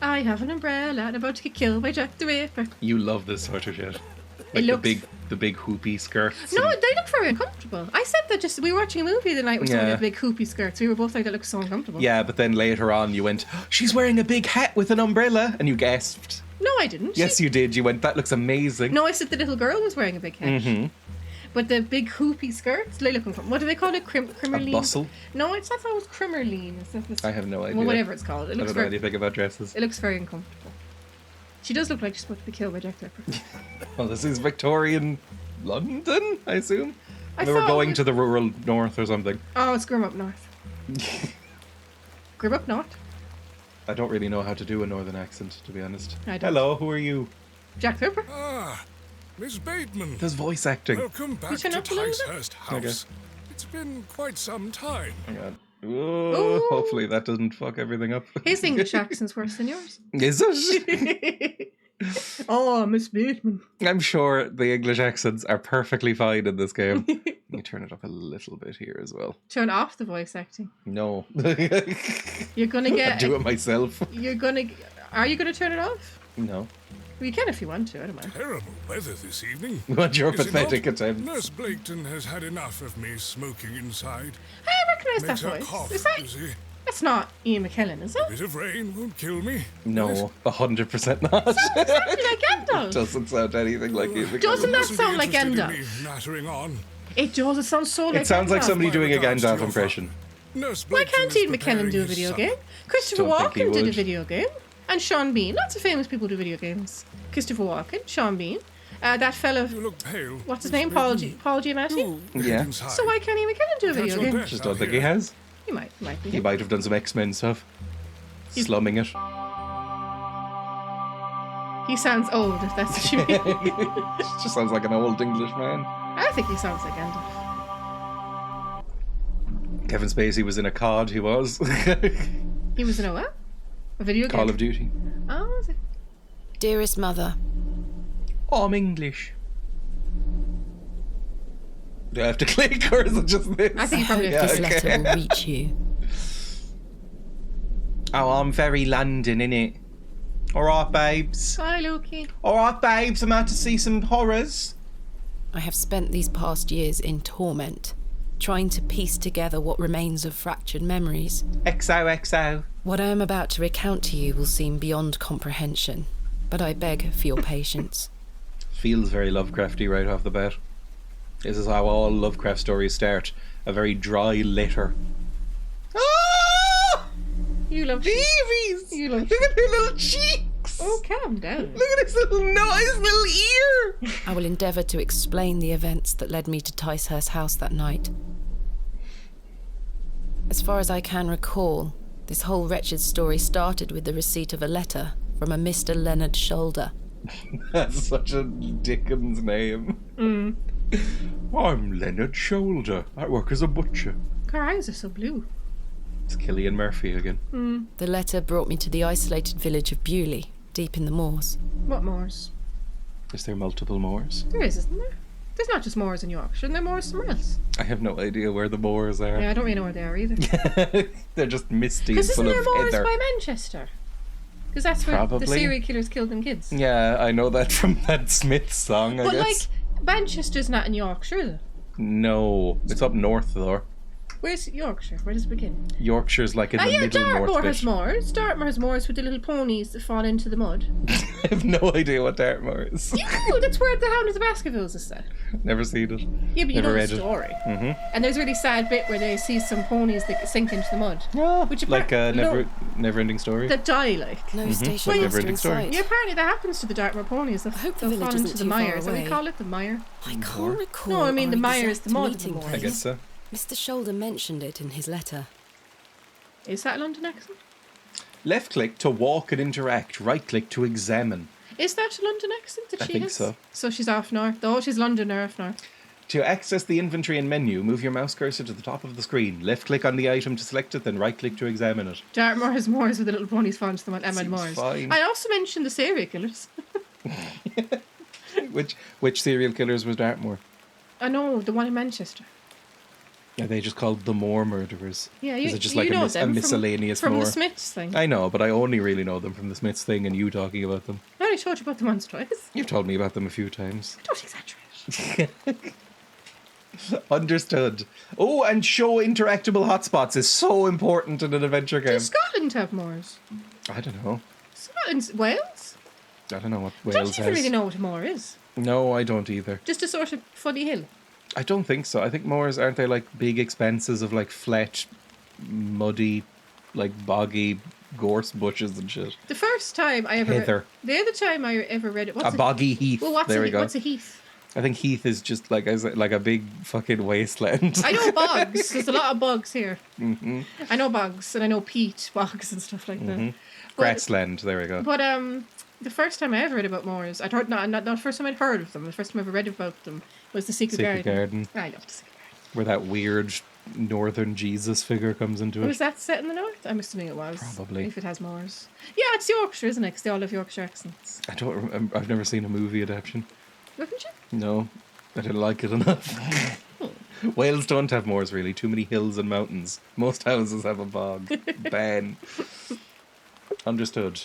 I have an umbrella and I'm about to get killed by Jack the Ripper. You love this sort of shit. Like the big hoopy skirts. No, they look very uncomfortable. I said that we were watching a movie the night with someone with big hoopy skirts. We were both like, that looks so uncomfortable. Yeah, but then later on you went, she's wearing a big hat with an umbrella, and you gasped. No, I didn't. Yes, you did. You went, that looks amazing. No, I said the little girl was wearing a big hat. Mm-hmm. But the big hoopy skirts, they look uncomfortable. What do they call it? Crimmerline? A bustle? No, it's not. It was crimmerline. I have no idea. Well, whatever it's called. I don't know anything about dresses. It looks very uncomfortable. She does look like she's supposed to be killed by Jack the Ripper. Well, this is Victorian London, I assume. They were going to the rural north or something. Oh, it's Grim Up North. Grim Up North? I don't really know how to do a northern accent, to be honest. I don't. Hello, who are you? Jack the Ripper. Ah, Miss Bateman. There's voice acting. Welcome back to Ticehurst House. Okay. It's been quite some time. Hang on. Ooh, hopefully that doesn't fuck everything up. His English accent's worse than yours. Is it? Oh, Miss Bateman. I'm sure the English accents are perfectly fine in this game. Let me turn it up a little bit here as well. Turn off the voice acting. No. You're gonna get... I'll do it myself. Are you gonna turn it off? No. Well, you can if you want to, I don't mind. Terrible weather this evening. What your pathetic attempt. Nurse Blaketon has had enough of me smoking inside. I recognise that voice. Cough, Is that... That's not Ian McKellen, is it? A bit of rain won't kill me. No, 100% not. It sounds exactly like Gandalf. It doesn't sound anything like Ian McKellen. Doesn't that sound like Gandalf? Nattering on. It does, it sounds so like It sounds like Gandalf. somebody doing a Gandalf impression. Why can't Ian McKellen do a video game? Christopher Walken did a video game. And Sean Bean. Lots of famous people do video games. Christopher Walken, Sean Bean. That fella, you look pale. What's his name? Paul Giamatti? Yeah. So why can't Ian McKellen do a video game? Just don't think he has. He might be. He might have done some X-Men stuff. Slumming it. He sounds old, if that's what you mean. Just sounds like an old English man. I think he sounds like Gandalf. Kevin Spacey was in a COD, he was. He was in a what? A video game? Call of Duty. Oh, was it? Dearest mother. Oh, I'm English. Do I have to click or is it just this? I think you probably have to. This letter will reach you. Oh, I'm very London, innit? Alright, babes. Hi, Loki. Alright, babes, I'm out to see some horrors. I have spent these past years in torment, trying to piece together what remains of fractured memories. XOXO. What I am about to recount to you will seem beyond comprehension, but I beg for your patience. Feels very Lovecrafty right off the bat. This is how all Lovecraft stories start. A very dry letter. Ah! You love babies! You love Look at her little cheeks! Oh, calm down. Look at his little nose, his little ear! I will endeavour to explain the events that led me to Ticehurst House that night. As far as I can recall, this whole wretched story started with the receipt of a letter from a Mr. Leonard Shoulder. That's such a Dickens name. I'm Leonard Shoulder. I work as a butcher. Her eyes are so blue. It's Cillian Murphy again. The letter brought me to the isolated village of Bewley, deep in the moors. What moors? Is there multiple moors? There is, isn't there? There's not just moors in Yorkshire, and there are moors somewhere else. I have no idea where the moors are. Yeah, I don't really know where they are either. They're just misty and full of Because isn't there moors heather. by Manchester? Because that's where the serial killers killed them kids. Yeah, I know that from that Smith song, I guess. But, like, Manchester's not in Yorkshire, is it? No, it's up north, though. Where's Yorkshire? Where does it begin? Yorkshire's like in the middle north Dartmoor bit. has moors. Dartmoor has moors with the little ponies that fall into the mud. I have no idea what Dartmoor is. You know, that's where the Hound of the Baskervilles is set. Never seen it. Yeah, but you Never know read the story. Mm-hmm. And there's a really sad bit where they see some ponies that sink into the mud. Yeah, which like a never-ending story. That die, like. No station Like master Neverending in Story. sight. Yeah, apparently that happens to the Dartmoor ponies. They'll, I hope the they'll village fall into isn't the too far mire. So we away. call it the mire. I can't recall. No, I mean our the mire is exact the mud of the meeting moor. place. I guess so. Mr. Shoulder mentioned it in his letter. Is that a London accent? Left click to walk and interact. Right click to examine. Is that a London accent that I she think has? so. So she's off north. Oh, she's Londoner off north. To access the inventory and menu, move your mouse cursor to the top of the screen. Left click on the item to select it, then right click to examine it. Dartmoor has moors with the little ponies falling into the mud. Emma Moors. Fine. I also mentioned the serial killers. Which serial killers was Dartmoor? I know, the one in Manchester. Are they just called the Moore murderers? Yeah, Is it just like a miscellaneous from Moore? the Smiths thing. I know, but I only really know them from the Smiths thing and you talking about them. I already told you about the once twice. You've told me about them a few times. Don't exaggerate. Understood. Oh, and show interactable hotspots is so important in an adventure game. Does Scotland have moors? I don't know. Scotland's Wales? I don't know what Don't Wales even has. really know what a moor is. No, I don't either. Just a sort of funny hill. I don't think so. I think moors, aren't they like big expanses of like flat, muddy, like boggy gorse bushes and shit? The first time I ever Heather. the other time I ever read it, A boggy heath. Well, there we go. What's a heath? I think heath is just like a big fucking wasteland. I know bogs. There's a lot of bogs here. Mm-hmm. I know bogs, and I know peat bogs and stuff like that. Grassland. There we go. But the first time I ever read about moors, I thought not the first time I'd heard of them. The first time I ever read about them was the Secret Garden. I love the Secret Garden. Where that weird northern Jesus figure comes into it. Was that set in the north? I'm assuming it was. Probably. If it has moors. Yeah, it's Yorkshire, isn't it? 'Cause they all have Yorkshire accents. I don't remember. I've never seen a movie adaptation. Haven't you? No, I didn't like it enough. Wales don't have moors, really. Too many hills and mountains. Most houses have a bog. Ban. Understood.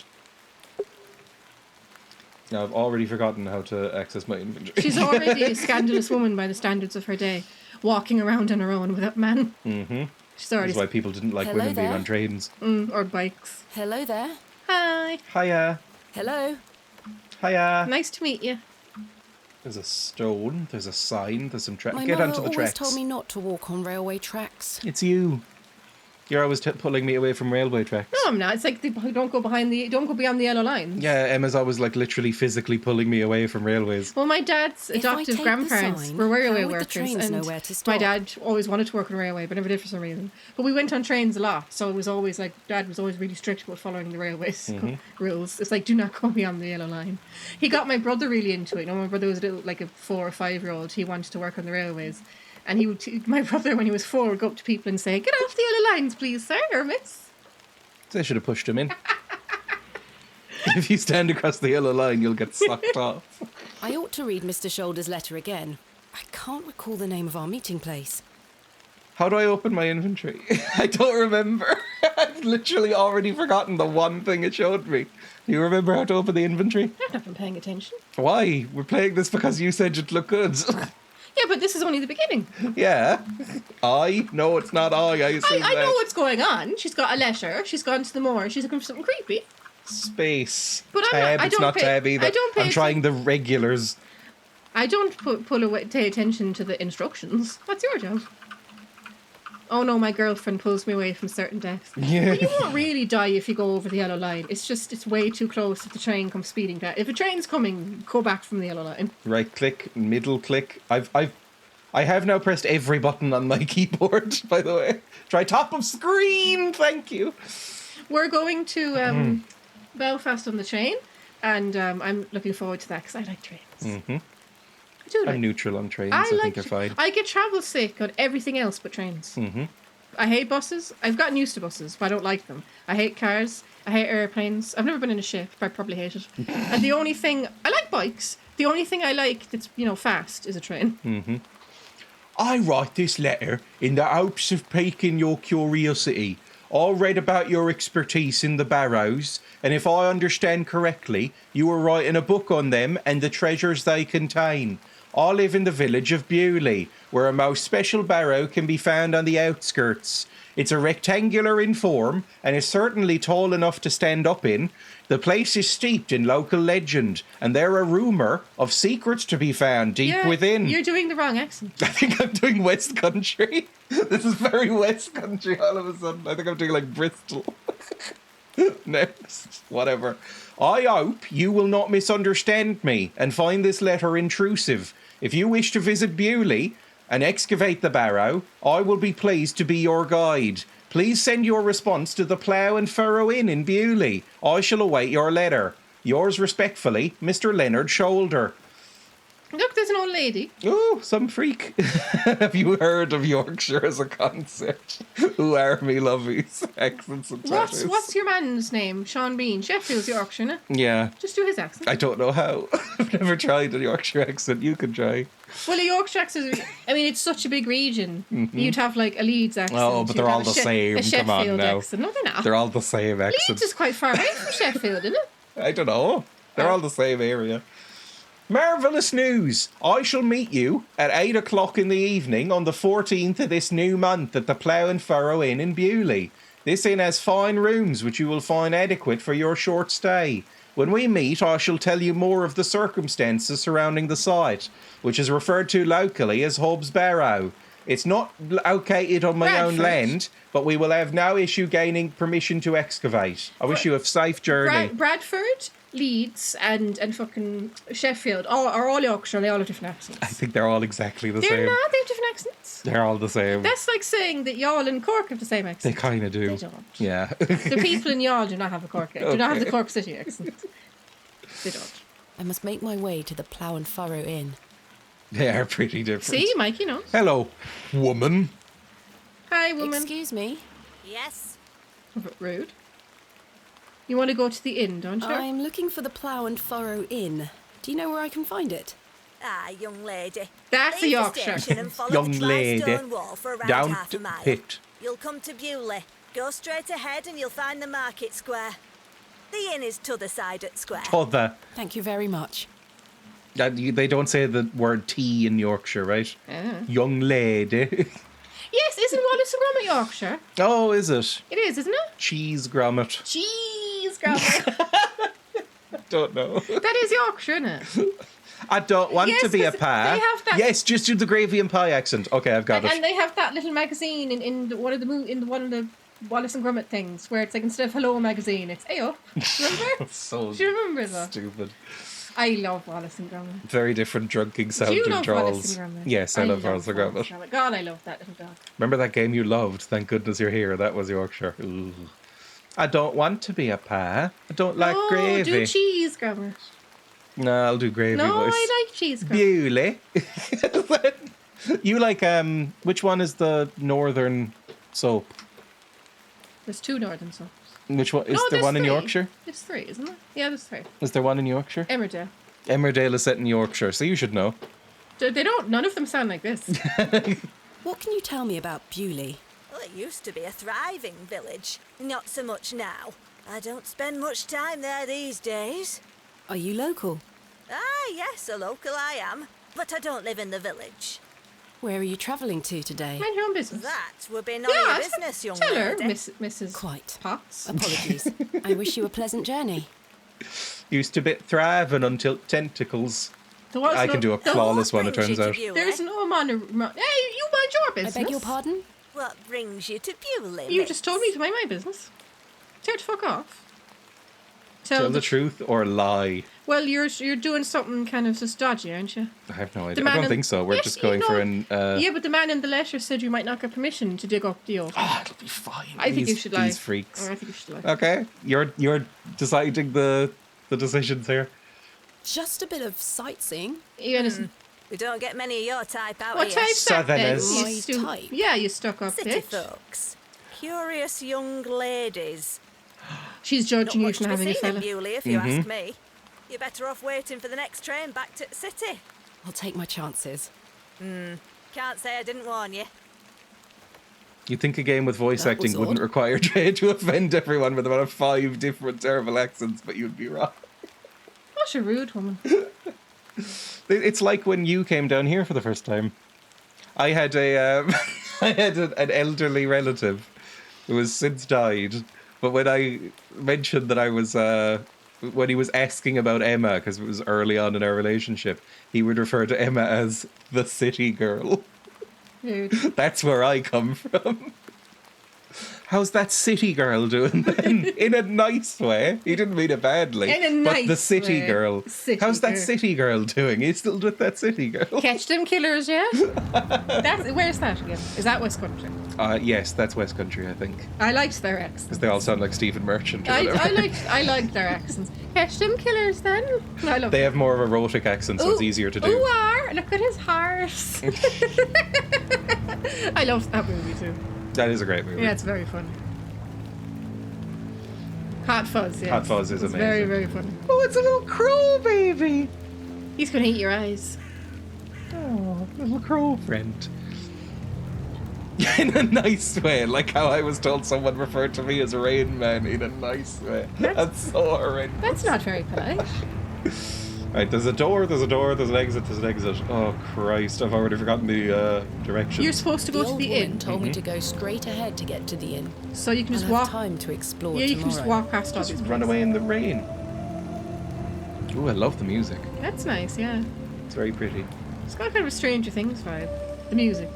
Now, I've already forgotten how to access my inventory. She's already a scandalous woman by the standards of her day, walking around on her own without man. Mm-hmm. She's already... That's why people didn't like Hello women being there. on trains. or bikes. Hello there. Hi. Hiya. Hello. Hiya. Nice to meet you. There's a stone, there's a sign, there's some tracks. My Get mother onto the always tracks. told me not to walk on railway tracks. It's you. You're always pulling me away from railway tracks. No, I'm not. It's like don't go beyond the yellow lines. Yeah, Emma's always like literally physically pulling me away from railways. Well, my dad's If I adoptive take grandparents the sign, were railway how would the workers, trains know and where to my stop? dad always wanted to work on a railway, but never did for some reason. But we went on trains a lot, so it was always like Dad was always really strict about following the railways rules. It's like do not go beyond the yellow line. He got my brother really into it. You know, my brother was like a 4 or 5 year old. He wanted to work on the railways, and he would. My brother, when he was 4, would go up to people and say, "Get off the yellow lines, please, sir or miss." They should have pushed him in. If you stand across the yellow line, you'll get sucked off. I ought to read Mr. Shoulder's letter again. I can't recall the name of our meeting place. How do I open my inventory? I don't remember. I've literally already forgotten the one thing it showed me. Do you remember how to open the inventory? I've not been paying attention. Why? We're playing this because you said it'd look good. Yeah, but this is only the beginning. Yeah. No, it's not I assume I know that. what's going on. She's got a letter. She's gone to the moor. She's looking for something creepy. Space. But I'm tab. not- I It's don't not pay- tab either. I don't pay I'm trying the regulars. I don't pay attention to the instructions. What's your job? Oh no, my girlfriend pulls me away from certain deaths. Yeah. Well, you won't really die if you go over the yellow line. It's way too close if the train comes speeding down. If a train's coming, go back from the yellow line. Right click, middle click. I have now pressed every button on my keyboard, by the way. Try top of screen, thank you. We're going to Belfast on the train, and I'm looking forward to that because I like trains. Mm-hmm. I do like. I'm neutral on trains, I think they're fine. I get travel sick on everything else but trains. Mm-hmm. I hate buses. I've gotten used to buses, but I don't like them. I hate cars. I hate airplanes. I've never been in a ship, but I probably hate it. And the only thing... I like bikes. The only thing I like that's, fast is a train. Mm-hmm. I write this letter in the hopes of piquing your curiosity. I read about your expertise in the Barrows, and if I understand correctly, you were writing a book on them and the treasures they contain. I live in the village of Bewley, where a most special barrow can be found on the outskirts. It's a rectangular in form and is certainly tall enough to stand up in. The place is steeped in local legend, and there are rumour of secrets to be found deep within. You're doing the wrong accent. I think I'm doing West Country. This is very West Country all of a sudden. I think I'm doing like Bristol. Next. Whatever. I hope you will not misunderstand me and find this letter intrusive. If you wish to visit Bewley and excavate the Barrow, I will be pleased to be your guide. Please send your response to the Plough and Furrow Inn in Bewley. I shall await your letter. Yours respectfully, Mr. Leonard Shoulder. Look, there's an old lady. Oh, some freak. Have you heard of Yorkshire as a concept? Who are me lovies? Accents and tattoos. What's your man's name? Sean Bean. Sheffield's Yorkshire, innit? Yeah. Just do his accent. I don't know how. I've never tried a Yorkshire accent. You can try. Well, a Yorkshire accent, I mean, it's such a big region. You'd have, like, a Leeds accent. Oh, but they're all the same. A Come on Sheffield now. accent. No, they're not. They're all the same accents. Leeds is quite far away from Sheffield, isn't it? I don't know. They're all the same area. Marvellous news! I shall meet you at 8 o'clock in the evening on the 14th of this new month at the Plough and Furrow Inn in Bewley. This inn has fine rooms which you will find adequate for your short stay. When we meet, I shall tell you more of the circumstances surrounding the site, which is referred to locally as Hobbs Barrow. It's not located on my own land, but we will have no issue gaining permission to excavate. I wish you a safe journey. Bradford, Leeds, and fucking Sheffield are all Yorkshire. They all have different accents. I think they're all exactly the They're same. not. They have different accents. They're all the same. That's like saying that y'all in Cork have the same accent. They kind of do. They don't. Yeah. The people in y'all do not have a Cork. Do not have the Cork City accent. They don't. I must make my way to the Plough and Furrow Inn. They are pretty different. See, Mike, you know. Hello, woman. Hi, woman. Excuse me. Yes. Rude. You want to go to the inn, don't you? I'm looking for the Plough and Furrow Inn. Do you know where I can find it? Ah, young lady. That's a Leave Yorkshire. the station and follow Young the dry lady. stone wall for around Don't half a mile. hit. You'll come to Bewley. Go straight ahead and you'll find the market square. The inn is t'other side at square. T'other. Thank you very much. They don't say the word tea in Yorkshire, right? Young lady. Yes, isn't Wallace and Gromit Yorkshire? Oh, is it? It is, isn't it? Cheese grommet. Cheese, Gromit. Don't know. That is Yorkshire, isn't it? I don't want Yes, to be a 'cause pie. they have that- Yes, just do the gravy and pie accent. Okay, I've got And it. they have that little magazine in one of the Wallace and Gromit things where it's like instead of Hello magazine, it's Ayo. Remember? So Do you remember that? stupid. I love Wallace and Gromit. Very different drunken Do sounding you love draws. Wallace and Gromit? Yes, I love Wallace and Gromit. Gromit. God, I love that little dog. Remember that game you loved? Thank goodness you're here. That was Yorkshire. Ooh. I don't want to be a pie. I don't like No, gravy. do cheese, Gromit. No, I'll do gravy. No, voice. I like cheese, Gromit. Bewley. You like which one is the northern soap? There's two northern soaps. Which one is No, there there's one in three. Yorkshire? There's three, isn't there? Yeah, there's three. Is there one in Yorkshire? Emmerdale. Emmerdale is set in Yorkshire, so you should know. They don't. None of them sound like this. What can you tell me about Bewley? Well, it used to be a thriving village. Not so much now. I don't spend much time there these days. Are you local? Ah, yes, a local I am. But I don't live in the village. Where are you travelling to today? Mind your own business. That would be none of your Yeah, business, young tell her, lady. Mrs. Quite. Potts. Apologies. I wish you a pleasant journey. Used to be thriving until tentacles. There was I no- can do a there- flawless one, it Brings you turns to out. Bewley? There's no man. Hey, you mind your I business. beg your pardon? What brings you to Bewley? You miss? just told me to mind my business. Tell her to fuck off. Tell the truth or lie. Well, you're doing something kind of just dodgy, aren't you? I have no The idea. I man don't in- think so. We're Yes, just you going know- for an... Yeah, but the man in the letter said you might not get permission to dig up the oak. Oh, it'll be fine. I think you should lie. These freaks. I think you should lie. Okay, you're deciding the decisions here. Just a bit of sightseeing. You understand? We don't get many of your type out What here. type's that then? Southerners. You My type. Yeah, you stuck up City bitch. folks. Curious young ladies. She's Not judging you much for to be having a seen in fella. Bewley, if you ask me. You're better off waiting for the next train back to the city. I'll take my chances. Can't say I didn't warn you. You'd think a game with voice That acting was wouldn't odd. require Dreya to offend everyone with about 5 different terrible accents, but you'd be wrong. What a rude woman. It's like when you came down here for the first time. I had an elderly relative who has since died, but when I mentioned that I was when he was asking about Emma, because it was early on in our relationship, he would refer to Emma as the city girl. Rude. That's where I come from. How's that city girl doing then? In a nice way. He didn't mean it badly. In a but nice the city way. girl. City How's that girl. city girl doing? He's still with that city girl. Catch them killers, yeah? Where's that again? Is that West Country? Yes, that's West Country, I think. I liked their accents. Because they all sound like Stephen Merchant or whatever. I liked their accents. Catch them killers then. I love They have more of a rhotic accent, so it's easier to do. Look at his horse. I loved that movie too. That is a great movie. Yeah, it's very funny. Hot Fuzz, yeah. Hot Fuzz is amazing. Very, very funny. Oh, it's a little crow baby. He's gonna eat your eyes. Oh, little crow friend. In a nice way, like how I was told someone referred to me as a Rain Man in a nice way. That's so horrendous. That's not very polite. Right, there's a door, there's an exit, there's an exit. Oh Christ, I've already forgotten the directions. You're supposed to go to the inn. Told me to go straight ahead to get to the inn. So you can just I'll walk. have time to explore Yeah, you tomorrow. can just walk past all these Run places. away in the rain. Ooh, I love the music. That's nice, yeah. It's very pretty. It's got kind of a Stranger Things vibe. The music.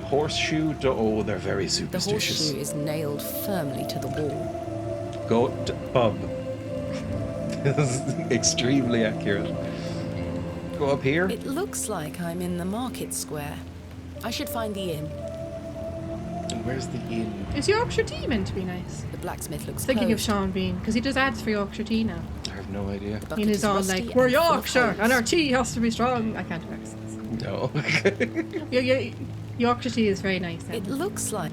Horseshoe, oh, they're very The superstitious. horseshoe is nailed firmly to the wall. Goat pub. This is extremely accurate. Go up here. It looks like I'm in the market square. I should find the inn. And where's the inn? Is Yorkshire tea meant to be nice? The blacksmith looks Thinking of closed. Sean Bean, because he does ads for Yorkshire tea now. I have no idea. The bucket And he's is all rusty like, we're and full of Yorkshire, holes. and our tea has to be strong. I can't do accents. No. Yorkshire tea is very nice. It looks like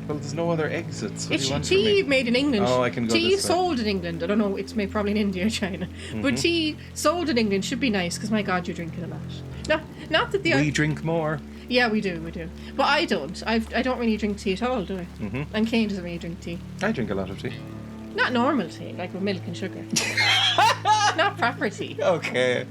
Well, there's no other exits. What do It's you want from tea me? made in England. Oh, I can go tea this way. sold in England. I don't know, it's made probably in India or China. But tea sold in England should be nice, because my God, you drink it a lot. Not that the... We drink more. Yeah, we do. But I don't. I don't really drink tea at all, do I? And Kane doesn't really drink tea. I drink a lot of tea. Not normal tea, like with milk and sugar. Not proper tea. Okay.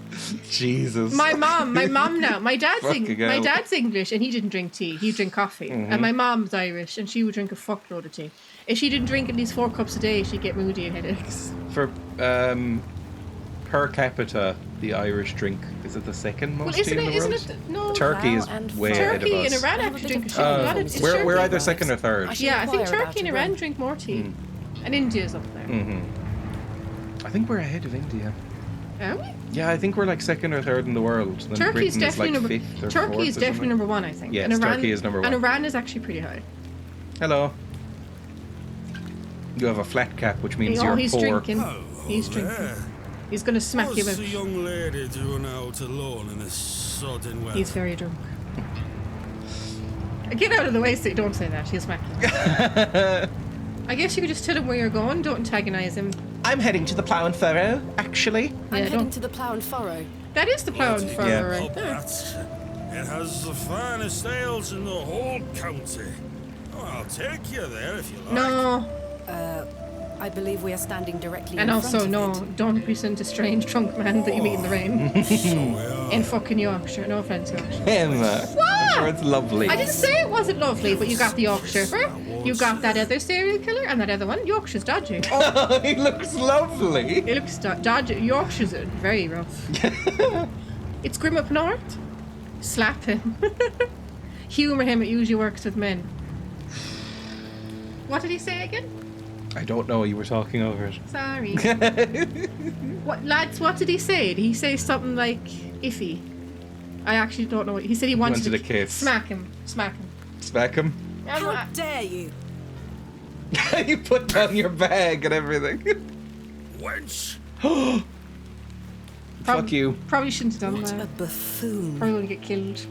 Jesus. My mom now. My dad's Fucking hell. English and he didn't drink tea. He'd drink coffee. And my mom's Irish and she would drink a fuckload of tea. If she didn't drink at least 4 cups a day, she'd get moody and headaches. For per capita, the Irish drink, is it the second most tea in the world? No. Turkey is Wow, and way ahead of Turkey and us. Iran I have a actually bit drink a of shit. A lot of It's it's We're Turkey. either second or third. I should Yeah, I think inquire Turkey and about Iran Iran. drink more tea. And India's up there. I think we're ahead of India. Are we? Yeah, I think we're like second or third in the world. Then Turkey's Britain definitely is like number. fifth or Turkey fourth is or definitely something. number 1, I think. Yes, and Iran, Turkey is number 1. And Iran is actually pretty high. Hello. You have a flat cap, which means Oh, you're he's poor. drinking. He's drinking. He's gonna smack you What's out. the young lady doing out alone in this sodden weather? He's very drunk. Get out of the way, so don't say that. He'll smack you. I guess you could just tell him where you're going. Don't antagonize him. I'm heading to the Plough and Furrow, actually. I'm Yeah, heading don't- to the Plough and Furrow. That is the plough and furrow Yeah. right there. It has the finest ales in the whole county. Oh, I'll take you there if you like. No, I believe we are standing directly and in also front no, of it. don't be sent a strange drunk man that you meet in the rain So we are. in fucking Yorkshire. No offense, Yorkshire. Emma. I'm sure it's lovely. I didn't say it wasn't lovely, but you got the Yorkshire. You got that other serial killer and that other one. Yorkshire's dodgy. Oh, He looks lovely. it looks dodgy. Yorkshire's very rough. It's grim up north. Slap him. Humour him. It usually works with men. What did he say again? I don't know. You were talking over it. Sorry. What, lads, what did he say? Did he say something like iffy? I actually don't know. He said he wanted wanted a kiss. Smack him. Smack him. Smack him. How dare you? You put down your bag and everything. Wench! Fuck you. Probably shouldn't have done What a that. buffoon. Probably would get killed.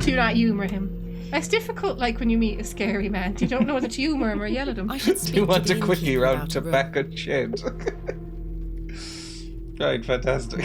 Do not humour him. It's difficult, like when you meet a scary man. You don't know whether to humour him or yell at him. I should Do speak you to want the a quickie innkeeper round about to a room. back a shed? Right, fantastic.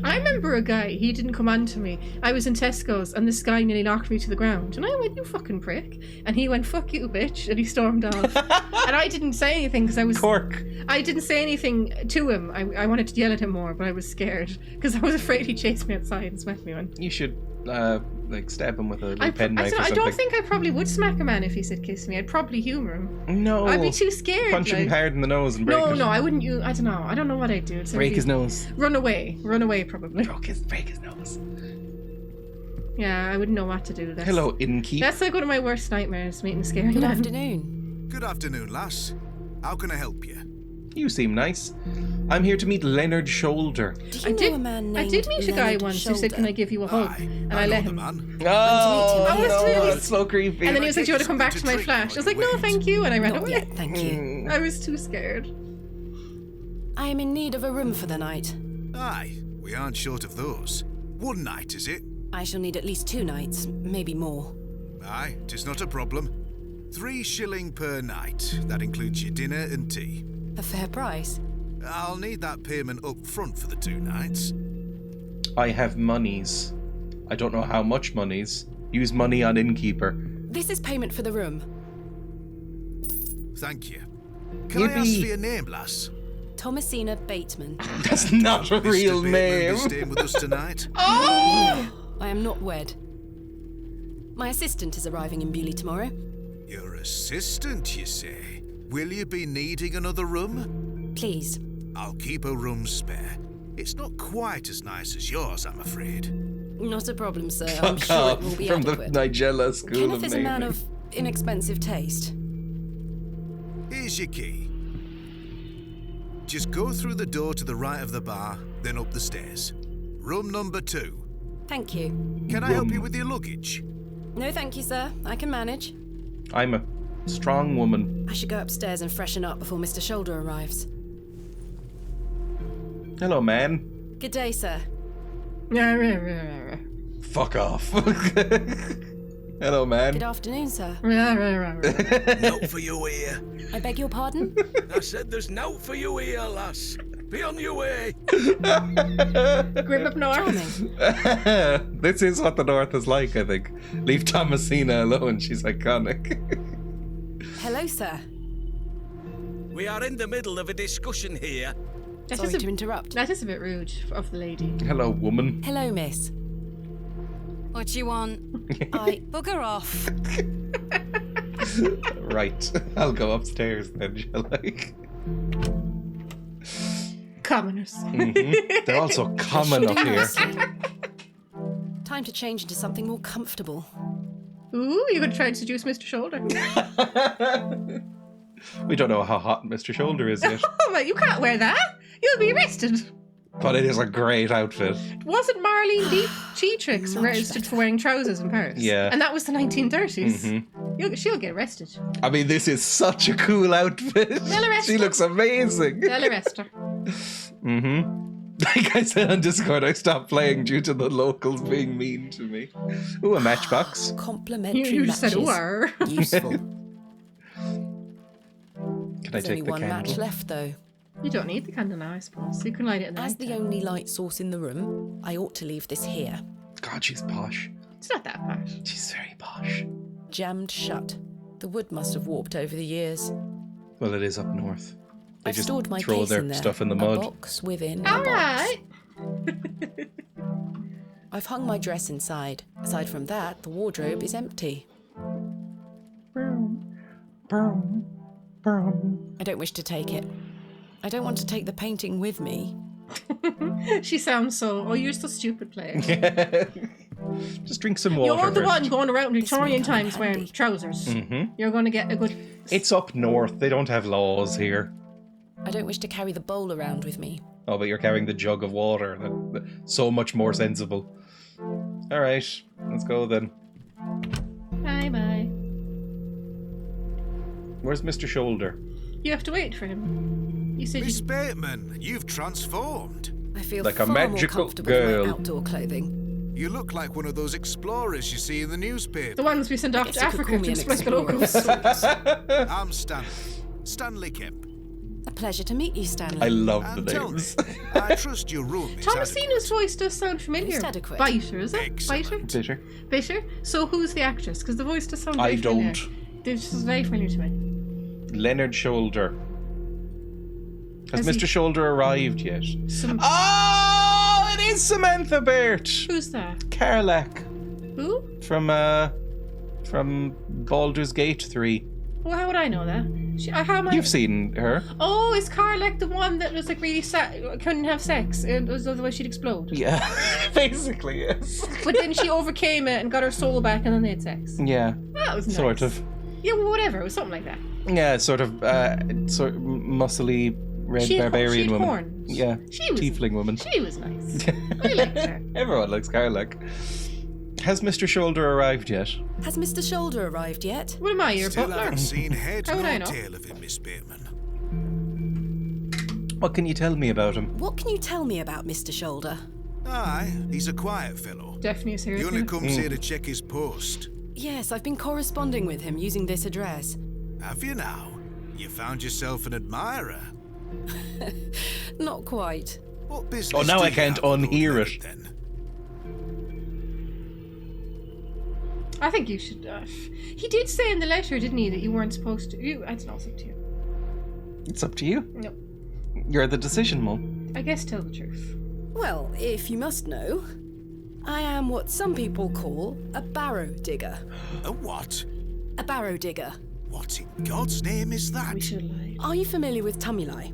I remember a guy, he didn't come on to me. I was in Tesco's and this guy nearly knocked me to the ground. And I went, you fucking prick. And he went, fuck you, bitch. And he stormed off. And I didn't say anything because I was... Cork. I didn't say anything to him. I wanted to yell at him more, but I was scared. Because I was afraid he'd chase me outside and smack me one. You should, like, stab him with a little penknife or I something. don't think I probably would smack a man if he said kiss me. I'd probably humour him. No. I'd be too scared. Punch him like. hard in the nose and break it. No, I wouldn't. I don't know. I don't know what I'd do. Break his nose. Run away, probably. Break his nose. Yeah, I wouldn't know what to do. Hello, innkeep. That's like one of my worst nightmares, meeting a scary Good man. afternoon. Good afternoon, lass. How can I help you? You seem nice. I'm here to meet Leonard Shoulder. Do you know a man named I did meet a guy Leonard once who said, Shoulder? "Can I give you a hug?" And I let him. Oh, I was really- that's so creepy. And then he was like, "Do you want to come back to my flat?" I was like, "No, thank you," and I ran Not away. yet, thank you. I was too scared. I am in need of a room for the night. Aye, we aren't short of those. One night, is it? I shall need at least 2 nights, maybe more. Aye, 'tis not a problem. 3 shilling per night. That includes your dinner and tea. A fair price. I'll need that payment up front for the 2 nights. I have monies. I don't know how much monies. Use money on innkeeper. This is payment for the room. Thank you. Can I ask Yippee. for your name, lass? Thomasina Bateman. That's not a Mr. real Bateman name. be staying with us tonight? I am not wed. My assistant is arriving in Bewley tomorrow. Your assistant, you say? Will you be needing another room? Please. I'll keep a room spare. It's not quite as nice as yours, I'm afraid. Not a problem, sir. I'm Fuck sure it off will be from adequate. the Nigella School Kenneth of is a man Naming. of inexpensive taste. Here's your key. Just go through the door to the right of the bar, then up the stairs. Room number 2. Thank you. Can I help you with your luggage? No, thank you, sir. I can manage. I'm a strong woman. I should go upstairs and freshen up before Mr. Shoulder arrives. Hello, man. Good day, sir. Fuck off. Hello, man. Good afternoon, sir. Note for you here. I beg your pardon? I said there's note for you here, lass. Be on your way. Grim up north. Charming. This is what the North is like, I think. Leave Thomasina alone. She's iconic. Hello, sir. We are in the middle of a discussion here. That Sorry is, to interrupt. that is a bit rude of the lady. Hello, woman. Hello, miss. What you want? I... Bugger off. Right. I'll go upstairs then, shall I? Commoners. They're also common up here. Time to change into something more comfortable. Ooh, you're going to try and seduce Mr. Shoulder. We don't know how hot Mr. Shoulder is yet. Oh, mate, you can't wear that. You'll be arrested. But it is a great outfit. Wasn't Marlene Cheatrix arrested for wearing trousers in Paris? Yeah. And that was the 1930s. She'll get arrested. I mean, this is such a cool outfit. They'll arrest She her. looks amazing. They'll arrest her. Like I said on Discord, I stopped playing due to the locals being mean to me. Ooh, a matchbox. Complimentary You just matches. said, "War." Useful. Can I There's take only the one candle? match left, though. You don't need the candle now, I suppose. You can light it in the As the night. only light source in the room, I ought to leave this here. God, she's posh. It's not that bad. She's very posh. Jammed shut. The wood must have warped over the years. Well, it is up north. They I've just stored my throw case their in there. stuff in the A mud. box within a All box. right. I've hung my dress inside. Aside from that, the wardrobe is empty. I don't wish to take it. I don't want to take the painting with me. She sounds so. Oh, you're so stupid, player. Just drink some water You're the first. one going around This may Victorian come in times wearing handy. trousers. Mm-hmm. You're going to get a good. It's up north. They don't have laws here. I don't wish to carry the bowl around with me. Oh, but you're carrying the jug of water. So much more sensible. All right, let's go then. Bye bye. Where's Mr. Shoulder? You have to wait for him. You said Miss you. Bateman, you've transformed. I feel Like a far more magical comfortable in girl. my outdoor clothing. You look like one of those explorers you see in the newspaper. The ones we send off Guess to you could Africa call to me an exploit the explorer of locals. sorts. I'm Stanley. Stanley Kemp. A pleasure to meet you, Stanley. I love And the tell me, names. I trust your room is Thomasina's voice does sound familiar. It's adequate. Biter, is it? Excellent. Biter? Bitter. Bitter? So who's the actress? Because the voice does sound very I familiar. don't. This is very familiar to me. Leonard Shoulder. Has Has he- Mr. Shoulder arrived yet? Some... Oh, it is Samantha Burt. Who's that? Carlac Who? from Baldur's Gate 3. Well, how would I know that? How am I? You've seen her. Oh, is Carlac the one that was like really couldn't have sex? It was otherwise she'd explode. Yeah, basically, yes. But then she overcame it and got her soul back, and then they had sex. Yeah, That was nice. sort of. Yeah, well, whatever. It was something like that. Yeah, sort of muscly red She had barbarian woman. horns. Yeah, She was tiefling woman. She was nice. I liked her. Everyone likes Garlic. Has Mr. Shoulder arrived yet? Has Mr. Shoulder arrived yet? What am I, your Still butler? haven't seen head How would I nor know? tail of him, Miss Bateman. What can you tell me about him? What can you tell me about Mr. Shoulder? Aye, he's a quiet fellow. Definitely a serious He only killer. comes here to check his post. Yes, I've been corresponding with him using this address. Have you now? You found yourself an admirer. Not quite. What business? Oh, now do I you can't have with Lord unhear Leonard, it. Then? I think you should. He did say in the letter, didn't he, that you weren't supposed to. I don't know, it's up to you. It's up to you. No. You're the decision mum. I guess tell the truth. Well, if you must know, I am what some people call a barrow digger. A what? A barrow digger. What in God's name is that? We should lie. Are you familiar with tumuli?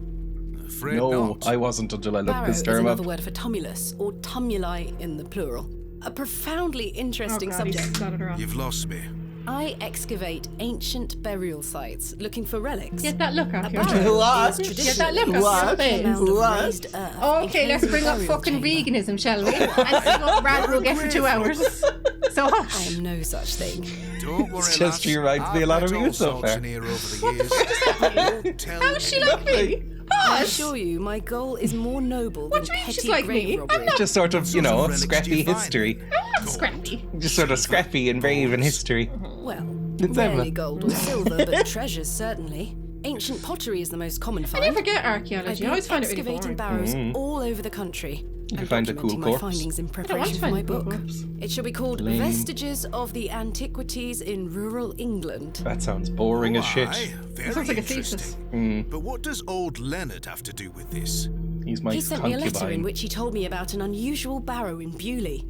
Afraid No, not. I wasn't until I looked Barrow this is term another up. word for tumulus, or tumuli in the plural. A profoundly interesting God, he's subject. got it wrong. You've lost me. I excavate ancient burial sites looking for relics. Get that look A off your barrow What? is Get that look traditionally off your a face. mound of What? raised earth Okay, let's enclosing bring a up burial fucking chamber. veganism, shall we? And see what rad we'll get for 2 hours. So I hush. am no such thing. Don't worry, It's just lass. reminds me a lot I've of met you all so sorts far. in here over the years. Don't tell How's she anyone. like me? I Hush. assure you, my goal is more noble What than do you mean she's petty like grave me? robbery. I'm not Just sort of, What sort of relics scrappy do you find? history. I'm not scrappy. Just sort of scrappy and brave in history. Well, It's rarely Emma. gold or silver, but treasures certainly. Ancient pottery is the most common I find. never get I've archaeology. been I always find it really excavating boring. barrows all over the country. You and find a cool documenting my corpse. findings in I don't want preparation to for my find cool book. corpse. It shall be called Lame. Vestiges of the Antiquities in Rural England. That sounds boring as Why, shit. very Sounds like a interesting. thesis. But what does old Leonard have to do with this? He's my He sent me a letter in concubine. which he told me about an unusual barrow in Bewley,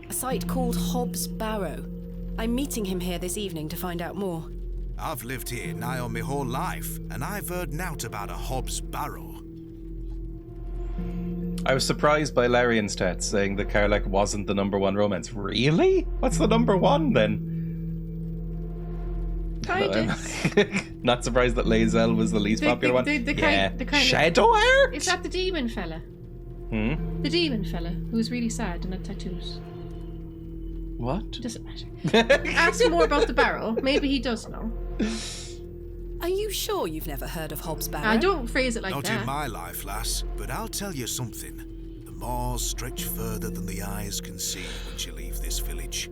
a site called Hobbs Barrow. I'm meeting him here this evening to find out more. I've lived here nigh on my whole life, and I've heard nought about a Hobbs Barrow. I was surprised by Larian's stats saying that Carlac wasn't the number 1 romance. Really? What's the number 1 then? Not surprised that Lae'zel was the least popular one. the kind of- Shadow Art? Is that the demon fella? The demon fella who's really sad and had tattoos. What? Doesn't matter. Ask him more about the barrow. Maybe he does know. Are you sure you've never heard of Hobbs Barrow? I don't phrase it like Not that. in my life, lass, but I'll tell you something. The moors stretch further than the eyes can see once you leave this village.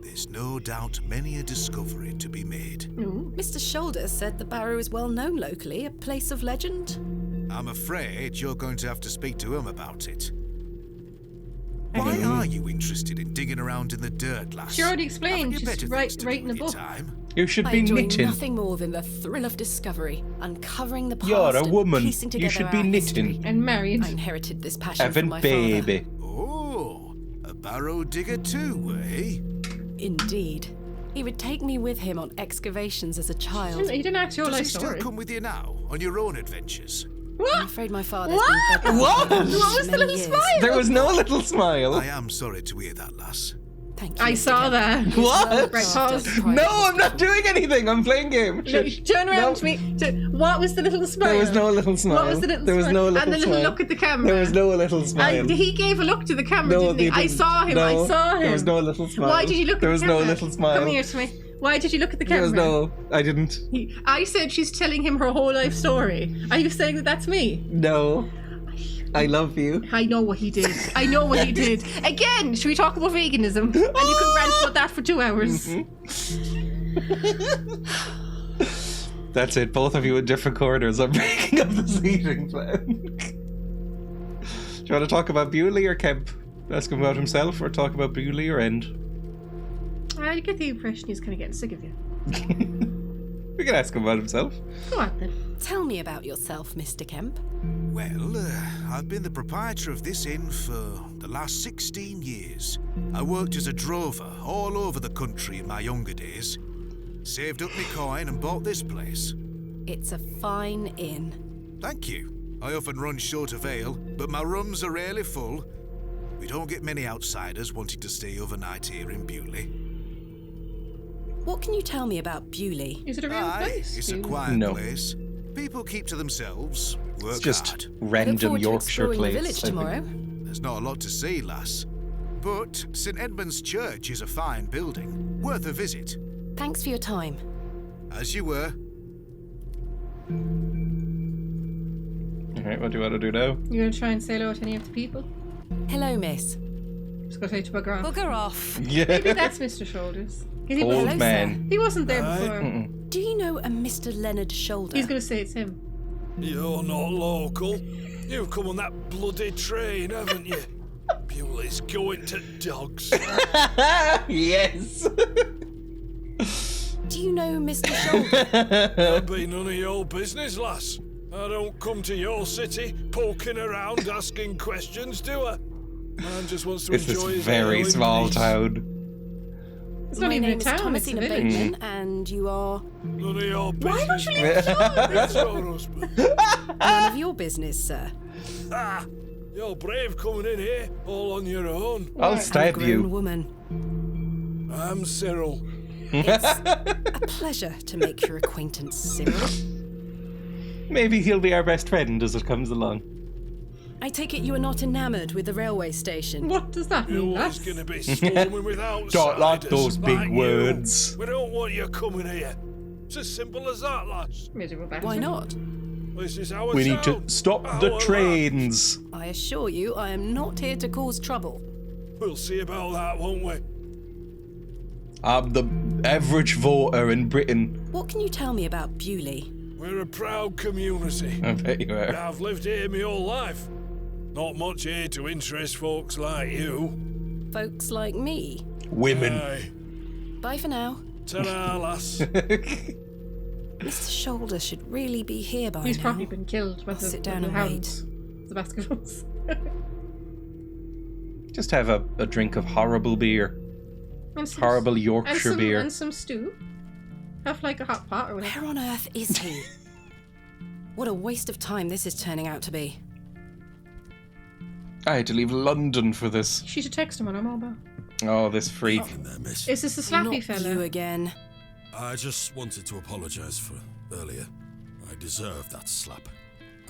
There's no doubt many a discovery to be made. Mr. Shoulder said the barrow is well known locally, a place of legend. I'm afraid you're going to have to speak to him about it. Why are you interested in digging around in the dirt, lass? She already explained, Haven't you she's better writing things to do a with your book. time? You should I be enjoy knitting. nothing more than the thrill of discovery, uncovering the past You're a and woman. piecing You together should be our knitting. history. And married. I inherited this passion Having from my baby. father. Oh, a barrow digger too, eh? Indeed. He would take me with him on excavations as a child. He didn't ask your Does he life still story. come with you now, on your own adventures? I'm afraid my father's What? been What? bedbound for What was the many little years. smile? There was no little smile. I am sorry to hear that, lass. Thank you, I Mr. saw Kemp. that. He is What? well looked Right, after pause. at the private No, I'm not hospital. doing anything. I'm playing game. Turn around to me. What was the little smile? There was no little smile. What was the little There was smile? no little And the little smile. look at the camera. There was no little smile. He gave a look to the camera, No, didn't he? they I didn't. saw him. No, I saw him. there was no little smile. Why did you look There at was the no camera? little smile. Come here to me. Why did you look at the There camera? was no. I didn't. I said she's telling him her whole life story. Are you saying that that's me? No. I love you. I know what he did. I know what he did. Again, should we talk about veganism? And you can rant about that for 2 hours. That's it. Both of you in different corners. I'm breaking up this eating plan. Do you want to talk about Bewley or Kemp? Ask him about himself, or talk about Bewley or End? I get the impression he's kind of getting sick of you. We can ask him about himself. Go on then. Tell me about yourself, Mr. Kemp. Well, I've been the proprietor of this inn for the last 16 years. I worked as a drover all over the country in my younger days. Saved up my coin and bought this place. It's a fine inn. Thank you. I often run short of ale, but my rooms are rarely full. We don't get many outsiders wanting to stay overnight here in Bewley. What can you tell me about Bewley? Is it a real Aye, place? it's a Beauty? quiet No. place. People keep to themselves, work It's just hard. I look random forward to Yorkshire exploring the place. village tomorrow. There's not a lot to see, lass. But St Edmund's Church is a fine building, worth a visit. Thanks for your time. As you were. Alright, what do you want to do now? You gonna try and say hello to any of the people? Hello, miss. Just go straight to bugger off. Bugger off. Yeah. Maybe that's Mr. Shoulders. 'Cause He Old wasn't, Hello, man. he wasn't there Aye. before. Do you know a Mr. Leonard Shoulder? He's gonna say it's him. You're not local. You've come on that bloody train, haven't you? Bewley's going to dogs. Yes. Do you know Mr. Shoulder? That'll be none of your business, lass. I don't come to your city poking around asking questions, do I? Man just wants to It's enjoy this his very ale in small peace. town. It's My not even name a is town, it's a Thomasina village. Bateman, and you are None of your Why don't business. you leave the That's your husband. none of your business, sir. Ah, you're brave coming in here all on your own. I'll I'm a stab grown you. woman. I'm Cyril. It's a pleasure to make your acquaintance, Cyril. Maybe he'll be our best friend as it comes along. I take it you are not enamoured with the railway station. What does that You're mean? always That's going to be swarming with outsiders. Don't like those big like you. words. We don't want you coming here. It's as simple as that, lass. miserable bastard. Why not? This is our We need to town, stop our the land. trains. I assure you, I am not here to cause trouble. We'll see about that, won't we? I'm the average voter in Britain. What can you tell me about Bewley? We're a proud community. I bet you are. I've lived here my whole life. Not much here to interest folks like you. Folks like me. Women. Aye. Bye for now. Ta-ra, lass. Mr. Shoulder should really be here by He's now. probably been killed by I'll the, sit down the and hounds. The basketballs. Just have a drink of horrible beer. And some- Horrible and Yorkshire some, beer. And some stew. Have like a hot pot or whatever. Where on earth is he? What a waste of time this is turning out to be. I had to leave London for this. She should text him on her mobile. Oh, this freak. In there, miss. Is this the slappy Not fella? you again. I just wanted to apologise for earlier. I deserved that slap.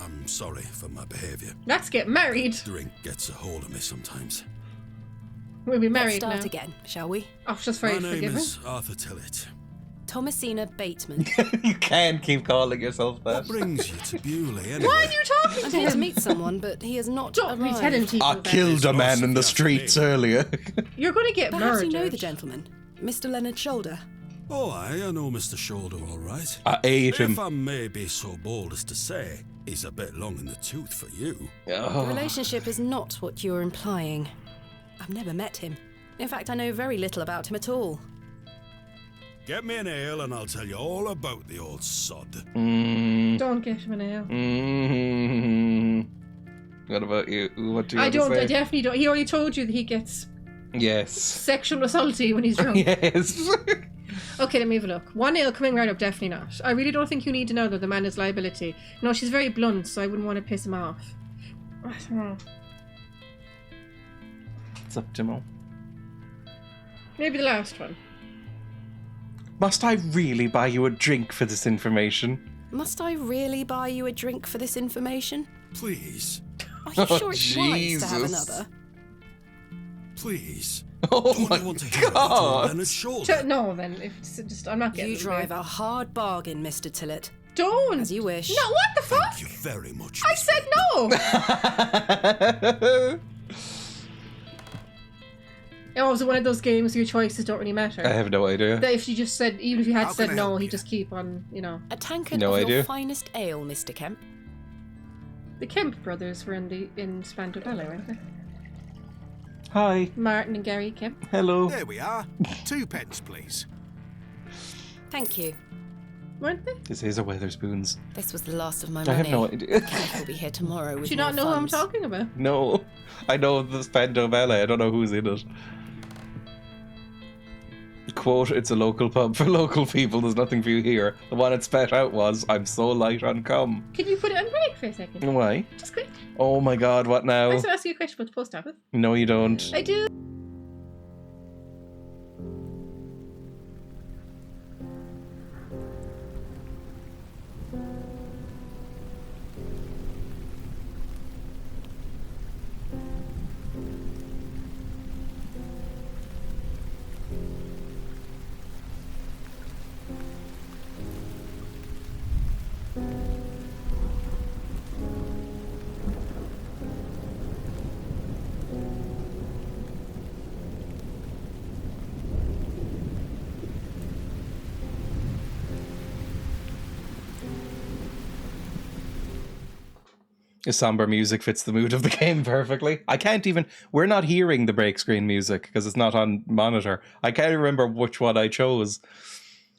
I'm sorry for my behaviour. Let's get married. Drink gets a hold of me sometimes. We'll be Let's married start now. again, shall we? Oh, just My very name forgiving. is Arthur Tillett. Thomasina Bateman. You can't keep calling yourself that. What brings you to Bewley anyway? Why are you talking I'm to here to him? meet someone, but he has not Don't be arrived. telling people I that. killed a man in the Yes, streets me. earlier. You're going to get Perhaps murdered. you know the gentleman, Mr. Leonard Shoulder. Oh, I know Mr. Shoulder all right. I ate him. If I may be so bold as to say, he's a bit long in the tooth for you. The Oh, relationship is not what you're implying. I've never met him. In fact, I know very little about him at all. Get me an ale and I'll tell you all about the old sod. Don't get him an ale. What about you? What do you I want to don't. say? I definitely don't. He already told you that he gets Yes. sexual assaulty when he's drunk. Yes. Okay, let me have a look. One ale coming right up, definitely not. I really don't think you need to know that the man is liability. No, she's very blunt, so I wouldn't want to piss him off. I don't know. It's up to Mo. Maybe the last one. Must I really buy you a drink for this information? Must I really buy you a drink for this information? Please, Are you Oh, sure it's wise to have Jesus. another? please. Oh Don't my you want to hear about old god! Leonard's shoulder? No, then. If it's just, I'm not getting You them drive here. a hard bargain, Mr. Tillett. Don't. As you wish. No, what the fuck? Thank you very much. I Miss said no. Oh, was it one of those games where your choices don't really matter? I have no idea. That if you just said, even if you had How said can I no, help he'd you? just keep on, you know. A tankard No of idea. your finest ale, Mr. Kemp. The Kemp brothers were in Spandau Ballet, weren't they? Hi. Martin and Gary Kemp. Hello. There we are. 2 pence, please. Thank you. Weren't they? This is a Weatherspoons. This was the last of my I money. have no idea. Kemp will be here tomorrow with Do you not more know funds. who I'm talking about? No. I know the Spandau Ballet. I don't know who's in it. Quote, it's a local pub for local people. There's nothing for you here. The one it spat out was, I'm so light on cum. Can you put it on break for a second? Why? Just quick. Oh my god, what I now? have to ask you a question about the post office. No, you don't. I do. Somber music fits the mood of the game perfectly. I can't even... We're not hearing the break screen music because it's not on monitor. I can't remember which one I chose.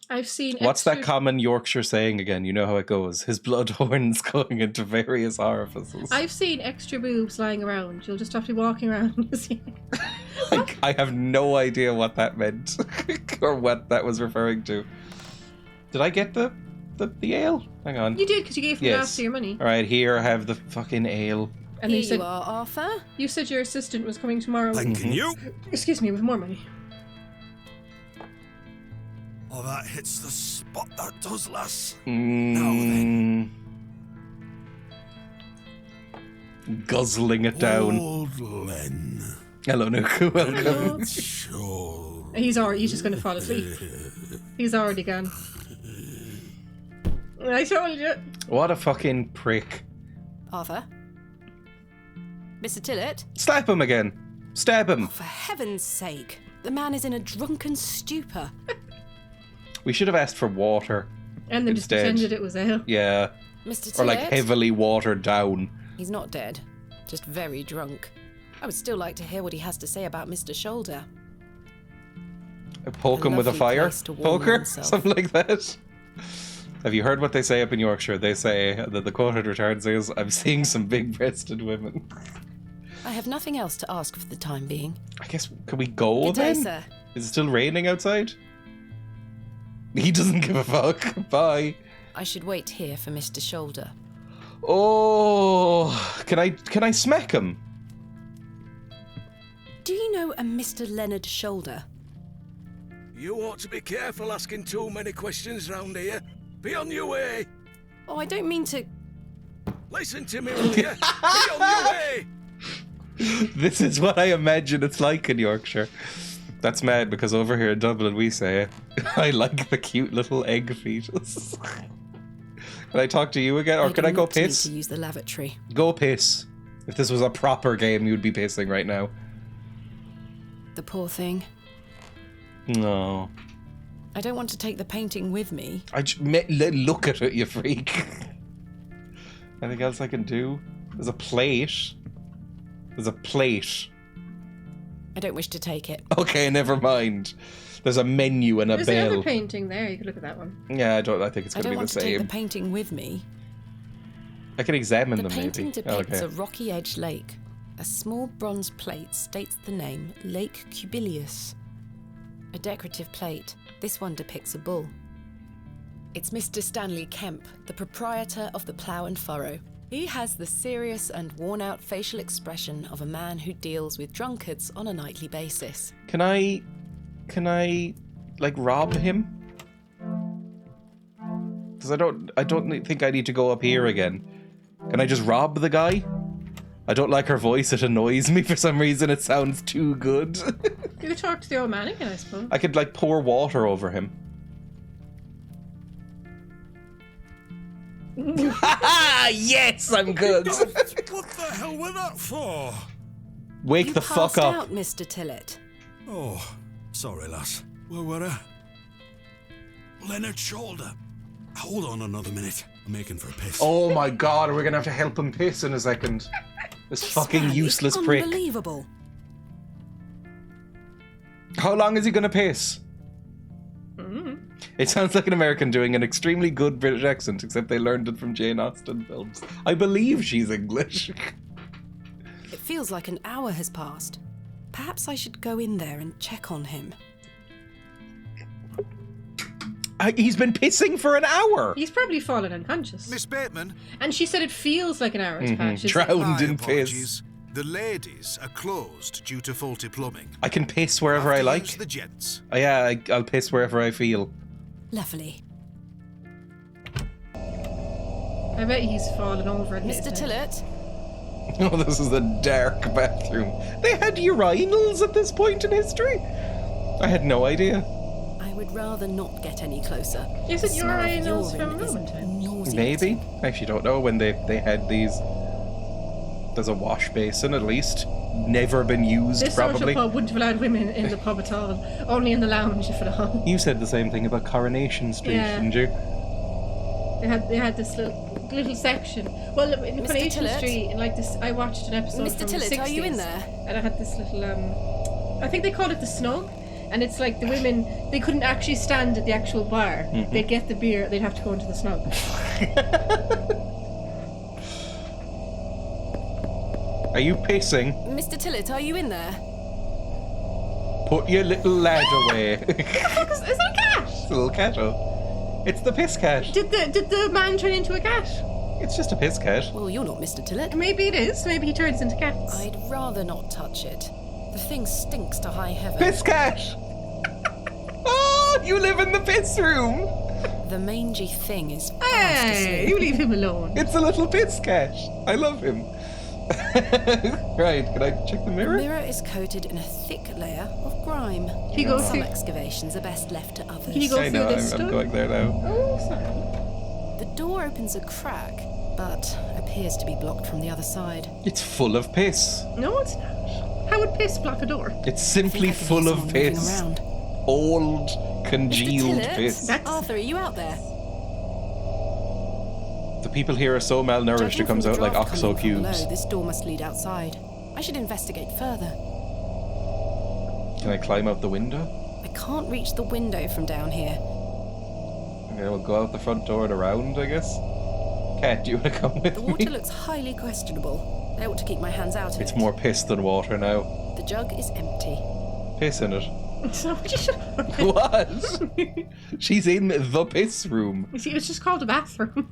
I've seen... What's that common Yorkshire saying again? You know how it goes. His blood horns going into various orifices. I've seen extra boobs lying around. You'll just have to be walking around and you see it. I have no idea what that meant or what that was referring to. Did I get the ale? Hang on. You did, because you gave me half of your money. All right, here I have the fucking ale. And here you are, Arthur. You said your assistant was coming tomorrow. Thanking you. Excuse me, with more money. Oh, that hits the spot, that does, lass. Now then. Guzzling it down. Old Len. Hello, Nuku. Welcome. Sure. He's just going to fall asleep. He's already gone. I told you. What a fucking prick. Arthur? Mr. Tillett? Slap him again. Stab him. Oh, for heaven's sake. The man is in a drunken stupor. We should have asked for water. And then just pretended it was ale. Yeah. Mr. Tillett? Or like heavily watered down. He's not dead. Just very drunk. I would still like to hear what he has to say about Mr. Shoulder. Poke him with a lovely fire? place to warm Poker? oneself. Something like that. Have you heard what they say up in Yorkshire? They say that the quoted return says, I'm seeing some big-breasted women. I have nothing else to ask for the time being. I guess, can we go Good day, then? sir. Is it still raining outside? He doesn't give a fuck. Bye. I should wait here for Mr. Shoulder. Oh, can I smack him? Do you know a Mr. Leonard Shoulder? You ought to be careful asking too many questions round here. Be on your way. Oh, I don't mean to... Listen to me, will you? Be on your way. This is what I imagine it's like in Yorkshire. That's mad because over here in Dublin we say, I like the cute little egg fetus. Can I talk to you again, or can I go piss? To use the lavatory. Go piss. If this was a proper game, you'd be pissing right now. The poor thing. No. I don't want to take the painting with me. Look at it, you freak. Anything else I can do? There's a plate. There's a plate. I don't wish to take it. Okay, never mind. There's a menu and a There's bell. another painting there. You could look at that one. Yeah, I think it's going to be the same. I don't want to take the painting with me. I can examine them, The painting maybe. depicts a rocky edge lake. A small bronze plate states the name Lake Cubilius. A decorative plate. This one depicts a bull. It's Mr. Stanley Kemp, the proprietor of the Plough and Furrow. He has the serious and worn-out facial expression of a man who deals with drunkards on a nightly basis. Can I, like, rob him? Because I don't think I need to go up here again. Can I just rob the guy? I don't like her voice. It annoys me for some reason. It sounds too good. You could talk to the old man again, I suppose. I could, like, pour water over him. Yes, I'm good. What the hell were that for? Wake You the fuck passed up. out, Mr. Tillett. Oh, sorry, lass. Where were I? Leonard Shoulder. Hold on another minute. I'm making for a piss. Oh my god, we're gonna have to help him piss in a second. This fucking man is useless prick. Unbelievable. How long is he gonna piss? It sounds like an American doing an extremely good British accent, except they learned it from Jane Austen films. I believe she's English. It feels like an hour has passed. Perhaps I should go in there and check on him. He's been pissing for an hour. He's probably fallen unconscious. Miss Bateman. And she said it feels like an hour has passed. She's like, Drowned in apologies. piss. The ladies are closed due to faulty plumbing. I can piss wherever I like. The gents. Oh, yeah, I'll piss wherever I feel. Lovely. I bet he's fallen over and hit Mr. his head. Tillett? Oh, this is a dark bathroom. They had urinals at this point in history? I had no idea. I would rather not get any closer. Is it The smell of urinals from urine is Roman times? nauseating. Maybe. I actually don't know when they had these. There's a wash basin, at least. Never been used, This probably. social pub wouldn't have allowed women in the pub at all. Only in the lounge, if at all. You said the same thing about Coronation Street, Yeah. didn't you? They had this little section. Well, in Mr. Coronation Tillett? Street, in like this, I watched an episode Mr. from Tillett, the 60s. are you in there? And I had this little, I think they called it the snug. And it's like the women, they couldn't actually stand at the actual bar. Mm-hmm. They'd get the beer, they'd have to go into the snug. Are you pissing? Mr. Tillett, are you in there? Put your little lad away. Is that a cat? It's a little catto. It's the piss cat. Did the man turn into a cat? It's just a piss cat. Well, you're not Mr. Tillett. Maybe it is. Maybe he turns into cats. I'd rather not touch it. The thing stinks to high heaven. Piss cat! Oh, you live in the piss room! The mangy thing is fast Hey, asleep. you leave him alone. It's a little piss cat. I love him. Right, can I check the The mirror? mirror is coated in a thick layer of grime. He goes Some through. excavations are best left to others. He goes I know, through this I'm stuff. going there now. Oh, sorry. The door opens a crack, but appears to be blocked from the other side. It's full of piss. No, it's not. How would piss block a door? It's I think simply I can hear full of someone moving piss. around. Old, Mr. congealed Tillett? piss. That's- Arthur, are you out there? The people here are so malnourished Judging it comes from out the like draft oxo coming from below, cubes. this door must lead outside. I should investigate further. Can I climb out the window? I can't reach the window from down here. Okay, we'll go out the front door and around, I guess. Cat, do you want to come with The me? water looks highly questionable. I ought to keep my hands out of It's it. more piss than water now. The jug is empty. Piss in it. So would you shut up? What? She's in the piss room. You see, it's just called a bathroom.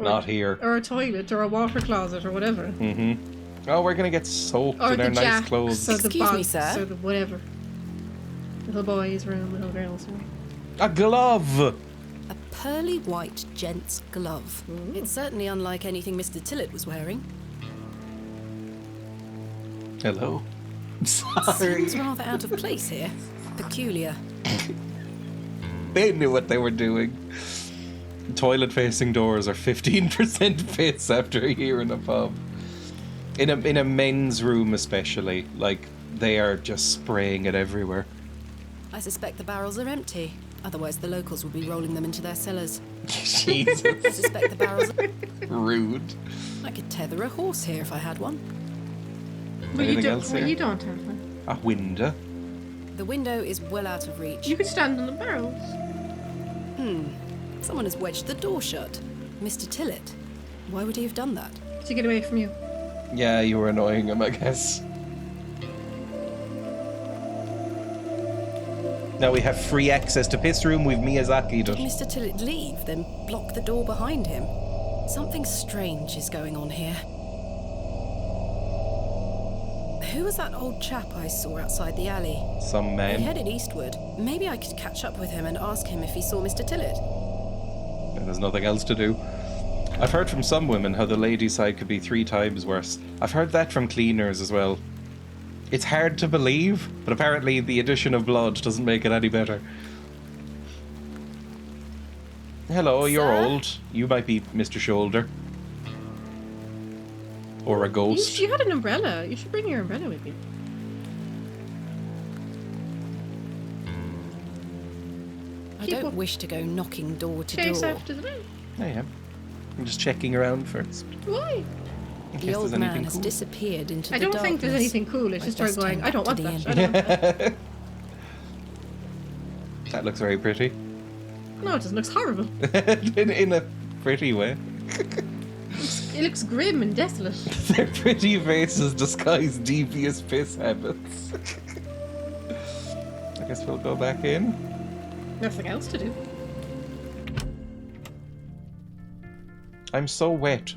Not here. Or a toilet, or a water closet, or whatever. Oh, we're gonna get soaked Or in the our nice jacks, clothes. or the Excuse me, bogs, sir. or the whatever. Little boys' room, little girls' room. A glove! A pearly white gent's glove. It's certainly unlike anything Mr. Tillett was wearing. Hello. Sorry. Seems rather out of place here. Peculiar. They knew what they were doing. Toilet facing doors are 15% piss after a year in a pub. In a men's room especially, like they are just spraying it everywhere. I suspect the barrels are empty. Otherwise, the locals would be rolling them into their cellars. I Jesus. suspect the barrels. Rude. I could tether a horse here if I had one. Anything else here? You don't have one. A window. The window is well out of reach. You could stand on the barrels. Someone has wedged the door shut. Mr. Tillett. Why would he have done that? To get away from you. Yeah, you were annoying him, I guess. Now we have free access to piss room. We've Miyazaki'd Did it. Mr. Tillett leave, then block the door behind him? Something strange is going on here. Who was that old chap I saw outside the alley? Some He man. headed eastward. Maybe I could catch up with him and ask him if he saw Mr. Tillett. And there's nothing else to do. I've heard from some women how the ladies' side could be 3 times worse. I've heard that from cleaners as well. It's hard to believe, but apparently the addition of blood doesn't make it any better. Hello, you're Sir? old. You might be Mr. Shoulder. Or a ghost. You had an umbrella. You should bring your umbrella with you. I Keep don't up. wish to go knocking door to Chase door. after the man. I am. I'm just checking around first. Why? In case The old there's man anything has cool. disappeared into I the don't darkness. think there's anything cool. It's I just her best going, turn I don't back want to that. the I don't want that. That looks very pretty. No, it doesn't. It looks horrible. in a pretty way. It looks grim and desolate. Their pretty faces disguise devious piss habits. I guess we'll go back in. Nothing else to do. I'm so wet.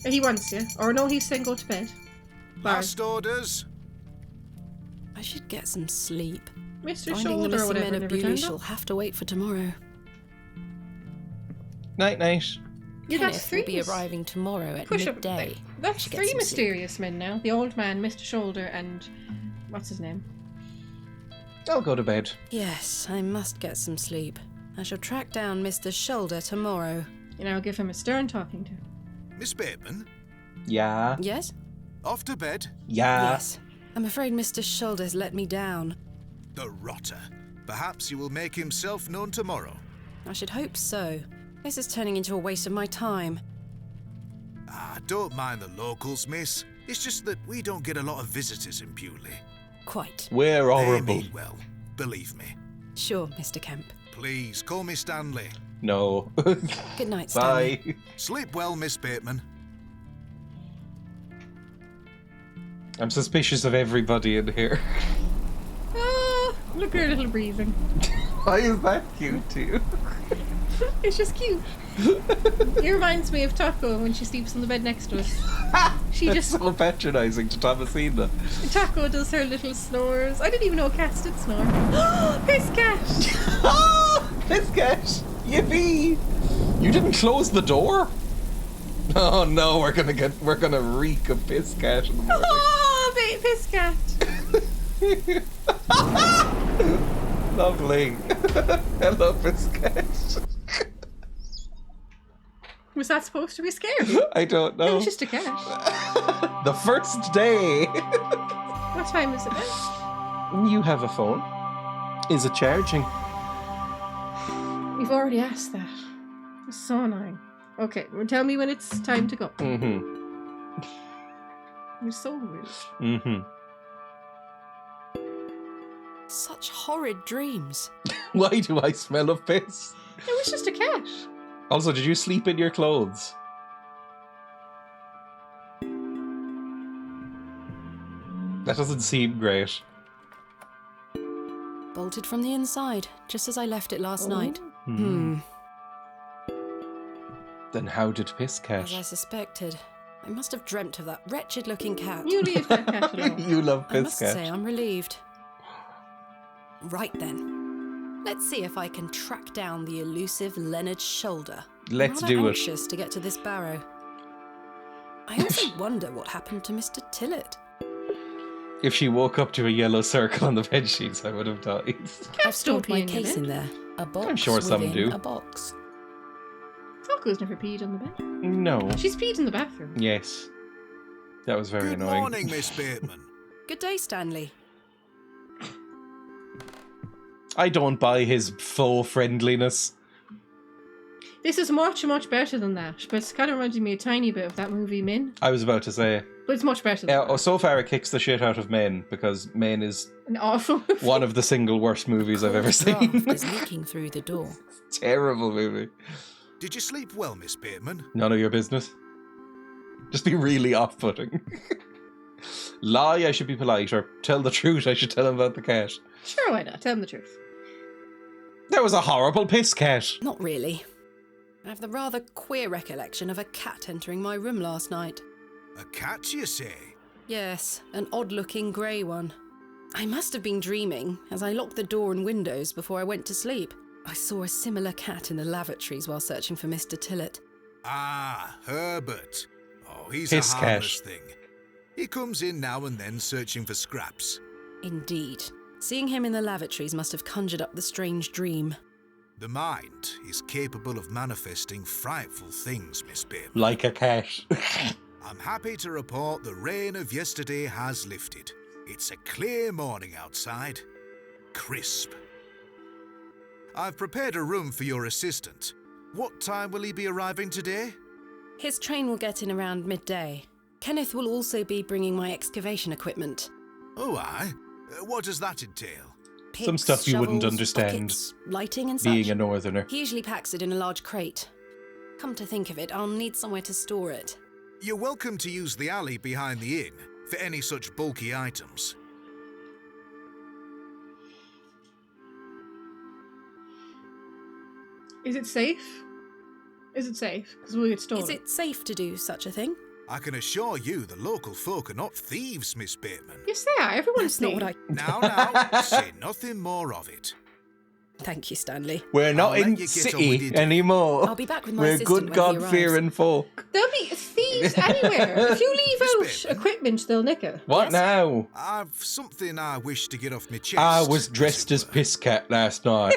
He wants you. Or no, he's saying go to bed. Barrow. Last orders. I should get some sleep. Mr. Finding the Shoulder or missing whatever men of never Bewley turned shall up. have to wait for tomorrow. Night night. You got Kenneth will be three. arriving tomorrow at Push up. midday. That's Should get 3 some sleep. mysterious men now. The old man, Mr. Shoulder, and what's his name? I'll go to bed. Yes, I must get some sleep. I shall track down Mr. Shoulder tomorrow. You know, give him a stern talking to. Miss Bateman, Yeah. Yes? off to bed. Yeah. Yes. I'm afraid Mr. Shoulder's let me down. The rotter. Perhaps he will make himself known tomorrow. I should hope so. This is turning into a waste of my time. Ah, don't mind the locals, miss. It's just that we don't get a lot of visitors in Bewley. Quite. We're They horrible. mean well, believe me. Sure, Mr. Kemp. Please, call me Stanley. No. Good night, Stanley. Bye. Sleep well, Miss Bateman. I'm suspicious of everybody in here. Oh, look at her little breathing. Why is that cute too? It's just cute. It reminds me of Taco when she sleeps on the bed next to us. She That's just so patronising to Thomasina. Taco does her little snores. I didn't even know cats did snore. Piss cat! Piss cat! Yippee! You didn't close the door? Oh no, we're gonna reek of piss cat in the morning. Oh, piss cat! Lovely. Hello, piss cat. Was that supposed to be scary? I don't It know. was just a cat. The first day. What time is it now? You have a phone. Is it charging? We've already asked that. It's so annoying. Okay, well, tell me when it's time to go. Mm-hmm. You're so rude. Mm-hmm. Such horrid dreams. Why do I smell of piss? It was just a cat. Also, did you sleep in your clothes? That doesn't seem great. Bolted from the inside, just as I left it last night. Then how did piss cat? As I suspected. I must have dreamt of that wretched-looking cat. You leave that cat alone. You love I piss must cat. say I'm relieved. Right then. Let's see if I can track down the elusive Leonard Shoulder. Let's I'm do rather it. anxious to get to this barrow. I also wonder what happened to Mr. Tillett. If she woke up to a yellow circle on the bed sheets, I would have died. I've Cats stored don't my pee in your case bed. in there. A box I'm sure some within do. a box. Taco's never peed on the bed. No. She's peed in the bathroom. Yes. That was very Good annoying. morning, Miss Bateman. Good day, Stanley. I don't buy his faux friendliness. This is much, much better than that, but it's kind of reminding me a tiny bit of that movie Min. I was about to say. But it's much better than that. So far it kicks the shit out of Men, because Men is An awful movie. one of the single worst movies I've ever Cold seen. draft is leaking through the door. Terrible movie. Did you sleep well, Miss Bateman? None of your business. Just be really off-putting. Lie, I should be polite, or tell the truth, I should tell him about the cat. Sure, why not? Tell him the truth. That was a horrible piss cat. Not really. I have the rather queer recollection of a cat entering my room last night. A cat, you say? Yes, an odd-looking grey one. I must have been dreaming, as I locked the door and windows before I went to sleep. I saw a similar cat in the lavatories while searching for Mr. Tillett. Ah, Herbert. Oh, he's Piss a cat. harmless thing. He comes in now and then searching for scraps. Indeed. Seeing him in the lavatories must have conjured up the strange dream. The mind is capable of manifesting frightful things, Miss Bateman. Like a cat. I'm happy to report the rain of yesterday has lifted. It's a clear morning outside. Crisp. I've prepared a room for your assistant. What time will he be arriving today? His train will get in around midday. Kenneth will also be bringing my excavation equipment. Oh, aye. What does that entail? Picks, Some stuff you wouldn't shovels, understand, buckets, lighting and such. Being a northerner. He usually packs it in a large crate. Come to think of it, I'll need somewhere to store it. You're welcome to use the alley behind the inn for any such bulky items. Is it safe? Is it safe? Because we'll get stolen. Is it safe to do such a thing? I can assure you the local folk are not thieves, Miss Bateman. Yes, they are. Everyone's That's not what I... Now, say nothing more of it. Thank you, Stanley. We're not I'll let in you get on with city your day. anymore. I'll be back with my We're assistant good when he arrives. God-fearing folk. There'll be thieves anywhere. If you leave Miss out Bateman. equipment, they'll nick it. What Yes. now? I've something I wish to get off my chest. I was dressed as it were. piss cat last night,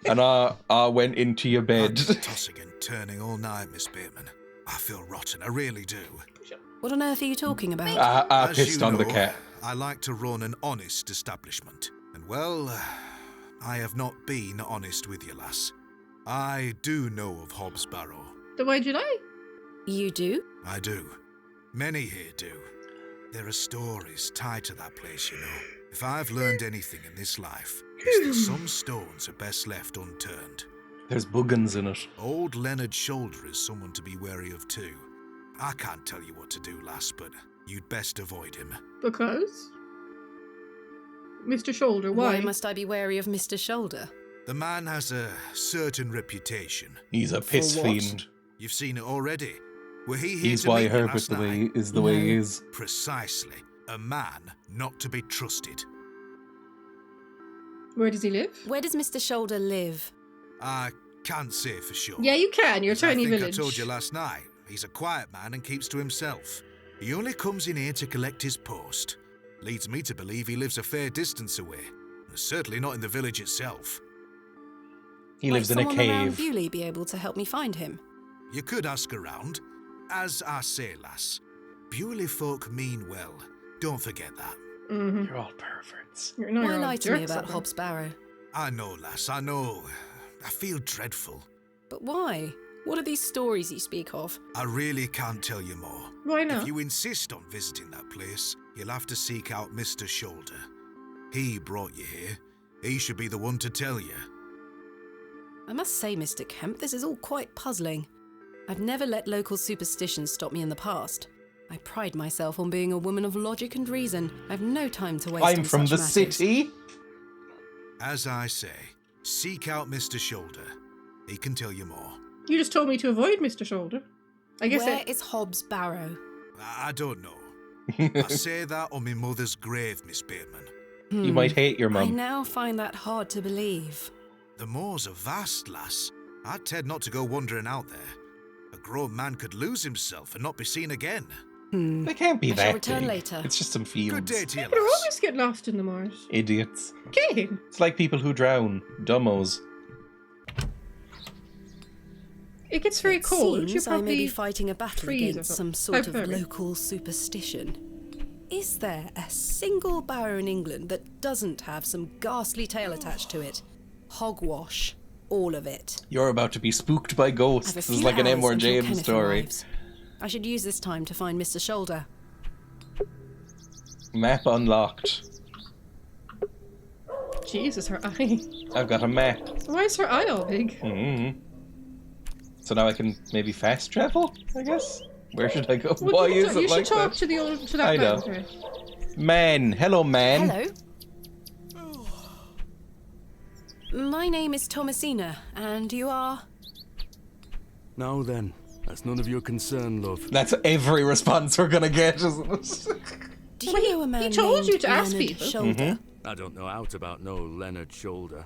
and I went into your I've bed. been tossing and turning all night, Miss Bateman. I feel rotten, I really do. What on earth are you talking about? I As pissed you on the know, cat. I like to run an honest establishment. And well, I have not been honest with you, lass. I do know of Hobbs Barrow. Then why'd you lie? You do? I do. Many here do. There are stories tied to that place, you know. If I've learned anything in this life, it's that some stones are best left unturned. There's buggins in it. Old Leonard Shoulder is someone to be wary of too. I can't tell you what to do, lass, but you'd best avoid him. Because? Mr. Shoulder, why? Why must I be wary of Mr. Shoulder? The man has a certain reputation. He's a piss what? fiend. You've seen it already. Were he here He's to why meet you Herbert last the way night? is the way he is. Precisely. A man not to be trusted. Where does he live? Where does Mr. Shoulder live? I can't say for sure. Yeah, you can. You're a I tiny think village. I told you last night. He's a quiet man and keeps to himself. He only comes in here to collect his post. Leads me to believe he lives a fair distance away. Certainly not in the village itself. He lives in a Might someone around cave. Bewley be able to help me find him? You could ask around. As I say, lass, Bewley folk mean well. Don't forget that. Mm-hmm. You're all perverts. Why lie to me about Hobbs Barrow? I know, lass, I know. I feel dreadful. But why? What are these stories you speak of? I really can't tell you more. Why not? If you insist on visiting that place, you'll have to seek out Mr. Shoulder. He brought you here. He should be the one to tell you. I must say, Mr. Kemp, this is all quite puzzling. I've never let local superstitions stop me in the past. I pride myself on being a woman of logic and reason. I've no time to waste I'm on from such the matters. city. As I say, seek out Mr. Shoulder. He can tell you more. You just told me to avoid Mr. Shoulder. I guess Where is Hobbs Barrow? I don't know. I say that on my mother's grave, Miss Bateman. You might hate your I mum. now find that hard to believe. The moors are vast, lass. I'd tend not to go wandering out there. A grown man could lose himself and not be seen again. They can't be I shall that return big. later. It's just some Good fields. day to you, But lass. always get lost in the moors. Idiots. Game. It's like people who drown. Dummos. It gets very cold. You Seems I may probably be fighting a battle freeze or against something. some sort How of very. local superstition. Is there a single barrow in England that doesn't have some ghastly tale attached to it? Hogwash. All of it. You're about to be spooked by I've ghosts. a This few is like an hours M. or until James Kenneth story. arrives. I should use this time to find Mr. Shoulder. Map unlocked. Jesus, her eye. I've got a map. Why is her eye all big? Mm-hmm. So now I can maybe fast travel, I guess? Where should I go? Well, Why you is should it like talk that? to the old to that I man. know. Sorry. Man. Hello, man. Hello. My name is Thomasina, and you are... Now then, that's none of your concern, love. That's every response we're gonna get, isn't it? Do Well, you know a man he told you named to ask Leonard people. Shoulder? I don't know out about no Leonard Shoulder.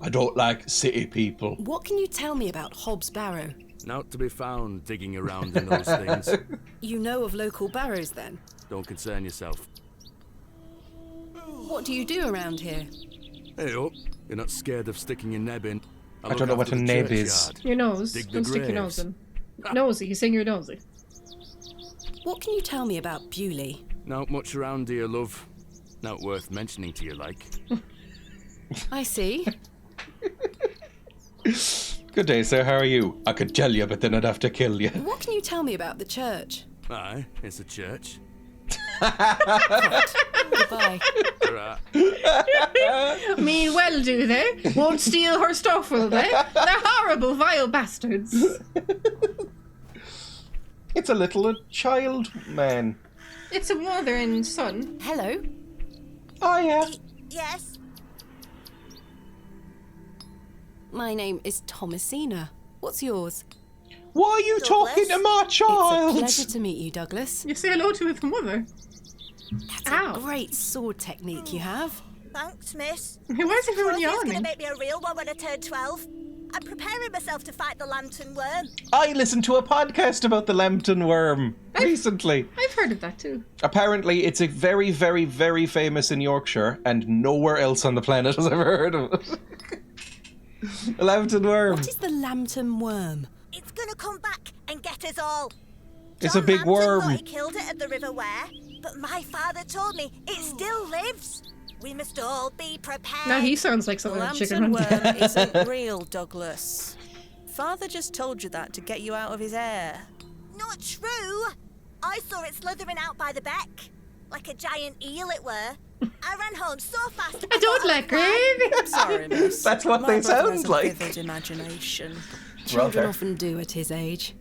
I don't like city people. What can you tell me about Hobbs Barrow? Not to be found digging around in those things. You know of local barrows, then? Don't concern yourself. What do you do around here? Hey up, you're not scared of sticking your neb in. I don't know what a neb is. Your nose. Dig the Don't stick your nose graves. in. Nosy. You're saying you're nosy. What can you tell me about Bewley? Not much around here, love. Not worth mentioning to you, like. I see. Good day, sir. How are you? I could tell you, but then I'd have to kill you. What can you tell me about the church? Aye, it's a church. Goodbye. Right. Mean well, do they? Won't steal her stuff, will they? They're horrible, vile bastards. It's a little child man. It's a mother and son. Hello. Oh, yeah. Yes? My name is Thomasina. What's yours? Why are you talking to my It's a child? pleasure to meet you, Douglas. You say hello to his mother. That's Ow. a great sword technique you have. Thanks, miss. Why is everyone Rosie is going to yawning? make me a real one when I turn 12. I'm preparing myself to fight the lantern worm. I listened to a podcast about the Lambton worm recently. I've heard of that too. Apparently, it's a very, very, very famous in Yorkshire, and nowhere else on the planet has ever heard of it. The Lambton worm. What is the Lambton worm? It's going to come back and get us all. It's a John big Lambton worm. thought he killed it at the River Ware, but my father told me it still lives. We must all be prepared. Now he sounds like someone in Chicken Lambton Run. worm isn't real, Douglas. Father just told you that to get you out of his hair. Not true. I saw it slithering out by the beck. Like a giant eel it were. I ran home so fast. I don't like gravy. Sorry, miss. That's what My they brother has sound a like. vivid imagination. Children Rather. often do at his age.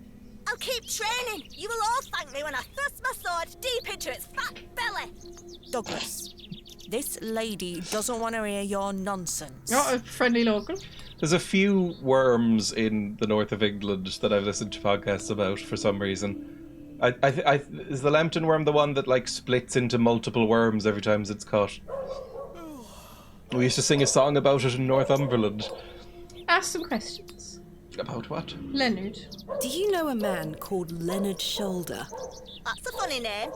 I'll keep training. You will all thank me when I thrust my sword deep into its fat belly. Douglas, this lady doesn't want to hear your nonsense. Not a friendly local. There's a few worms in the north of England that I've listened to podcasts about for some reason. Is the Lambton worm the one that like splits into multiple worms every time it's caught? We used to sing a song about it in Northumberland. Ask some questions. About what? Leonard. Do you know a man called Leonard Shoulder? That's a funny name.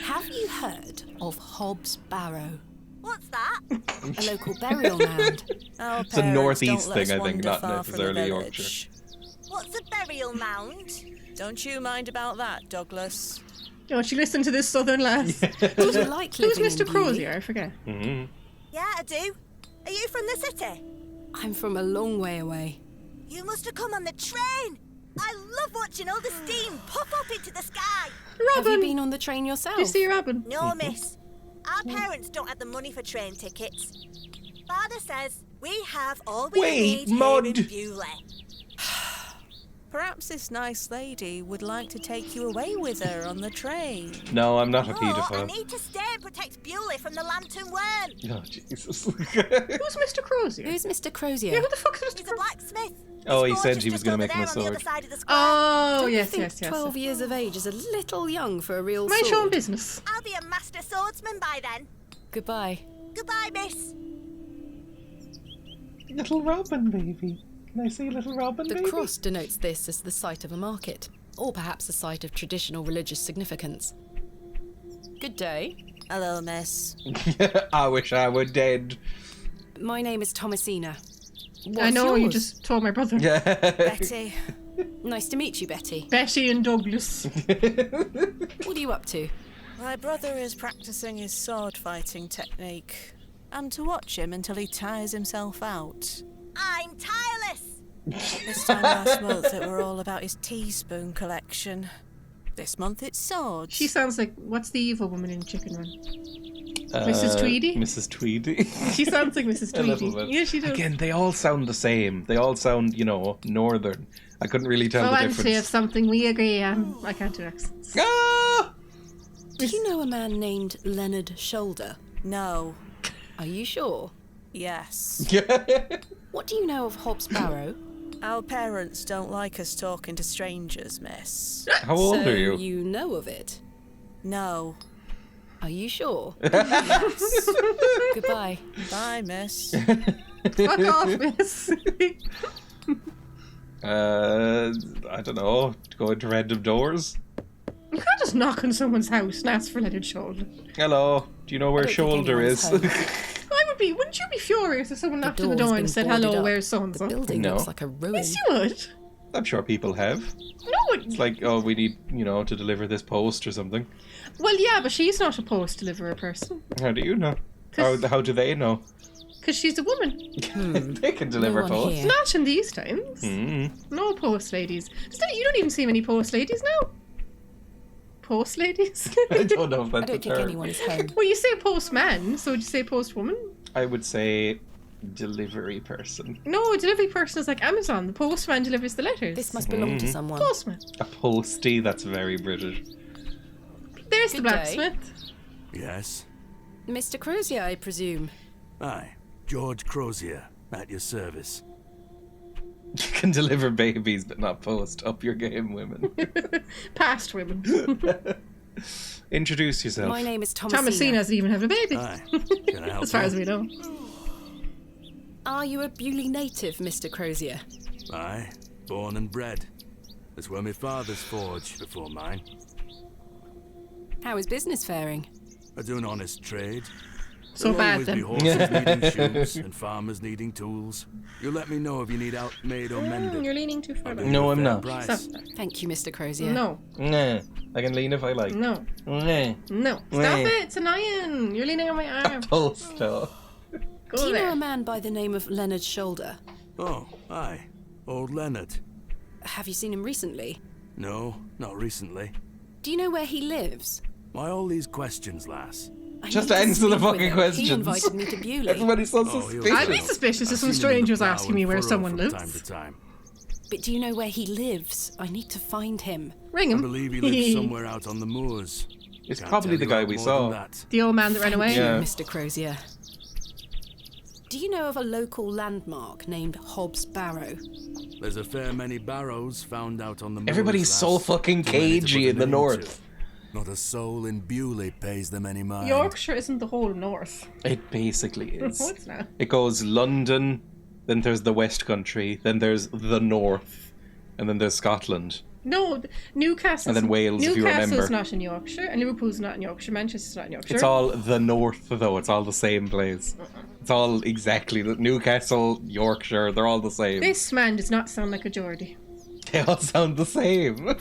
Have you heard of Hobbs Barrow? What's that? A local burial mound. Our It's a parents northeast don't let thing, us I think, wander not far from the necessarily village. Yorkshire. What's a burial mound? Don't you mind about that, Douglas. Don't you listen to this southern lass? Do you like Who's living Mr. in Beaulieu? Crozier? I forget. Yeah, I do. Are you from the city? I'm from a long way away. You must have come on the train. I love watching all the steam puff up into the sky. Have you Robin, been on the train yourself? do you see Robin? No, miss. Our parents don't have the money for train tickets. Father says we have all we Wait, need Mud. here in Beaulieu. Perhaps this nice lady would like to take you away with her on the train. No, I'm not a No, I paedophile. need to stay and protect Beaulieu from the Lambton worm. Oh, Jesus. Who's Mr. Crozier? Who's Mr. Crozier? Yeah, who the fuck is Mr. He's a Crozier? blacksmith. Oh, he His said forge he is was just gonna over make him a there on the other sword. side of the square. Oh, Don't you yes, think yes, yes. 12 years of age is a little young for a real Mind your own sword? business. I'll be a master swordsman by then. Goodbye. Goodbye, miss. Little Robin, baby. Can I see little Robin, The baby? cross denotes this as the site of a market, or perhaps a site of traditional religious significance. Good day. Hello, miss. I wish I were dead. My name is Thomasina. What's I know, you yours? just told my brother. Betty. Nice to meet you, Betty. Betty and Douglas. What are you up to? My brother is practicing his sword fighting technique. I'm to watch him until he tires himself out. I'm tireless. This time last month it were all about his teaspoon collection. This month it's swords. She sounds like, what's the evil woman in Chicken Run? Mrs. Tweedy? Mrs. Tweedy. She sounds like Mrs. A little Tweedy. bit. Yeah, she does. Again, they all sound the same. They all sound, northern. I couldn't really tell the Plenty of difference. something we agree on. I can't do accents. Ah! Do you know a man named Leonard Shoulder? No. Are you sure? Yes. What do you know of Hobbs Barrow? Our parents don't like us talking to strangers, miss. How old So are you? you know of it? No. Are you sure? Yes. Goodbye. Bye, miss. Fuck off, miss. I don't know. Go into random doors. You can't just knock on someone's house and ask for Leonard Shoulder. Hello. Do you know where I don't think Shoulder anyone's is? home. Wouldn't you be furious if someone knocked on the door's door been and said, boarded hello, up. where's so and The so? building No. looks like a ruin. Yes, you would. I'm sure people have. No, It's like, oh, we need, to deliver this post or something. well, yeah, but she's not a post deliverer person. How do you know? 'Cause- How do they know? Because she's a woman. They can deliver one post. here. Not in these times. No post ladies. You don't even see many post ladies now. Post ladies? I don't know if that's I a don't think term. anyone is home. Well, you say postman, so would you say postwoman? I would say delivery person. No, a delivery person is like Amazon. The postman delivers the letters. This must belong to someone. Postman. A postie, that's very British. There's the Good day. blacksmith. Yes? Mr. Crozier, I presume. Aye, George Crozier, at your service. You can deliver babies, but not post. Up your game, women. Past women. Introduce yourself. My name is Thomasina. Thomasina doesn't even have a baby. Aye. Can I help As far you? as we know. Are you a Beaulieu native, Mr. Crozier? Aye, born and bred. That's where my father's forge before mine. How is business faring? I do an honest trade. So There'll bad always then. be horses needing shoes and farmers needing tools. You let me know if you need out made or mended. You're leaning too far I'll back. do you No, a I'm fair not. price. Stop that. Thank you, Mr. Crozier. No. Nah. I can lean if I like. No. Nah. No. Stop it. It's annoying. You're leaning on my arm. Pull stuff. Go Do you there. know a man by the name of Leonard Shoulder? Oh, aye. Old Leonard. Have you seen him recently? No, not recently. Do you know where he lives? Why all these questions, lass? I Just need to answer the speak with fucking him. questions. He invited me to Bewley. Everybody's so Oh, suspicious. I'd be suspicious if some stranger was asking me where someone From lives. time to time. But do you know where he lives? I need to find him. Ring I him. believe he lives somewhere out on the moors. It's Can't probably tell the you guy out we more saw. than that. The old man that ran away. Yeah. Mr. Crozier. Do you know of a local landmark named Hobbs Barrow? There's a fair many barrows found out on the moors. Everybody's so lass. fucking Too many to cagey put a in the name north. to. Not a soul in Bewley pays them any mind. Yorkshire isn't the whole north. It basically is. What's now? It goes London, then there's the West Country, then there's the North, and then there's Scotland. No, Newcastle. And then Wales, if you remember. Newcastle's not in Yorkshire, and Liverpool's not in Yorkshire. Manchester's not in Yorkshire. It's all the North, though. It's all the same place. It's all exactly the Newcastle, Yorkshire. They're all the same. This man does not sound like a Geordie. They all sound the same.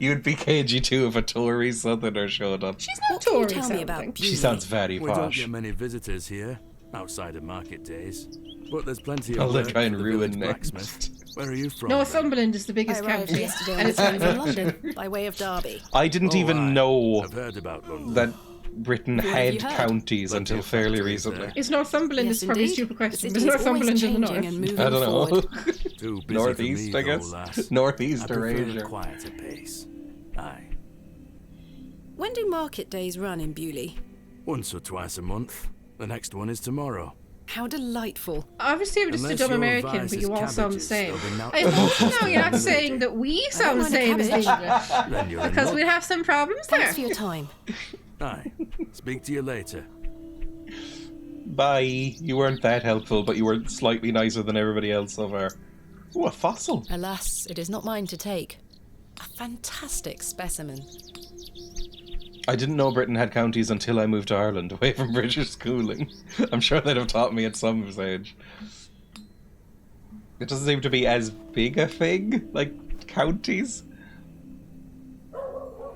You'd be cagey too if a Tory Southerner showed up. She's not What can you Tory tell me about sounding. Bewley? She sounds very We don't posh. get many visitors here, outside of market days. But there's plenty of Oh, they're work trying for to the ruin village next. blacksmith. Where are you from? Northumberland is the I biggest arrived county. yesterday and on it's the train not from London by way of Derby. I didn't Oh, even aye. know I've heard about London. that Britain What have had you heard? counties Plenty until of fairly factories recently. there. Is Northumberland Yes, is probably a indeed. stupid The question. city Is is always Northumberland in the changing north? and moving I don't know. forward. Too busy Northeast, for I me, guess. though, lass. Northeast I prefer Eurasia. a quieter pace. Aye. When do market days run in Bewley? Once or twice a month. The next one is tomorrow. How delightful. Obviously, I'm just a Unless dumb your American, advice but is you all sound the cabbages, same. there'll be no- I hope now you're not Village. saying that we sound the mind a same as the cabbage. English. Then you're in Because luck. we'd have some problems there. Thanks for your time. Aye. Speak to you later. Bye. You weren't that helpful, but you were slightly nicer than everybody else so far. Ooh, a fossil. Alas, it is not mine to take. A fantastic specimen. I didn't know Britain had counties until I moved to Ireland, away from British schooling. I'm sure they'd have taught me at some stage. It doesn't seem to be as big a thing, like counties.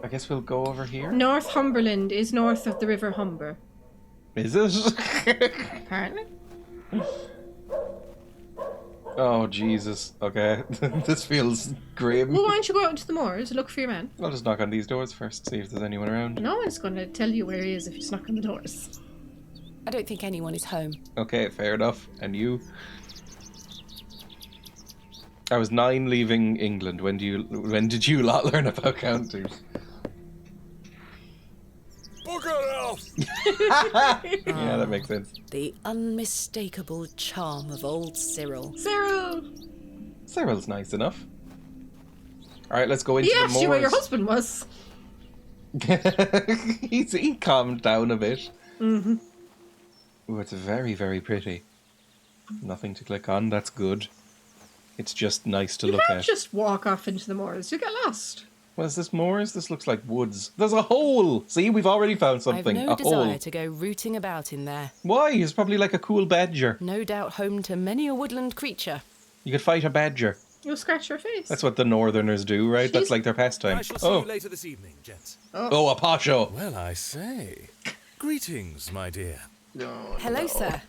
I guess we'll go over here. Northumberland is north of the River Humber. Is it? Apparently. Oh, Jesus. Okay. This feels grim. Well, why don't you go out into the moors and look for your man? I'll just knock on these doors first, see if there's anyone around. No one's going to tell you where he is if you just knock on the doors. I don't think anyone is home. Okay, fair enough. And you? I was 9 leaving England. When did you lot learn about counties? Bugger off! Yeah, that makes sense. The unmistakable charm of old Cyril. Cyril! Cyril's nice enough. Alright, let's go into He the asked you where your moors. husband was. He calmed down a bit. Mm-hmm. Ooh, it's very, very pretty. Nothing to click on, that's good. It's just nice to You look can't at. just walk off into the moors. You get lost. What is this, moors? This looks like woods. There's a hole! See, we've already found something. I've no a desire hole. to go rooting about in there. Why? It's probably like a cool badger. No doubt home to many a woodland creature. You could fight a badger. You'll scratch your face. That's what the northerners do, right? That's She's- like their pastime. I shall see Oh, you later this evening, gents. oh, a posho. Well, I say. Greetings, my dear. Hello, sir.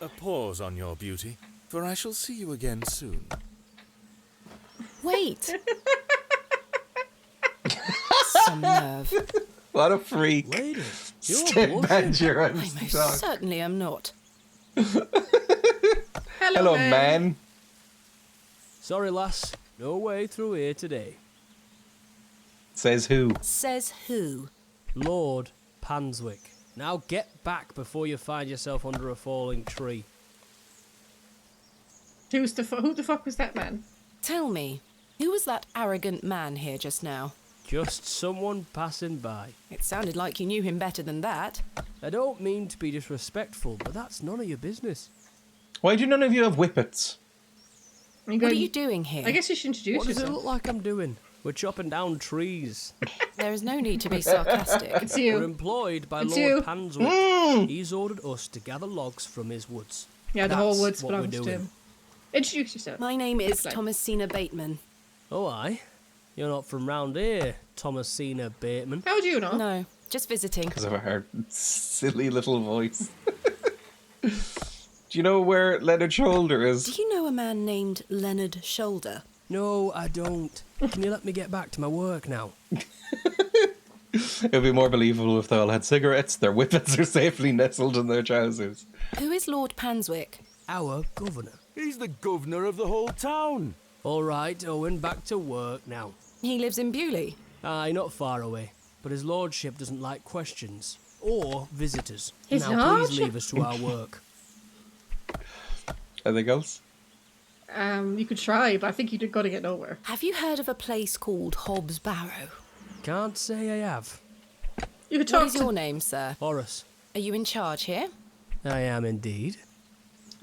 A pause on your beauty, for I shall see you again soon. Wait. Some nerve. What a freak. Lady, Step badger I and most stuff. certainly am not. Hello, man. Sorry, lass. No way through here today. Says who? Says who? Lord Panswick. Now get back before you find yourself under a falling tree. Who the fuck was that man? Tell me, who was that arrogant man here just now? Just someone passing by. It sounded like you knew him better than that. I don't mean to be disrespectful, but that's none of your business. Why do none of you have whippets? What are you doing here? I guess you should introduce What does it yourself. look like I'm doing? We're chopping down trees. There is no need to be sarcastic. It's you. We're employed by It's Lord you. Panswick. He's ordered us to gather logs from his woods. Yeah, the That's whole woods what we're belongs to doing. him. Introduce yourself. My name is Explain. Thomasina Bateman. Oh, aye? You're not from round here, Thomasina Bateman. How do you know? No, just visiting. Because of her silly little voice. Do you know where Leonard Shoulder Do is? you know a man named Leonard Shoulder? No, I don't. Can you let me get back to my work now? It would be more believable if they all had cigarettes, their whippets are safely nestled in their trousers. Who is Lord Panswick? Our governor. He's the governor of the whole town. All right, Owen, back to work now. He lives in Bewley. Aye, not far away. But his lordship doesn't like questions. Or visitors. His now, please lordship? leave us to our work. Anything else? You could try, but I think you're going to get nowhere. Have you heard of a place called Hobbs Barrow? Can't say I have. You could What talk is to... your name, sir? Horace. Are you in charge here? I am indeed.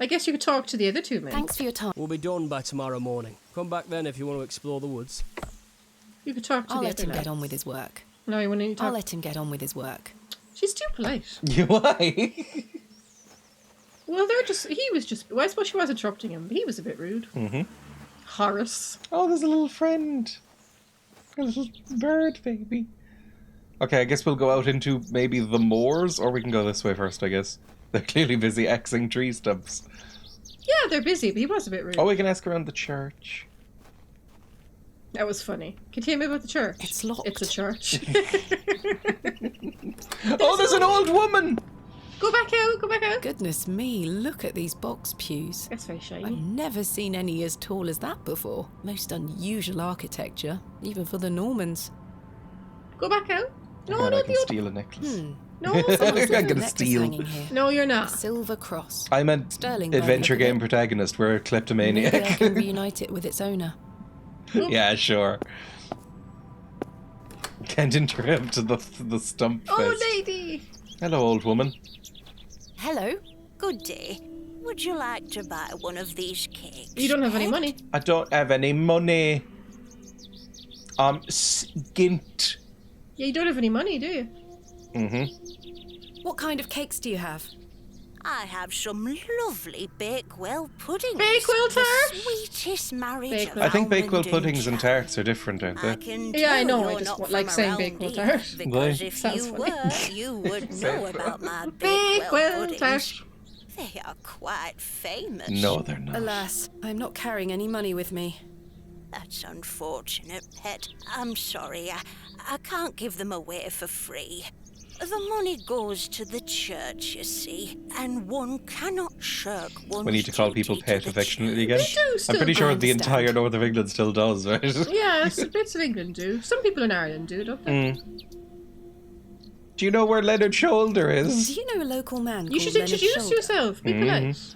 I guess you could talk to the other two men. Thanks for your time. We'll be done by tomorrow morning. Come back then if you want to explore the woods. You could talk to I'll the let other him get lads. on with his work. No, you want to I'll talk... let him get on with his work. She's too polite. Why? Well, he was just... Well, I suppose she was interrupting him, but he was a bit rude. Mm-hmm. Horace. Oh, there's a little friend. A little bird baby. Okay, I guess we'll go out into maybe the moors, or we can go this way first, I guess. They're clearly busy axing tree stumps. Yeah, they're busy, but he was a bit rude. Oh, we can ask around the church. That was funny. Can you tell me about the church? It's locked. It's a church. Oh, there's an old woman! Go back out, go back out. Goodness me, look at these box pews. That's very shiny. I've never seen any as tall as that before. Most unusual architecture, even for the Normans. Go back out. No, And no, I can the steal a necklace. No, I'm Someone's gonna necklace steal. hanging here. no, you're A not. silver cross. I'm an Sterling by the adventure look of game it. protagonist. We're a Maybe I kleptomaniac. can reunite it with its owner. Yeah, sure. Can't interrupt the stump Oh, fest. lady. Hello, old woman. Hello. Good day. Would you like to buy one of these cakes? You don't have any pet? money. I don't have any money. I'm skint. Yeah, you don't have any money, do you? Mm-hmm. What kind of cakes do you have? I have some lovely Bakewell puddings. Bakewell The tarts? sweetest marriage Bakewell. I think of Bakewell almond puddings and jam. tarts are different, aren't I they? can Yeah, I tell know, I you're just not like from saying around Bakewell here, tart. because Why? if Sounds you funny. were, you would know about my Bakewell Bakewell puddings. tarts. They are quite famous. No, they're not. Alas, I'm not carrying any money with me. That's unfortunate, pet. I'm sorry. I can't give them away for free. The money goes to the church, you see, and one cannot shirk one's We need to call people duty to pet the affectionately again. They do I'm still, pretty sure I the understand. entire north of England still does, right? Yeah, some bits of England do. Some people in Ireland do, don't they? Do you know where Leonard Shoulder Do is? you know a local man You called should Leonard introduce Shoulder? yourself. Be polite.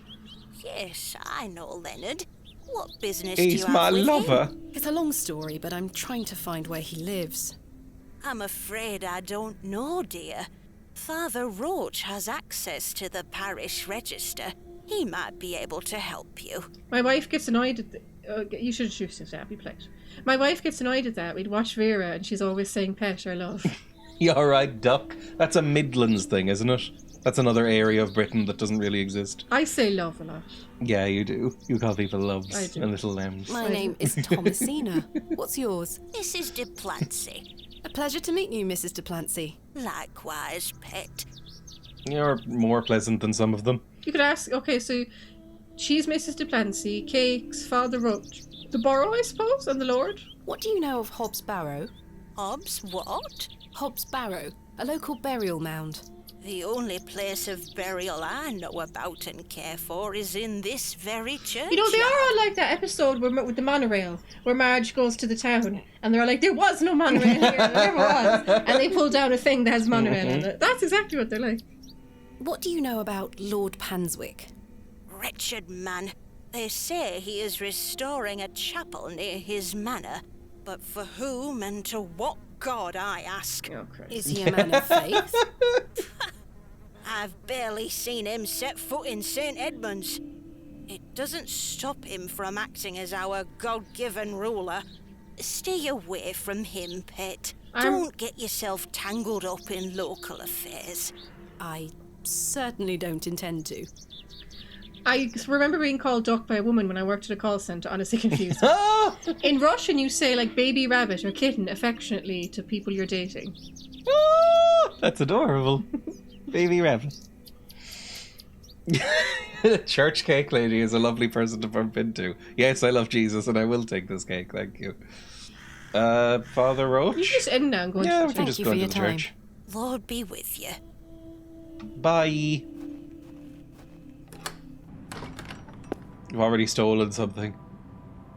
Yes, I know Leonard. What business He's do you my have with lover. him? It's a long story, but I'm trying to find where he lives. I'm afraid I don't know, dear. Father Roach has access to the parish register. He might be able to help you. My wife gets annoyed at you should introduce yourself. Be polite. My wife gets annoyed at that. We'd watch Vera, and she's always saying pet or love. You alright, duck? That's a Midlands thing, isn't it? That's another area of Britain that doesn't really exist. I say love a lot. Yeah, you do. You call people I loves do. and little lambs. My name is Thomasina. What's yours? Mrs. de Plancy. A pleasure to meet you, Mrs. de Plancy. Likewise, pet. You're more pleasant than some of them. You could ask. Okay, so she's Mrs. de Plancy, Cakes, Father Roach, the Barrow, I suppose, and the Lord. What do you know of Hobbs Barrow? Hobbs what? Hobbs Barrow, a local burial mound. The only place of burial I know about and care for is in this very church. You know, they are all like that episode with the monorail, where Marge goes to the town, and they're like, there was no monorail here, there never was. And they pull down a thing that has monorail in it. That's exactly what they're like. What do you know about Lord Panswick? Wretched man. They say he is restoring a chapel near his manor. But for whom and to what god, I ask? Oh, Christ. Is he a man of faith? I've barely seen him set foot in St. Edmunds. It doesn't stop him from acting as our God-given ruler. Stay away from him, pet. Don't get yourself tangled up in local affairs. I certainly don't intend to. I remember being called duck by a woman when I worked at a call centre, honestly confused. In Russian, you say like baby rabbit or kitten affectionately to people you're dating. That's adorable. Baby rabbit. Church cake lady is a lovely person to bump into. Yes, I love Jesus and I will take this cake, thank you. Father Roach? You can just end now and go yeah, into we can just go into the church. Lord be with you. Bye. You've already stolen something.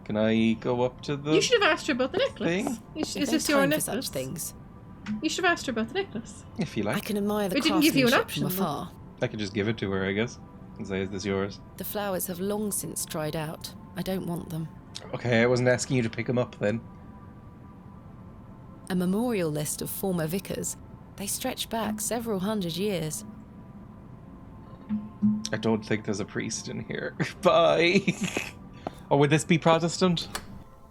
Can I go up to the... You should have asked her about the necklace. Thing? Is this your necklace? Such things. You should have asked her about the necklace. If you like. I can admire the We didn't give you an craftsmanship option, from afar. I could just give it to her, I guess. And say, is this yours? The flowers have long since dried out. I don't want them. Okay, I wasn't asking you to pick them up then. A memorial list of former vicars. They stretch back several hundred years. I don't think there's a priest in here. Bye. Or would this be Protestant?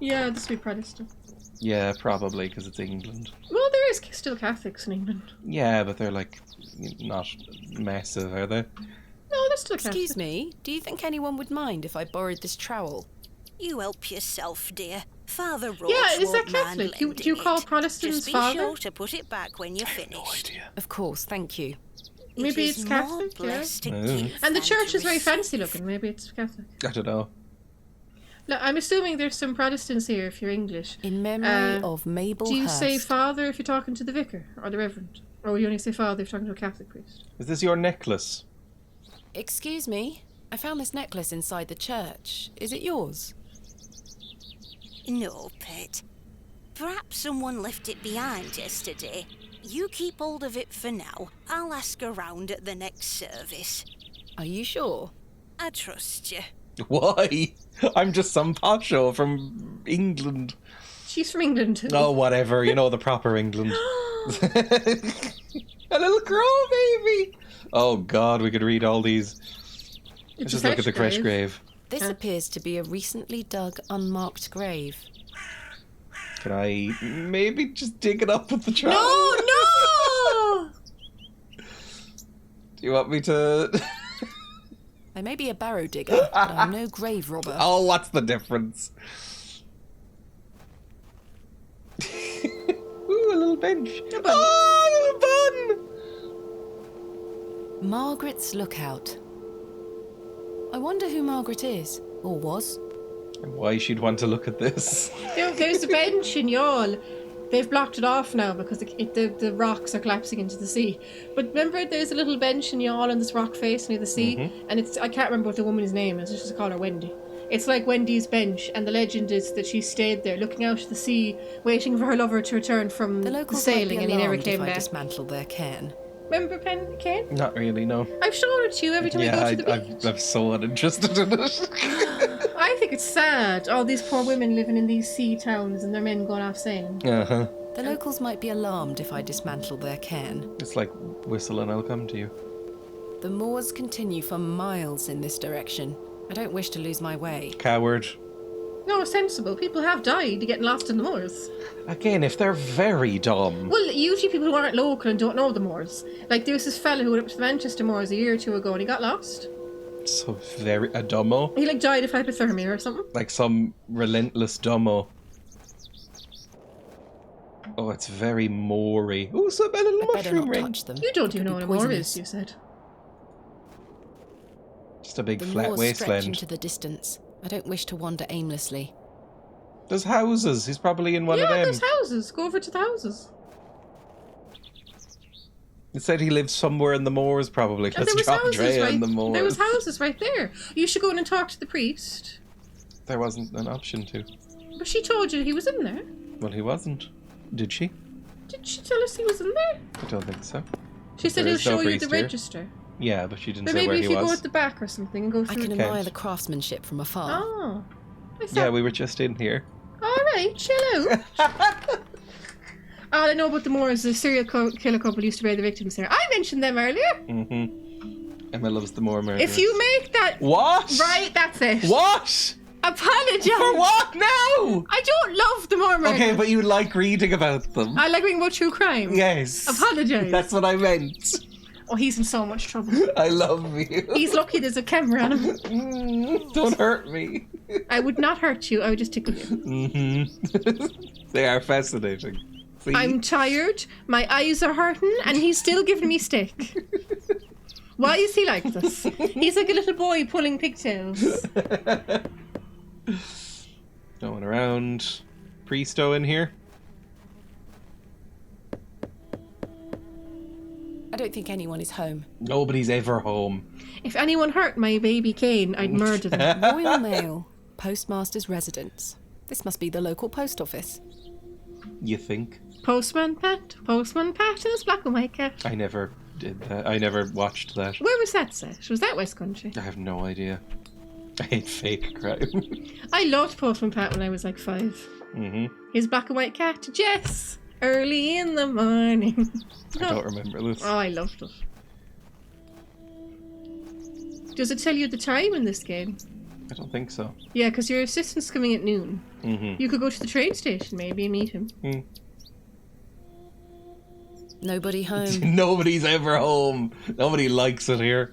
Yeah, this would be Protestant. Yeah, probably, because it's England. Well, there is still Catholics in England. Yeah, but they're like not massive, are they? No, they're still Catholic. Excuse me, do you think anyone would mind if I borrowed this trowel? You help yourself, dear. Father Roach Yeah, is that won't mind Catholic? Do you lending call it. Protestants Just be father? sure to put it back when you're finished. Of course, thank you. Maybe It it's is Catholic, more yeah. blessed to Oh. give And the than church to is very fancy receive. looking. Maybe it's Catholic. I don't know. Look, I'm assuming there's some Protestants here if you're English. In memory of Mabel Do you say Hurst. father if you're talking to the vicar or the reverend? Or you only say father if you're talking to a Catholic priest? Is this your necklace? Excuse me, I found this necklace inside the church. Is it yours? No, pet. Perhaps someone left it behind yesterday. You keep hold of it for now. I'll ask around at the next service. Are you sure? I trust you. Why? I'm just some pocho from England. She's from England too. Oh, whatever. You know, the proper England. A little crow, baby. Oh, God, we could read all these. Let's just look at the fresh grave. This appears to be a recently dug, unmarked grave. Can I maybe just dig it up with the trowel? No! Do you want me to... I may be a barrow digger, but I'm no grave robber. Oh, what's the difference? Ooh, a little bench. Oh, a little bun! Margaret's Lookout. I wonder who Margaret is, or was. And why she'd want to look at this. There's a bench in Youghal. They've blocked it off now because the rocks are collapsing into the sea. But remember, there's a little bench in Youghal on this rock face near the sea, and I can't remember what the woman's name is. Let's just call her Wendy. It's like Wendy's bench, and the legend is that she stayed there, looking out at the sea, waiting for her lover to return from The the locals sailing, might and be he never alarmed came if I back. dismantle their cairn. Remember Kane? Not really, no. I've shown it to you every time we go to the beach. I'm so uninterested in it. I think it's sad. All these poor women living in these sea towns and their men going off sailing. Uh-huh. The locals might be alarmed if I dismantle their cairn. It's like whistle and I'll come to you. The moors continue for miles in this direction. I don't wish to lose my way. Coward. No, sensible. People have died getting lost in the moors. Again, if they're very dumb. Well, usually people who aren't local and don't know the moors. Like, there was this fella who went up to the Manchester moors a year or two ago and he got lost. So very... a dumbo. He, died of hypothermia or something. Like some relentless dumbo. Oh, it's very moory. Oh, so a little Better mushroom not ring. touch them. You don't Could even be know what a moor poisonous. is, you said. Just a big The flat moors stretch wasteland. into the distance. I don't wish to wander aimlessly. There's houses. He's probably in one of them. Yeah, there's houses. Go over to the houses. It said he lived somewhere in the moors, probably. And Let's there was drop houses Dreya right. in the moors. There was houses right there. You should go in and talk to the priest. There wasn't an option to. But she told you he was in there. Well, he wasn't. Did she? Did she tell us he was in there? I don't think so. She said There he'll is no show you priest the here. register. Yeah, but she didn't But say where maybe if he you go was. at the back or something and go I through. can Okay. admire the craftsmanship from afar. Oh. Yeah, we were just in here. Alright, chill out. All I know about the moors, the serial killer couple used to bury the victims there. I mentioned them earlier. Mm-hmm. Emma loves the moor murder. If you make that... What? Right, that's it. What? Apologise! For what now? I don't love the more murder. Okay, but you like reading about them. I like reading about true crime. Yes. Apologise. That's what I meant. Oh, he's in so much trouble. I love you. He's lucky there's a camera on him. Don't hurt me. I would not hurt you, I would just tickle you. Mm-hmm. They are fascinating. See? I'm tired, my eyes are hurting, and he's still giving me stick. Why is he like this? He's like a little boy pulling pigtails. Going around. Priesto in here. I don't think anyone is home. Nobody's ever home. If anyone hurt my baby Kane, I'd murder them. Royal Mail, Postmaster's Residence. This must be the local post office. You think? Postman Pat, and his black and white cat. I never did that. I never watched that. Where was that set? Was that West Country? I have no idea. I hate fake crime. I loved Postman Pat when I was like 5. Mm-hmm. His black and white cat, Jess. Early in the morning. I don't remember this. Oh, I loved it. Does it tell you the time in this game? I don't think so. Yeah, because your assistant's coming at noon. Mm-hmm. You could go to the train station maybe and meet him. Mm. Nobody home. Nobody's ever home. Nobody likes it here.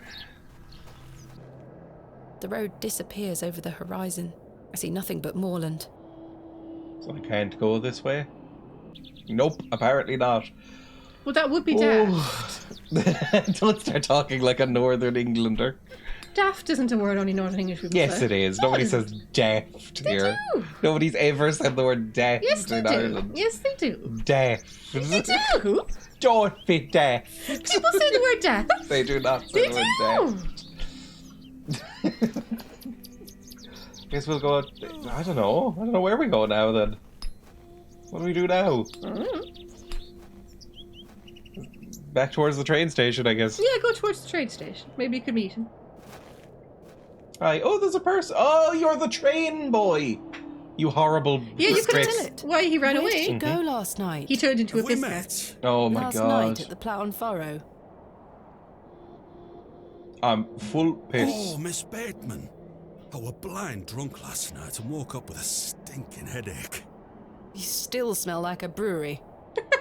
The road disappears over the horizon. I see nothing but moorland. So I can't go this way? Nope, apparently not. Well, that would be daft. Don't start talking like a Northern Englander. Daft isn't a word only Northern English people Yes, say. it is. Nobody says daft They here. do. Nobody's ever said the word daft Yes, they in do. Ireland. Yes, they do. Daft. They do. Don't be daft. People say the word daft. They do not say They the word daft. Guess we'll go. I don't know. I don't know where we go now then. What do we do now? Back towards the train station, I guess. Yeah, go towards the train station. Maybe you could meet him. Hi. Oh, there's a person. Oh, you're the train boy. You horrible. Yeah, you could pricks. tell it. Why he ran Where away. did you go last night? He turned into Have a we biscuit. met? Oh my last god. night at the Plough and Furrow. I'm full piss. Oh, Miss Bateman. I were blind drunk last night and woke up with a stinking headache. You still smell like a brewery.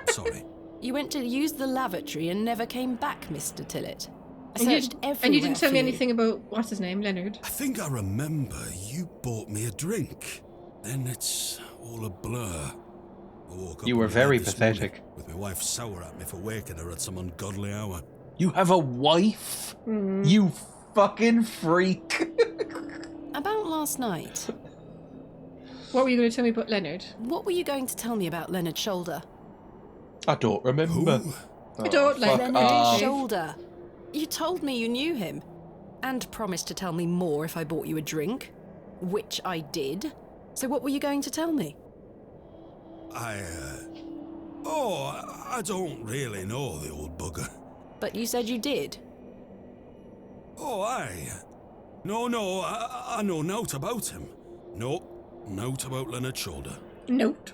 Sorry. You went to use the lavatory and never came back, Mr. Tillett. I And you- searched everywhere. And you didn't tell for me you. anything about, what's his name, Leonard. I think I remember you bought me a drink. Then it's all a blur. I woke up You were in bed very this pathetic. morning with my wife sour at me for waking her at some ungodly hour. You have a wife? You fucking freak. About last night. What were you going to tell me about Leonard? What were you going to tell me about Leonard Shoulder? I don't remember. Who? I don't like fuck Leonard off. Shoulder. You told me you knew him. And promised to tell me more if I bought you a drink. Which I did. So what were you going to tell me? I don't really know the old bugger. But you said you did. Oh, aye. No, I know naught about him. No, naught about Leonard Shoulder. Note.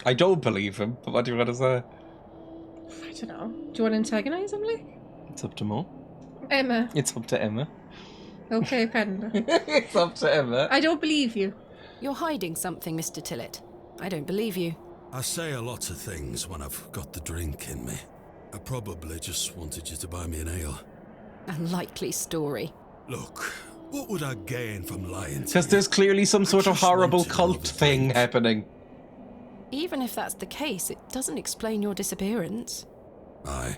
I don't believe him, but what do you want to say? I don't know. Do you want to antagonise him, like? It's up to Mo. Emma. It's up to Emma. Okay, Panda. It's up to Emma. I don't believe you. You're hiding something, Mr. Tillett. I don't believe you. I say a lot of things when I've got the drink in me. I probably just wanted you to buy me an ale. A likely story. Look, what would I gain from lying to Because you? there's clearly some sort of just horrible wanted cult another thing drink. happening. Even if that's the case, it doesn't explain your disappearance. Aye.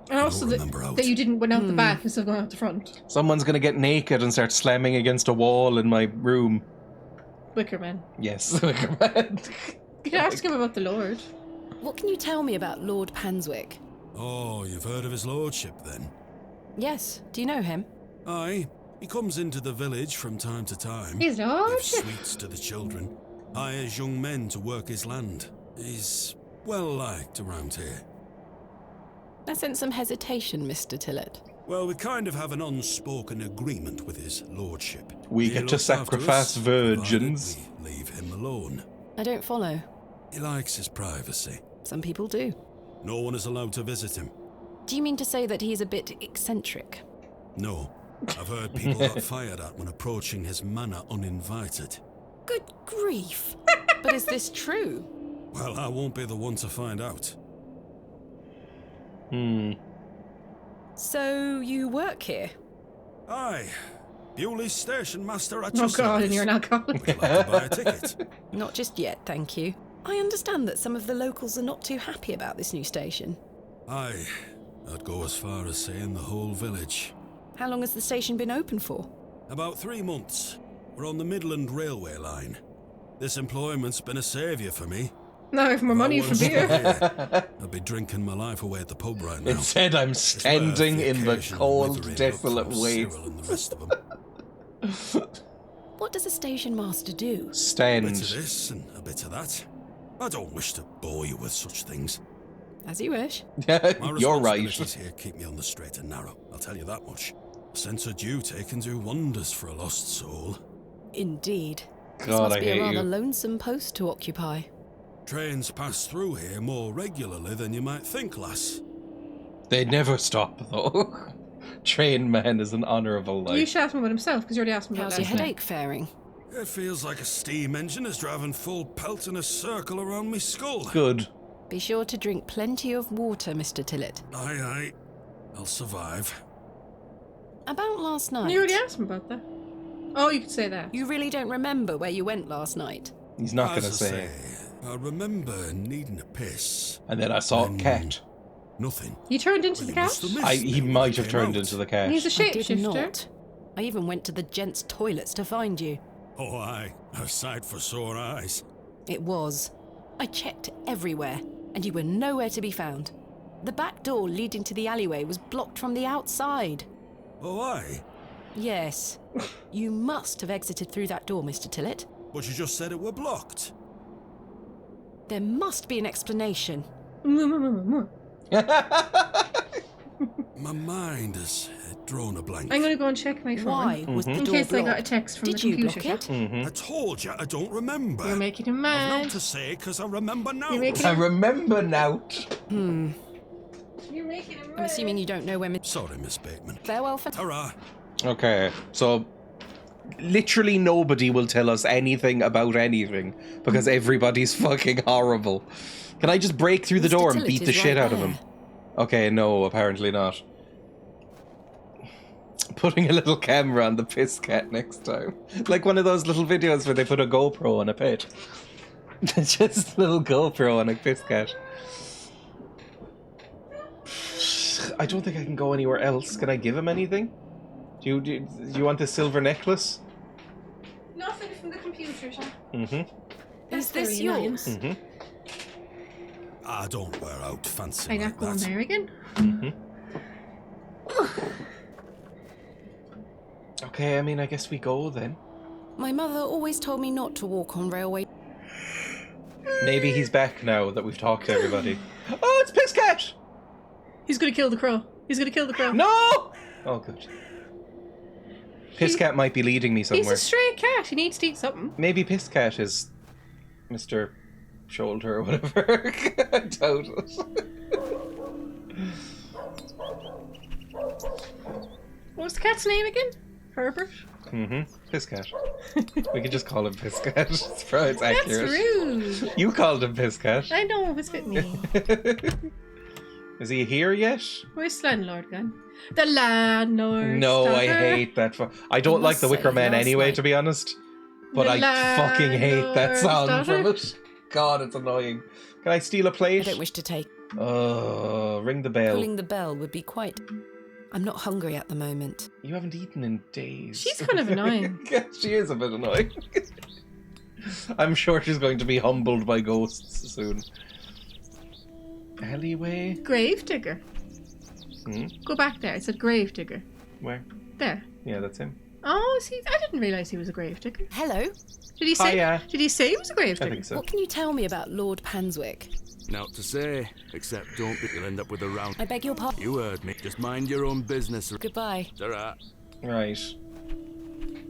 And I also don't that, remember out. that you didn't went out the back instead of going out the front. Someone's gonna get naked and start slamming against a wall in my room. Wicker Man. Yes, Wickerman. You can ask him about the Lord. What can you tell me about Lord Panswick? Oh, you've heard of his lordship then? Yes, do you know him? Aye. He comes into the village from time to time. His Gives lordship. sweets to the children. Hires young men to work his land. He's well liked around here. I sense some hesitation, Mr. Tillett. Well, we kind of have an unspoken agreement with his lordship. We He get to looks after sacrifice us, virgins. provided we leave him alone. I don't follow. He likes his privacy. Some people do. No one is allowed to visit him. Do you mean to say that he's a bit eccentric? No. I've heard people got fired at when approaching his manor uninvited. Good grief. But is this true? Well, I won't be the one to find out. So, you work here? Aye. Bewley's station master at Oh your god, and service. you're an alcoholic. Would you like to buy a ticket? Not just yet, thank you. I understand that some of the locals are not too happy about this new station. Aye. I'd go as far as saying the whole village. How long has the station been open for? About 3 months. We're on the Midland Railway line. This employment's been a saviour for me. No, I have more money for beer. I'd be drinking my life away at the pub right now. Instead, I'm standing in the cold, withering desolate up from waste. Cyril and the rest of them. What does a station master do? A bit of Stand. this and a bit of that. I don't wish to bore you with such things. As you wish. My You're right. responsibilities here keep me on the straight and narrow, I'll tell you that much. A sense of duty can do wonders for a lost soul. Indeed. This God, must I be a hate rather you. lonesome post to occupy. Trains pass through here more regularly than you might think, lass. They never stop, though. Train man is an honourable You life. should ask him about himself, because you already asked him about How's your last night. headache faring? It feels like a steam engine is driving full pelt in a circle around me skull. Good. Be sure to drink plenty of water, Mr. Tillett. Aye, aye. I'll survive. About last night. You already asked him about that. Oh, you could say that. You really don't remember where you went last night? He's not As going to I say. I remember needing a piss. And then I saw a cat. Nothing. He turned into the You cat? must have missed He me when might I have came turned out. into the cat. He's a I did shapeshifter. not. I even went to the gents' toilets to find you. Oh, aye. A sight for sore eyes. It was. I checked everywhere, and you were nowhere to be found. The back door leading to the alleyway was blocked from the outside. Oh, aye. Yes. You must have exited through that door, Mr. Tillett. But you just said it were blocked. There must be an explanation. My mind has drawn a blank. I'm going to go and check my phone. Why was the In door case I got a blocked? text from Did the you computer. block it? chat. I told you I don't remember. You're making him I've mad. not to say because I remember now. You're making I him, remember now. you're making him mad. I'm assuming you don't know where Miss... Sorry, Miss Bateman. Farewell for... Ta-ra. Okay, so literally nobody will tell us anything about anything because everybody's fucking horrible. Can I just break through the Mr. door and Tillett beat is the shit right out of him? there. Okay, no, apparently not. Putting a little camera on the piss cat next time. Like one of those little videos where they put a GoPro on a pet. Just a little GoPro on a piss cat. I don't think I can go anywhere else. Can I give him anything? Do you want this silver necklace? Nothing from the computer. chat. Mm-hmm. Is this very yours? nice. Mm-hmm. I don't wear out fancy I like got going that. there again. Mm-hmm. Okay, I mean, I guess we go then. My mother always told me not to walk on railway. Maybe he's back now that we've talked to everybody. Oh, it's Piss Cat! He's going to kill the crow. He's going to kill the crow. No! Oh, good. Piss Cat might be leading me He's somewhere. a stray cat. He needs to eat something. Maybe Piss Cat is Mr. Shoulder or whatever. I doubt it. What's the cat's name again? Herbert? Mm-hmm. Piss Cat. We can just call him Piss Cat. It's accurate. That's rude. You called him Piss Cat. I know, it's a bit mean. Is he here yet? Where's the landlord gone? The landlord. No, I hate that. I don't like the Wicker Man anyway, to be honest. But The I fucking hate that song landlord's from daughter. it. God, it's annoying. Can I steal a I plate? don't wish to take. Ring the bell. Pulling the bell would be quite... I'm not hungry at the moment. You haven't eaten in days. She's kind of annoying. Yeah, she is a bit annoying. I'm sure she's going to be humbled by ghosts soon. Alleyway? Gravedigger. Hmm? Go back there. It said Gravedigger. Where? There. Yeah, that's him. Oh, see, I didn't realise he was a gravedigger. Hello? Did he say? Hiya. Did he say he was a I gravedigger? think so. What can you tell me about Lord Panswick? Naught to say, except don't be, you'll end up with a round. I beg your pardon. You heard me. Just mind your own business. Goodbye. Ta-ra. Right.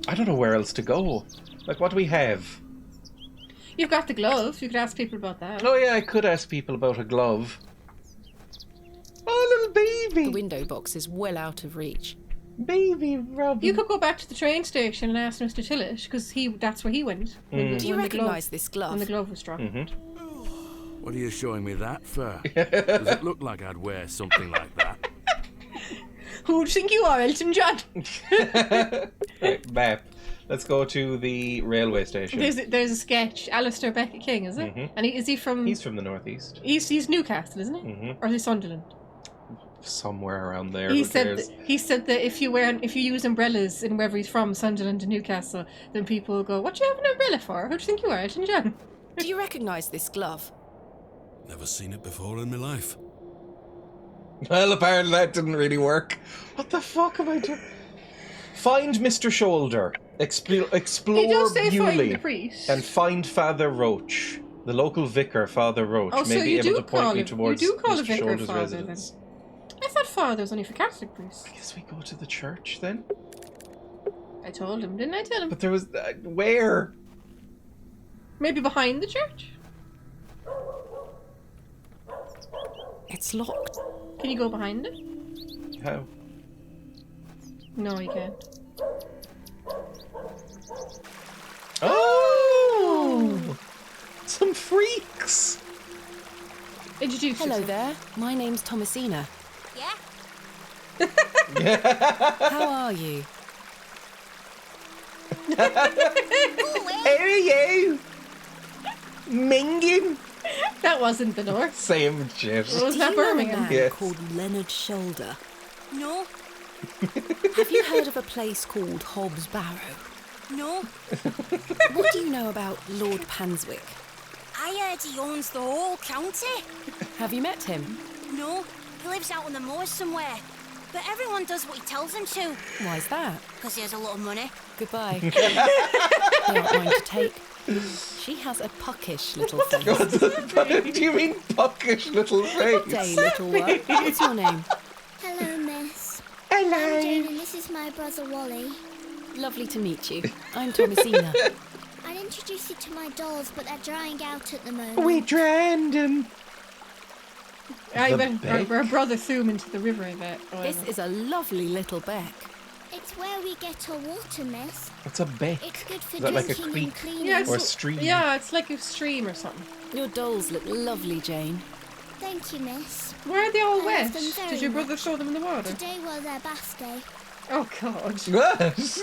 I don't know where else to go. Like, what do we have? You've got the glove. You could ask people about that. Oh yeah, I could ask people about a glove. Oh, little The baby! window box is well out of reach. Baby Robin. You could go back to the train station and ask Mr. Tillish, because that's where he went. Do you recognise this glove? When the glove was dropped. What are you showing me that for? Does it look like I'd wear something like that? Who do you think you are, Elton John? Right, map. Let's go to the railway station. There's a sketch. Alistair Beckett King, is it? And is he from... He's from the northeast. He's Newcastle, isn't he? Or is he Sunderland? Somewhere around there. He said that if you use umbrellas in wherever he's from, Sunderland to Newcastle, then people will go, "What do you have an umbrella for? Who do you think you are, Elton John?" Do you recognise this glove? Never seen it before in my life. Well, apparently that didn't really work. What the fuck am I doing? Find Mr. Shoulder. Explore He does say find Bewley. the priest. And find Father Roach. The local vicar, Father Roach, Oh, so may be you able do to point call me him- towards you do call a Mr. vicar Shoulder's Father, residence. I thought Father was only for Catholic priests. I guess we go to the church then? I told him, didn't I tell him? But there was... where? Maybe behind the church? It's locked. Can you go behind it? How? No, you can't. Oh! Some freaks! Introduce Hello yourself. there. My name's Thomasina. Yeah? How are you? How are you? Minging? That wasn't the north. Same shit. It was Do not you know a Birmingham. man Yes. called Leonard Shoulder? No, Have you heard of a place called Hobbs Barrow? no. What do you know about Lord Panswick? I heard he owns the whole county. Have you met him? No, he lives out on the moors somewhere. But everyone does what he tells them to, Why's that? because he has a lot of money. Goodbye. They aren't mine to take. She has a puckish little face. Do you mean puckish little face? Day, little one. What's your name? Hello, miss. Hello. I'm Jane and this is my brother Wally. Lovely to meet you. I'm Thomasina. I'd introduce you to my dolls, but they're drying out at the moment. We drowned him. Our brother threw him into the river, I bet. This is a lovely little beck. It's where we get our water, miss. What's a beck? It's good for Is that like a drinking creek? and cleaning. Yeah, Or a stream? Yeah, it's like a stream or something. Your dolls look lovely, Jane. Thank you, miss. Why are they all I wet? love them very Did your brother much. throw them in the water? Today was their bath day. Oh, God. What?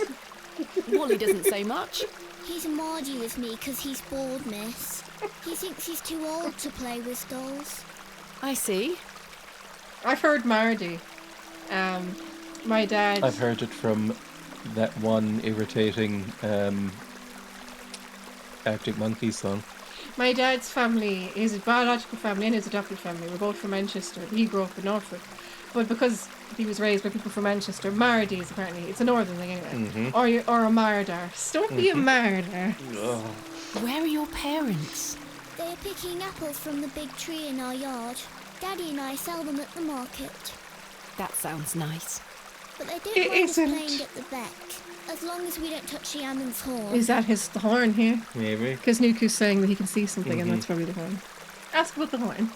Wally doesn't say much. He's Mardy with me because he's bored, miss. He thinks he's too old to play with dolls. I see. I've heard Mardy. My dad... I've heard it from that one irritating Arctic Monkeys song. My dad's family, his biological family and his adopted family were both from Manchester. He grew up in Norfolk. But because he was raised by people from Manchester, Mardies apparently, it's a northern thing anyway. Or a Mardars. Don't be a Mardar. Where are your parents? They are picking apples from the big tree in our yard. Daddy and I sell them at the market. That sounds nice. But they don't It mind us isn't. playing at the beck, as long as we don't touch the almond's horn. Is that the horn here? Maybe. Because Nuku's saying that he can see something and that's probably the horn. Ask about the horn.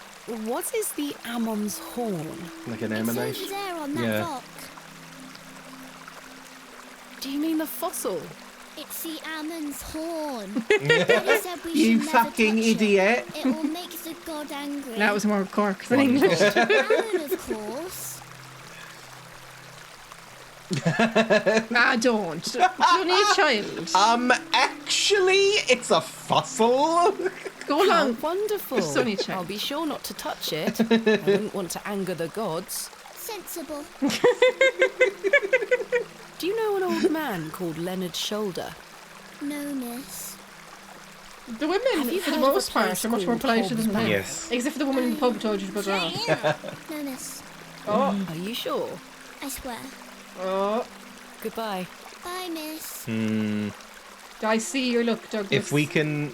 What is the Ammon's horn? Like an It's ammonite? over there on that Yeah. rock. Do you mean the fossil? It's the almond's horn. Daddy said we You should never fucking touch idiot. It will make the god angry. That was more Cork than English. Alan, of course. Don't. You're only a child. Actually, it's a fossil. Go How along. wonderful. It's only check. I'll be sure not to touch it. I wouldn't want to anger the gods. Sensible. Do you know an old man called Leonard Shoulder? No, miss. The women, Have you for the heard of a most part, place are much more called polite Hobbs than the men. Yes. Except for the woman in the pub who told you to bugger off. No, miss. Oh. Are you sure? I swear. Oh. Goodbye. Bye, miss. I see your look, Douglas. If we can...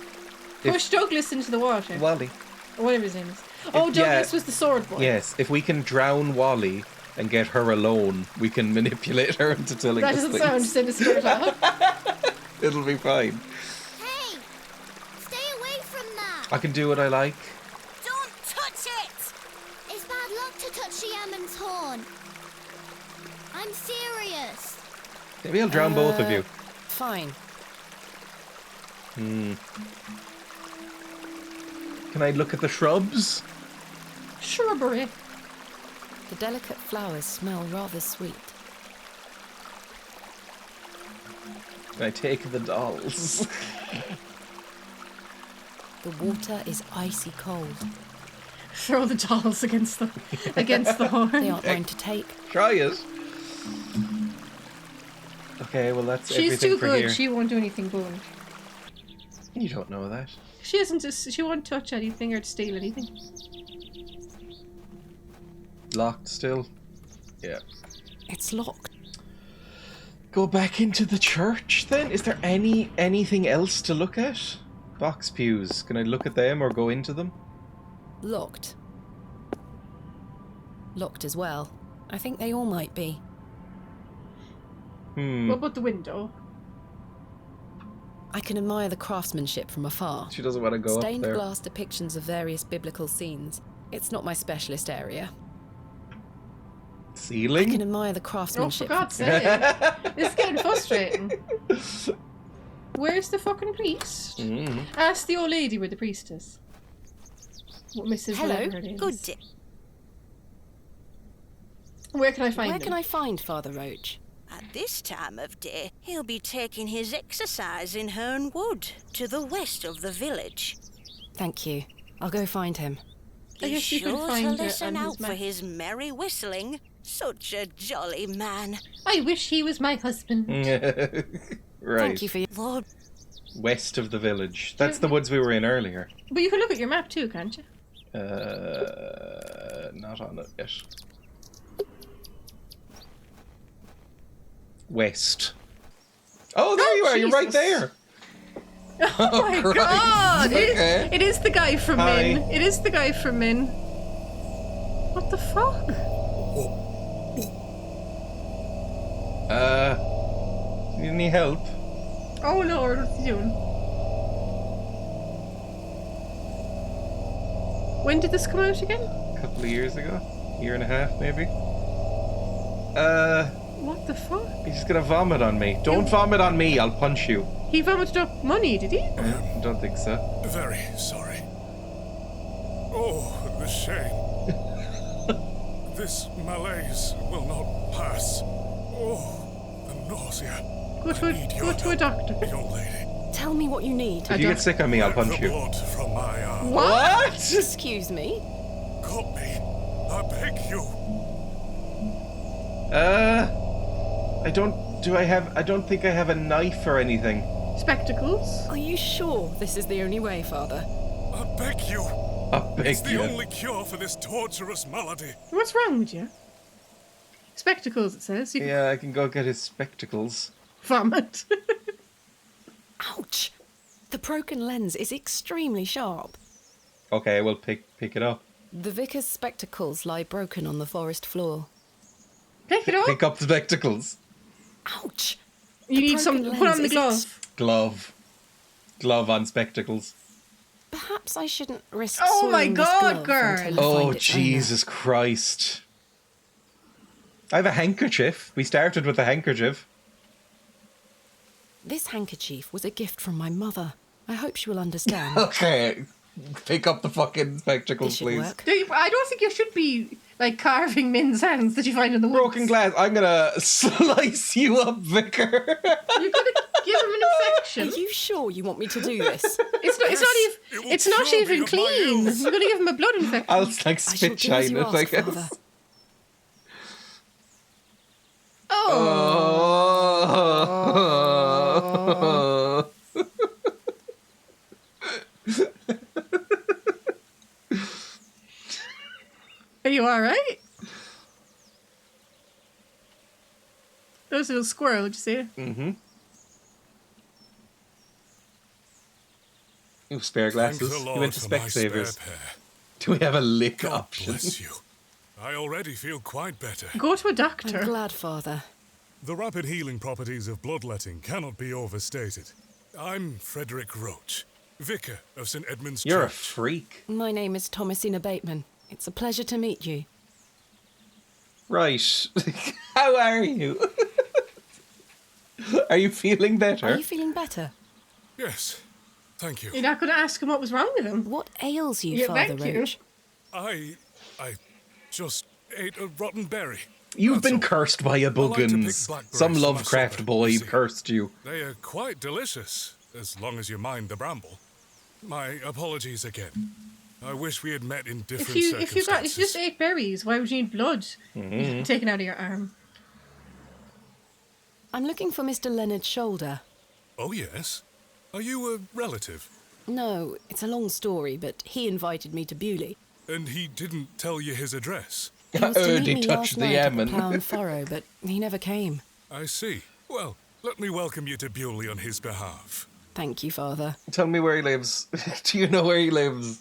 Push Douglas into the water. Wally. Or whatever his name is. Oh, Douglas was the sword boy. Yes, if we can drown Wally and get her alone, we can manipulate her into telling That us doesn't things. sound sinister at all. It'll be fine. Hey! Stay away from that! I can do what I like. Don't touch it! It's bad luck to touch the almond's horn. I'm serious. Maybe I'll drown both of you. Fine. Can I look at the shrubs? Shrubbery. The delicate flowers smell rather sweet. Can I take the dolls? The water is icy cold. Throw the dolls against the horn. They aren't mine to take. Try it. Okay, well that's She's everything too for good. here. She won't do anything good. You don't know that. She isn't. She won't touch anything or steal anything. Locked still? Yeah. It's locked. Go back into the church then? Is there anything else to look at? Box pews. Can I look at them or go into them? Locked. Locked as well. I think they all might be. What about the window? I can admire the craftsmanship from afar. She doesn't want to go up Stained there. glass depictions of various biblical scenes. It's not my specialist area. Ceiling? I can admire the Oh, for craftsmanship. God's sake. This is getting frustrating. Where's the fucking priest? Ask the old lady where the priest is. What Mrs. Hello, whatever it is. good day. Where can I find Where him? can I find Father Roach? At this time of day, he'll be taking his exercise in Herne Wood, to the west of the village. Thank you. I'll go find him. I Be guess you could sure find to it listen on out his for map. his merry whistling. Such a jolly man. I wish he was my husband. Right. Thank you for your... Lord, West of the village. That's the woods we were in earlier. But you can look at your map too, can't you? Not on it yet. West. Oh, there you are. You're right there. Oh my Christ. God! Okay. It is the guy from Hi. Min. It is the guy from Min. What the fuck? Need any help? Oh Lord, what's he doing? When did this come out again? A couple of years ago? Year and a half, maybe? What the fuck? He's just gonna vomit on me. Don't vomit on me, I'll punch you. He vomited up money, did he? I don't think so. Very sorry. Oh, the shame. This malaise will not pass. Oh, the nausea. Go to a doctor. Young lady. Tell me what you need. If you get sick on me, I'll punch The you. blood from my arm. What? Excuse me? Cut me. I beg you. I don't think I have a knife or anything. Spectacles? Are you sure this is the only way, Father? I beg you. I beg It's the you. only cure for this torturous malady. What's wrong with you? Spectacles, it says. You can Yeah, I can go get his spectacles. vomit. Ouch! The broken lens is extremely sharp. Okay, we'll pick it up. The vicar's spectacles lie broken on the forest floor. Pick it up. Pick up the spectacles. Ouch! You need broken some. Put lens on the is glove. Glove on spectacles. Perhaps I shouldn't risk Oh my soiling this God, glove girl. until I Oh, find its owner. Jesus Christ. I have a handkerchief. We started with a handkerchief. This handkerchief was a gift from my mother. I hope she will understand. Okay. Pick up the fucking spectacles, This should please. work. I don't think you should be like carving men's hands that you find in the woods. Broken glass. I'm gonna slice you up, Vicar. You're gonna give him an Are infection. you sure you want me to do this? It's not even. It's not cure me even of my clean. ills. You're gonna give him a blood infection. I'll like I shall spit do as shine you it, I ask, guess. Father. Oh. Are you all right? That was a little squirrel. Did you see it? Mm-hmm. Ooh, spare glasses. Thank the You Lord went to for my Specsavers. spare pair. Do we have a lick God option? bless you. I already feel quite better. Go to a I'm doctor. glad, Father. The rapid healing properties of bloodletting cannot be overstated. I'm Frederick Roach, vicar of St. Edmund's You're a Church. freak. My name is Thomasina Bateman. It's a pleasure to meet you. Right. How are you? Are you feeling better? Are you feeling better? Yes, thank you. You're not going to ask him what was wrong with him? What ails you, Yeah, Father thank you. Roach? I just ate a rotten berry. You've That's been all. cursed by a I like to pick buggins. blackberries Some for my Lovecraft supper, boy you see. cursed you. They are quite delicious, as long as you mind the bramble. My apologies again. I wish we had met in different If you circumstances. just ate berries, why would you need blood taken out of your arm? I'm looking for Mr. Leonard Shoulder. Oh, yes? Are you a relative? No, it's a long story, but he invited me to Bewley. And he didn't tell you his address? He was to heard meet he me touched last the night at the Yemen. Plough and Furrow, but he never came. I see. Well, let me welcome you to Bewley on his behalf. Thank you, Father. Tell me where he lives. Do you know where he lives?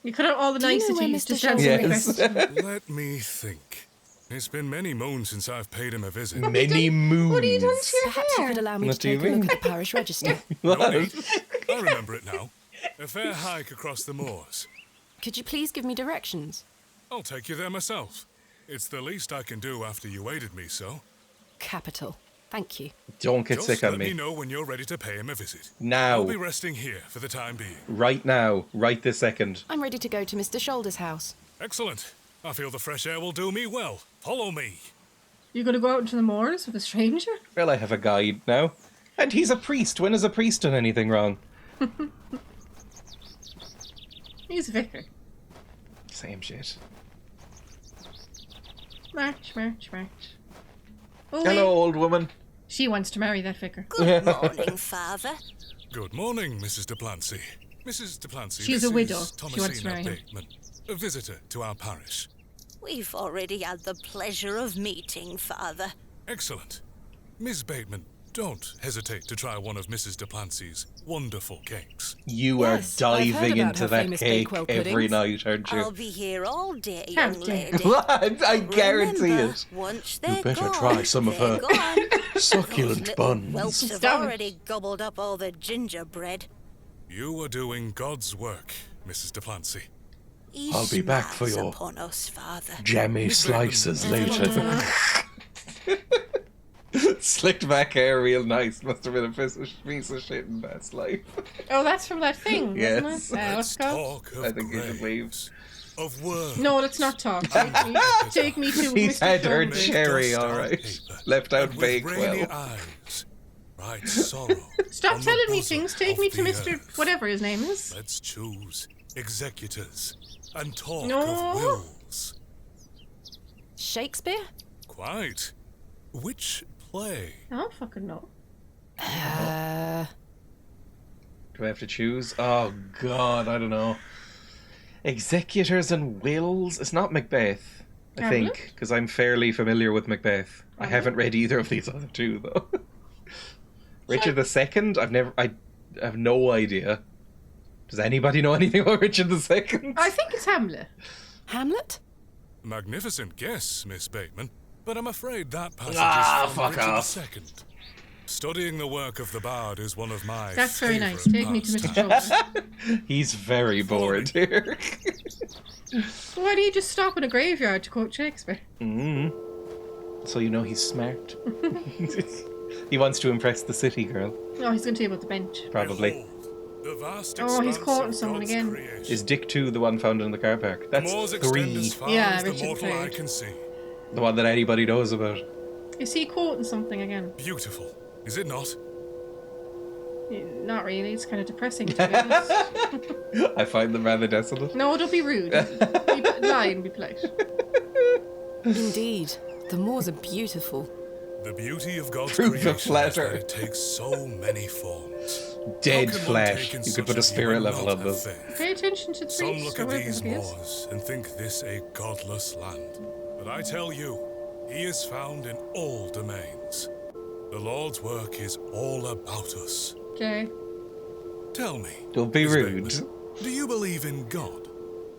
You cut out all the Do you know where niceties. Mr. Just answer Yes. the question. Let me think. It's been many moons since I've paid him a visit. Many moons. What have you done to your Perhaps you hair? could allow me What to do you take a look mean? at the parish register. No need. I remember it now. A fair hike across the moors. Could you please give me directions? I'll take you there myself. It's the least I can do after you aided me so. Capital. Thank you. Don't get Just sick on let me me. know when you're ready to pay him a visit. Now. I'll be resting here for the time being. Right now. Right this second. I'm ready to go to Mr. Shoulder's house. Excellent. I feel the fresh air will do me well. Follow me. You going to go out into the moors with a stranger? Well, I have a guide now. And he's a priest. When has a priest done anything wrong? He's a vicar. Same shit. March, march, march. Oh, Hello, wait. old woman. She wants to marry that vicar. Good morning, Father. Good morning, Mrs. Duplancy. Mrs. Duplancy, She's this a widow. is She wants to Thomasina marry him. Bateman, a visitor to our parish. We've already had the pleasure of meeting, Father. Excellent. Miss Bateman, don't hesitate to try one of Mrs. Duplancy's wonderful cakes. You Yes, are I've heard diving about into her that famous cake Bakewell every puddings. night, aren't I'll you? be here all day, How young dare lady. I guarantee Remember, it. once they're better gone, try some of they're her gone. succulent Those little buns. whelps have Stop it. already gobbled up all the gingerbread. You are doing God's work, Mrs. Duplancy. He I'll be back for smiles your upon us, Father. Jammy Miss Bateman, slices would you later. Slicked back hair real nice. Must have been a piece of shit in past life. Oh, that's from that thing, Yes. wasn't it? What's Let's it called? talk of I think you should graves, of words. No, let's not talk. Take me to He's Mr. had her Shoulders. cherry, Dust on alright. paper, Left out and with rainy Bakewell. eyes, write sorrow Stop on the telling me bosom things. Take of me to the Mr. earth. whatever his name is. Let's choose executors and talk No. of wills. Shakespeare? Quite. Which play? I don't fucking know. Do I have to choose? Oh god, I don't know. Executors and wills? It's not Macbeth, I Hamlet? think, because I'm fairly familiar with Macbeth. I haven't read either of these other two though. Richard II? I have no idea. Does anybody know anything about Richard II? I think it's Hamlet. Hamlet? Magnificent guess, Miss Bateman, but I'm afraid that passage Ah, is from fuck Richard off. II. Studying the work of the bard is one of my That's very nice. favourite Take me to Mr. pastimes. Shoulders. He's very bored here. Why do you just stop in a graveyard to quote Shakespeare? So you know he's smart. He wants to impress the city girl, Oh, he's going to tell you about the bench. probably. Behold, the vast Oh, he's expanse quoting of someone God's again. creation. Is Dick 2 the one found in the car park? That's Moors extend 3. as far Yeah, as the Richard mortal eye III. can see. The one that anybody knows about. Is he quoting something again? Beautiful, is it not? Not really. It's kind of depressing, to be honest. I find them rather desolate. No, don't be rude. Lie and be polite. Indeed. The moors are beautiful. The beauty of God's Prove the creation is flatter. that it takes so many forms. Dead How can one flesh. take in You could such put a as spirit you level not on a this. thing? Pay attention to the Some priest, look or at whatever these he is. moors and think this a godless land. But I tell you, he is found in all domains. The Lord's work is all about us. Okay. Tell me, Don't be Miss rude. Bateman, do you believe in God?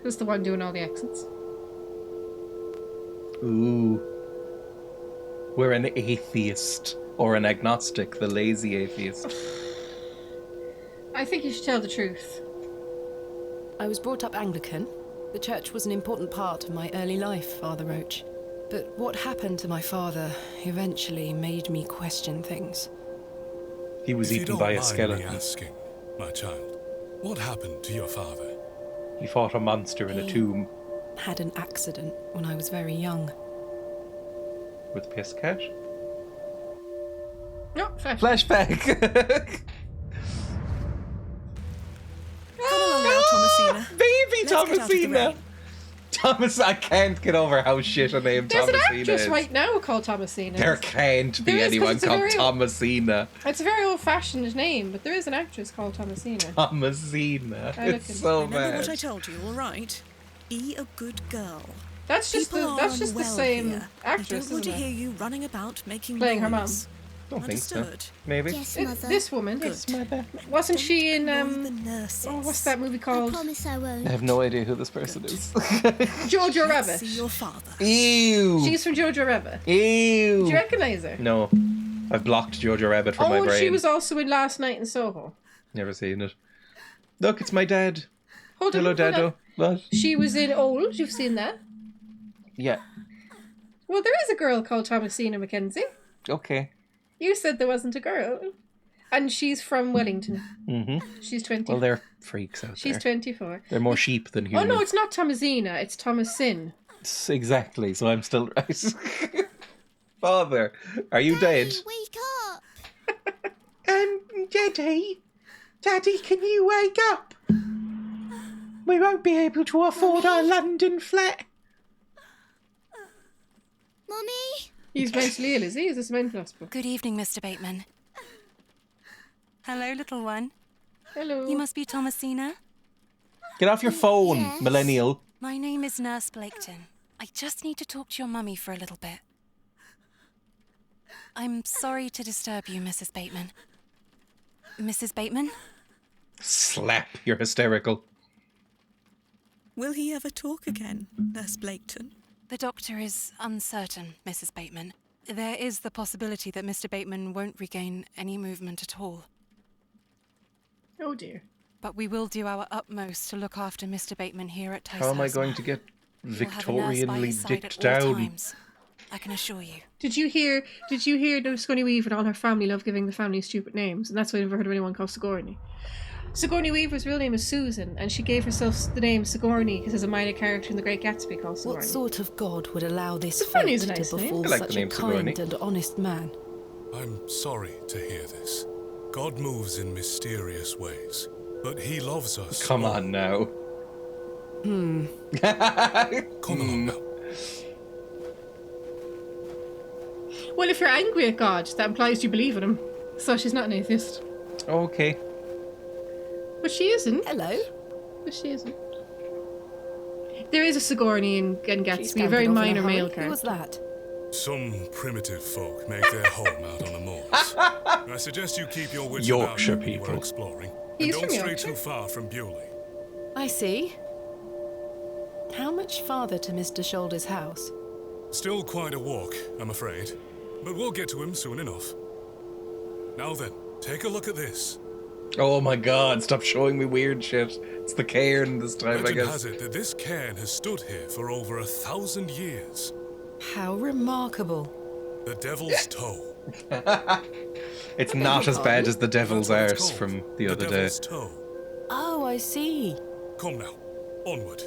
Who's the one doing all the accents? Ooh. We're an atheist. Or an agnostic, the lazy atheist. I think you should tell the truth. I was brought up Anglican. The church was an important part of my early life, Father Roach. But what happened to my father eventually made me question things. He was If you eaten don't by a mind skeleton. me asking, my child, what happened to your father? He fought a monster in a tomb. Had an accident when I was very young. With piss cat? No, flashback. Come along now, Thomasina. Baby Let's get out of the Thomasina. rain. Thomas, I can't get over how shit a name There's Thomasina an actress is. right now called Thomasina. There can't be There is, 'cause anyone it's a called very- Thomasina. It's a very old-fashioned name, but there is an actress called Thomasina. Thomasina. I look It's in- so Remember bad. what I told you, all right? Be a good girl. That's just People the are that's just the unwell same here. actress, I don't want to isn't it? hear you running about making Playing her mum. noise. Don't think so. Understood? Maybe. Yes, It- Mother. this woman, Good. yes, mother. Wasn't she in Annoy the nurses. oh, what's that movie I called? promise I won't. I have no idea who this person is. Jojo Let's Rabbit. see your father. Ew. She's from Jojo Rabbit. Ew. Do you recognise her? No. I've blocked Jojo Rabbit from my Oh, brain. she was also in Last Night in Soho. Never seen it. Look, it's my dad. Hold on, Hello, hold on. Dado. What? She was in Old. You've seen that? Yeah. Well, there is a girl called Thomasina Mackenzie. Okay. You said there wasn't a girl. And she's from Wellington. Mm-hmm. She's 20. Well, they're freaks out She's there. 24. They're more sheep than Oh, humans. no, it's not Thomasina. It's Thomasin. Exactly, so I'm still right. Father, are you dead? Wake up! Daddy? Daddy, can you wake up? We won't be able to afford our London flat. Mummy? He's mentally ill, is he? Is this a mental hospital? Good evening, Mr. Bateman. Hello, little one. Hello. You must be Thomasina. Get off your phone, Yes. millennial. My name is Nurse Blaketon. I just need to talk to your mummy for a little bit. I'm sorry to disturb you, Mrs. Bateman. Mrs. Bateman? Slap, you're hysterical. Will he ever talk again, Nurse Blaketon? The doctor is uncertain, Mrs. Bateman. There is the possibility that Mr. Bateman won't regain any movement at all. Oh, dear. But we will do our utmost to look after Mr. Bateman here at Ticehurst. How am I going to get You'll have a nurse by Victorianly his side dicked at all down? times, I can assure you. Did you hear the Sigourney Weaver and all her family love giving the family stupid names? And that's why I never heard of anyone called Sigourney. Sigourney Weaver's real name is Susan, and she gave herself the name Sigourney because there's a minor character in The Great Gatsby called Sigourney. What sort of god would allow this Sigourney is fate a nice to name. befall I like the such name a Sigourney. kind and honest man? I'm sorry to hear this. God moves in mysterious ways, but he loves us. Come all. on now. Come along now. Well, if you're angry at God, that implies you believe in him. So she's not an atheist. Okay. But she isn't. Hello. But she isn't. There is a Sigourney in She Gatsby, a scampered very off in minor hurry. male Who was character. that? Some primitive folk make their home out on the moors. I suggest you keep your wits Yorkshire about you when you are people. exploring. He's and don't from stray Yorkshire. too far from Bewley. I see. How much farther to Mr. Shoulder's house? Still quite a walk, I'm afraid. But we'll get to him soon enough. Now then, take a look at this. Oh my god, stop showing me weird shit. It's the cairn this time, I Legend guess. has it that this cairn has stood here for over 1,000 years. How remarkable. The Devil's Toe. It's not as bad as the Devil's That's what it's Arse called. from the other day. Devil's Toe. Oh, I see. Come now, onward.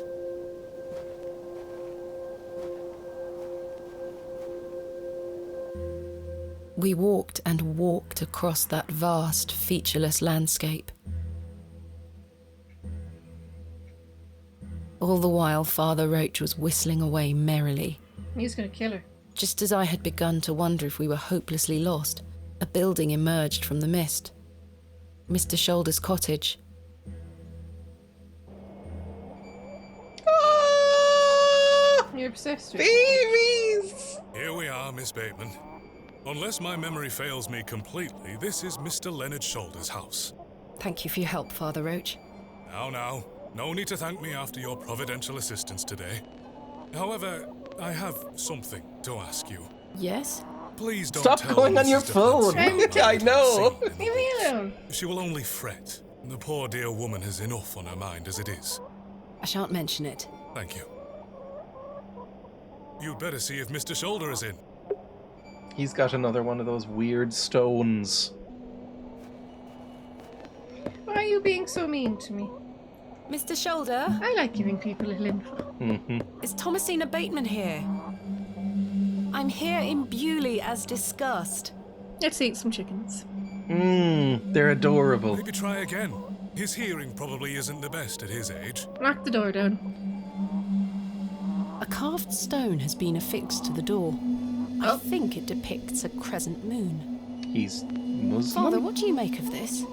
We walked and walked across that vast, featureless landscape. All the while, Father Roach was whistling away merrily. He's going to kill her. Just as I had begun to wonder if we were hopelessly lost, a building emerged from the mist. Mr. Shoulder's cottage. You're obsessed with Babies! Here we are, Miss Bateman. Unless my memory fails me completely, this is Mr. Leonard Shoulder's house. Thank you for your help, Father Roach. Now, no need to thank me after your providential assistance today. However, I have something to ask you. Yes? Please don't Stop tell going on Mrs. your phone. Duplanty about I know. what I've Leave me alone. seen. She will only fret. The poor dear woman has enough on her mind as it is. I shan't mention it. Thank you. You'd better see if Mr. Shoulder is in. He's got another one of those weird stones. Why are you being so mean to me? Mr. Shoulder? I like giving people a little info. Mm-hmm. Is Thomasina Bateman here? I'm here in Bewley as discussed. Let's eat some chickens. They're adorable. Maybe try again. His hearing probably isn't the best at his age. Knock the door down. A carved stone has been affixed to the door. I think it depicts a crescent moon. He's Muslim? Father, what do you make of this?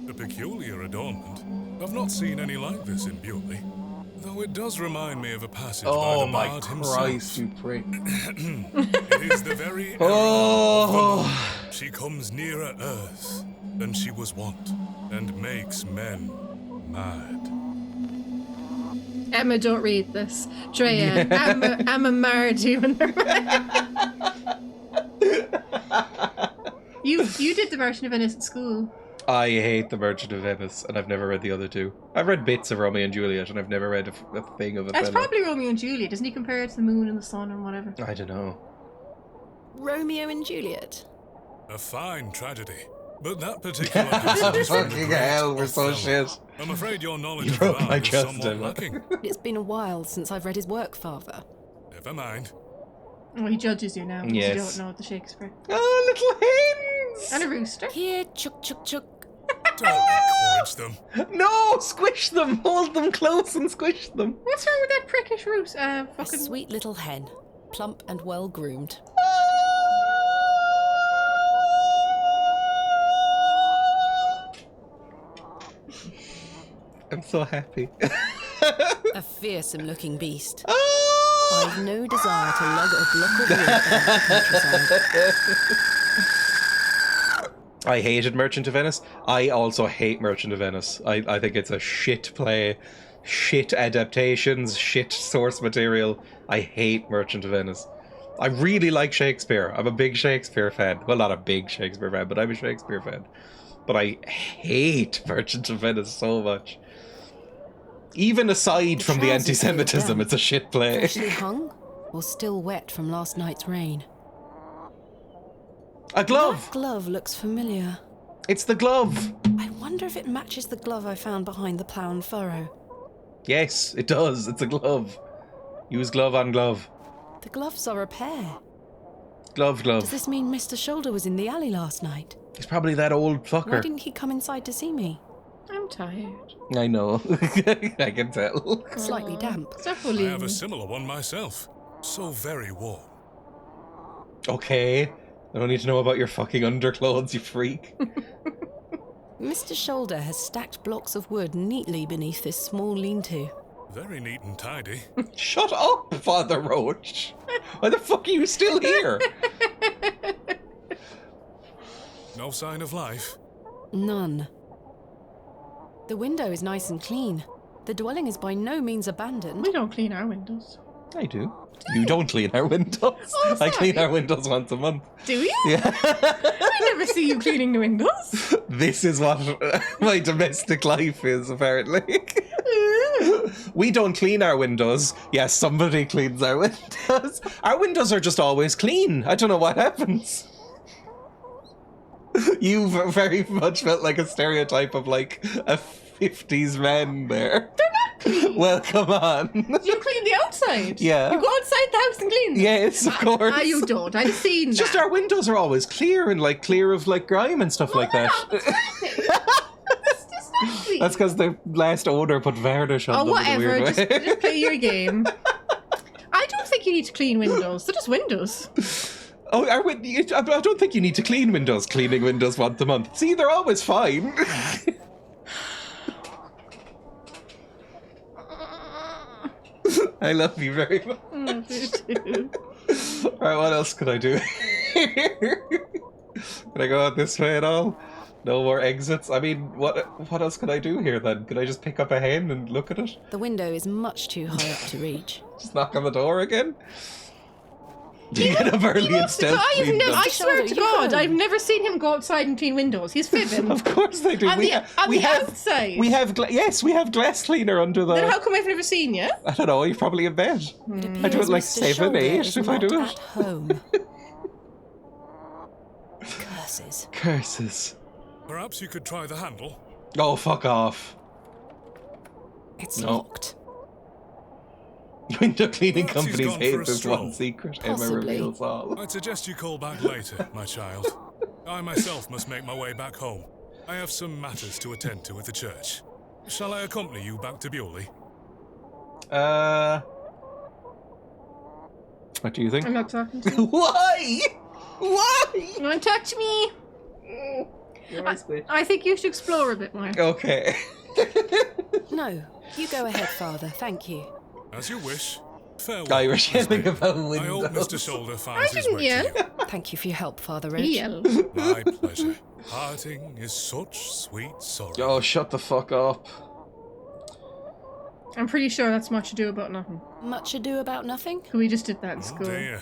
A peculiar adornment. I've not seen any like this in Bewley. Though it does remind me of a passage by the Bard himself. Christ, you prick. It is the very of the Lord. She comes nearer earth than she was wont, and makes men mad. Emma, don't read this. Dreya, Emma married you when they're You did the Merchant of Venice at school. I hate The Merchant of Venice, and I've never read the other two. I've read bits of Romeo and Juliet, and I've never read a thing of it. That's probably Romeo and Juliet. Doesn't he compare it to the moon and the sun and whatever? I don't know. Romeo and Juliet? A fine tragedy. But that particular passage is from the Fucking great hell, we're so Othello. shit. I'm afraid your knowledge You of broke the my bard is trust, somewhat Emma. lacking. It's been a while since I've read his work, Father. Never mind. Oh, he judges you now because Yes. you don't know the Shakespeare. Oh, little hens! And a rooster. Here, chuk chuk chuk. Don't encourage them. No! Squish them! Hold them close and squish them. What's wrong with that prickish rooster? A Fucking... sweet little hen, plump and well groomed. I'm so happy. A fearsome looking beast. I've no desire to lug a block of wood about the countryside. I hated Merchant of Venice. I also hate Merchant of Venice. I think it's a shit play, shit adaptations, shit source material. I hate Merchant of Venice. I really like Shakespeare. I'm a big Shakespeare fan. Well, not a big Shakespeare fan, but I'm a Shakespeare fan. But I hate Merchant of Venice so much. Even aside from the anti-Semitism, it's a shit play. Freshly hung or still wet from last night's rain? A glove! That glove looks familiar. It's the glove! I wonder if it matches the glove I found behind the plough and furrow. Yes, it does. It's a glove. Use glove on glove. The gloves are a pair. Glove. Does this mean Mr. Shoulder was in the alley last night? He's probably that old Why fucker. didn't he come inside to see me? I'm tired. I know. I can tell. Slightly damp. Stop I bullying have a me. similar one myself. So very warm. Okay. I don't need to know about your fucking underclothes, you freak. Mr. Shoulder has stacked blocks of wood neatly beneath this small lean-to. Very neat and tidy. Shut up, Father Roach. Why the fuck are you still here? No sign of life. None. The window is nice and clean. The dwelling is by no means abandoned. We don't clean our windows. I do. You don't clean our windows. Oh, I clean sorry. our windows once a month. Do you? Yeah. I never see you cleaning the windows. This is what my domestic life is, apparently. We don't clean our windows. Yes, somebody cleans our windows. Our windows are just always clean. I don't know what happens. You very much felt like a stereotype of like a 50s man there. They're not clean. Well, come on. You clean the outside. Yeah. You go outside the house and clean them. Yes, of course. You don't. I've seen It's that. just our windows are always clear and like clear of like grime and stuff like that. That's because the last owner put varnish on them in a whatever. weird way. Just play your game. I don't think you need to clean windows. They're just windows. Oh, I don't think you need to clean windows. Cleaning windows once a month. See, they're always fine. I love you very much. Oh, you too. Alright, what else could I do? Can I go out this way at all? No more exits? I mean, what else could I do here then? Could I just pick up a hen and look at it? The window is much too high up to reach. Just knock on the door again? You get up early and stealth clean them. I swear to God, I've never seen him go outside and clean windows. He's fibbing. Of course they do. On the outside. We have glass cleaner under the... Then how come I've never seen you? I don't know, you're probably in bed. I do it like 7, 8 if I do it. At home. Curses. Curses. Perhaps you could try the handle. Oh, fuck off. It's locked. Window cleaning Perhaps he's companies gone hate for a this stroll. one secret. Emma Possibly. reveals all. I'd suggest you call back later, my child. I myself must make my way back home. I have some matters to attend to at the church. Shall I accompany you back to Bewley? What do you think? I'm not talking to you. Why? Why? Don't touch me. I think you should explore a bit more. Okay. No, you go ahead, Father. Thank you. As you wish. Farewell. Irish yelling about I windows. hope Mr. Shoulder finds his didn't way to yell. you. Thank you for your help, Father Reg. Yell. My pleasure. Parting is such sweet sorrow. Oh, shut the fuck up. I'm pretty sure that's much ado about nothing. Much ado about nothing? We just did that in Oh school. dear.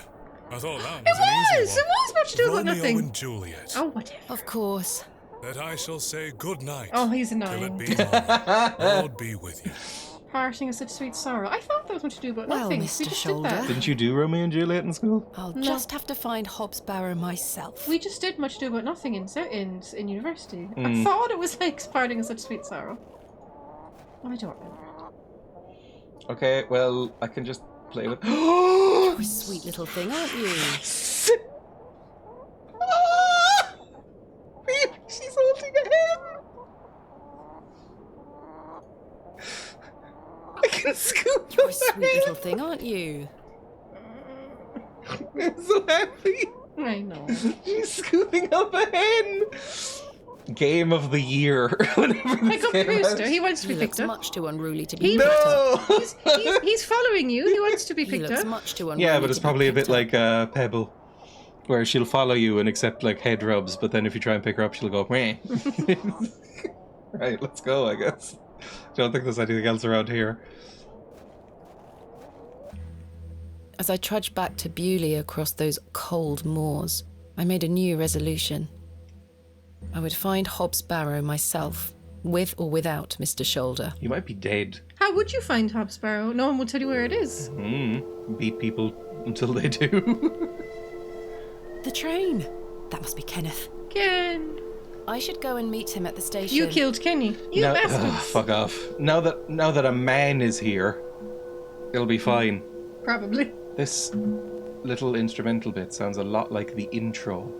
I thought that It was an easy was! It was much ado about Romeo nothing. and Juliet. Oh, whatever. Of course. That I shall say good night. Oh, he's Till it annoying. be morning. Lord be with you. Parting is such sweet sorrow. I thought that was much ado about Well, nothing. Mr. We just Shoulder. did that. Didn't you do Romeo and Juliet in school? I'll No. just have to find Hobbs Barrow myself. We just did much ado about nothing in university. I Mm. thought it was like parting is such sweet sorrow. I don't remember. Okay, well, I can just play with... You're a sweet little thing, aren't you? She's holding a hand. I can scoop You're a sweet little thing, aren't you? I'm so happy. I know. She's scooping up a hen. Game of the year. Pick up Brewster. He wants to be He picked looks up. much too unruly to be He picked up. No! He's following you. He wants to be He picked looks up. much too unruly Yeah, but it's to be probably a bit picked up. like Pebble, where she'll follow you and accept like head rubs, but then if you try and pick her up, she'll go, meh. Right, let's go, I guess. Don't think there's anything else around here. As I trudged back to Bewley across those cold moors, I made a new resolution. I would find Hobbs Barrow myself, with or without Mr. Shoulder. You might be dead. How would you find Hobbs Barrow? No one will tell you where it is. Beat people until they do. The train! That must be Kenneth. Ken. I should go and meet him at the station. You killed Kenny. You Now- bastard. fuck off. Now that a man is here, it'll be fine. Probably. This little instrumental bit sounds a lot like the intro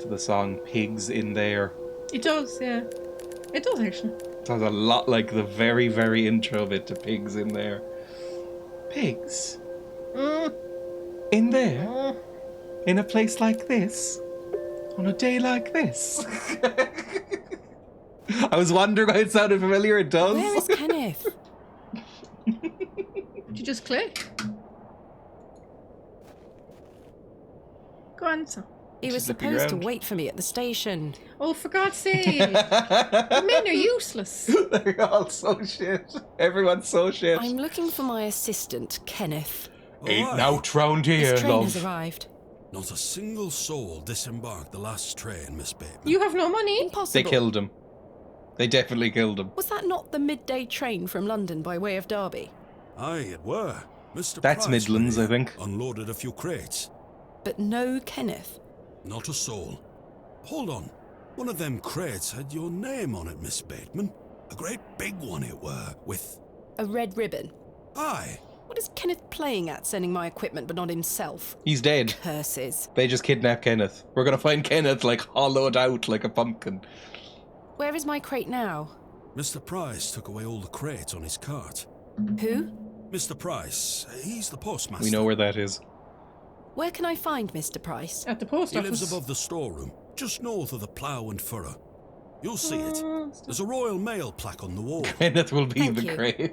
to the song Pigs in There. It does, yeah. It does, actually. Sounds a lot like the very, very intro bit to Pigs in There. Pigs? In there? In a place like this? On a day like this? I was wondering why it sounded familiar. It does. Where is Kenneth? Did you just click? Go on, son. He was She's looking supposed to around. wait for me at the station. Oh, for God's sake. Men are useless. They're all so shit. Everyone's so shit. I'm looking for my assistant, Kenneth. Ain't out round here, His train love. has arrived. Not a single soul disembarked the last train, Miss Bateman. You have no money? Impossible. They killed him. They definitely killed him. Was that not the midday train from London by way of Derby? Aye, it were. Mr. That's Price, Midlands, when I he think. Unloaded a few crates. But no Kenneth. Not a soul. Hold on. One of them crates had your name on it, Miss Bateman. A great big one it were, with... A red ribbon. Aye. What is Kenneth playing at, sending my equipment but not himself? He's dead. Curses. They just kidnapped Kenneth. We're gonna find Kenneth, like, hollowed out like a pumpkin. Where is my crate now? Mr. Price took away all the crates on his cart. Who? Mr. Price, he's the postmaster. We know where that is. Where can I find Mr. Price? At the post He office. lives above the storeroom, just north of the plough and furrow. You'll see it. Oh, There's a Royal Mail plaque on the wall. Kenneth will be Thank the you. grave.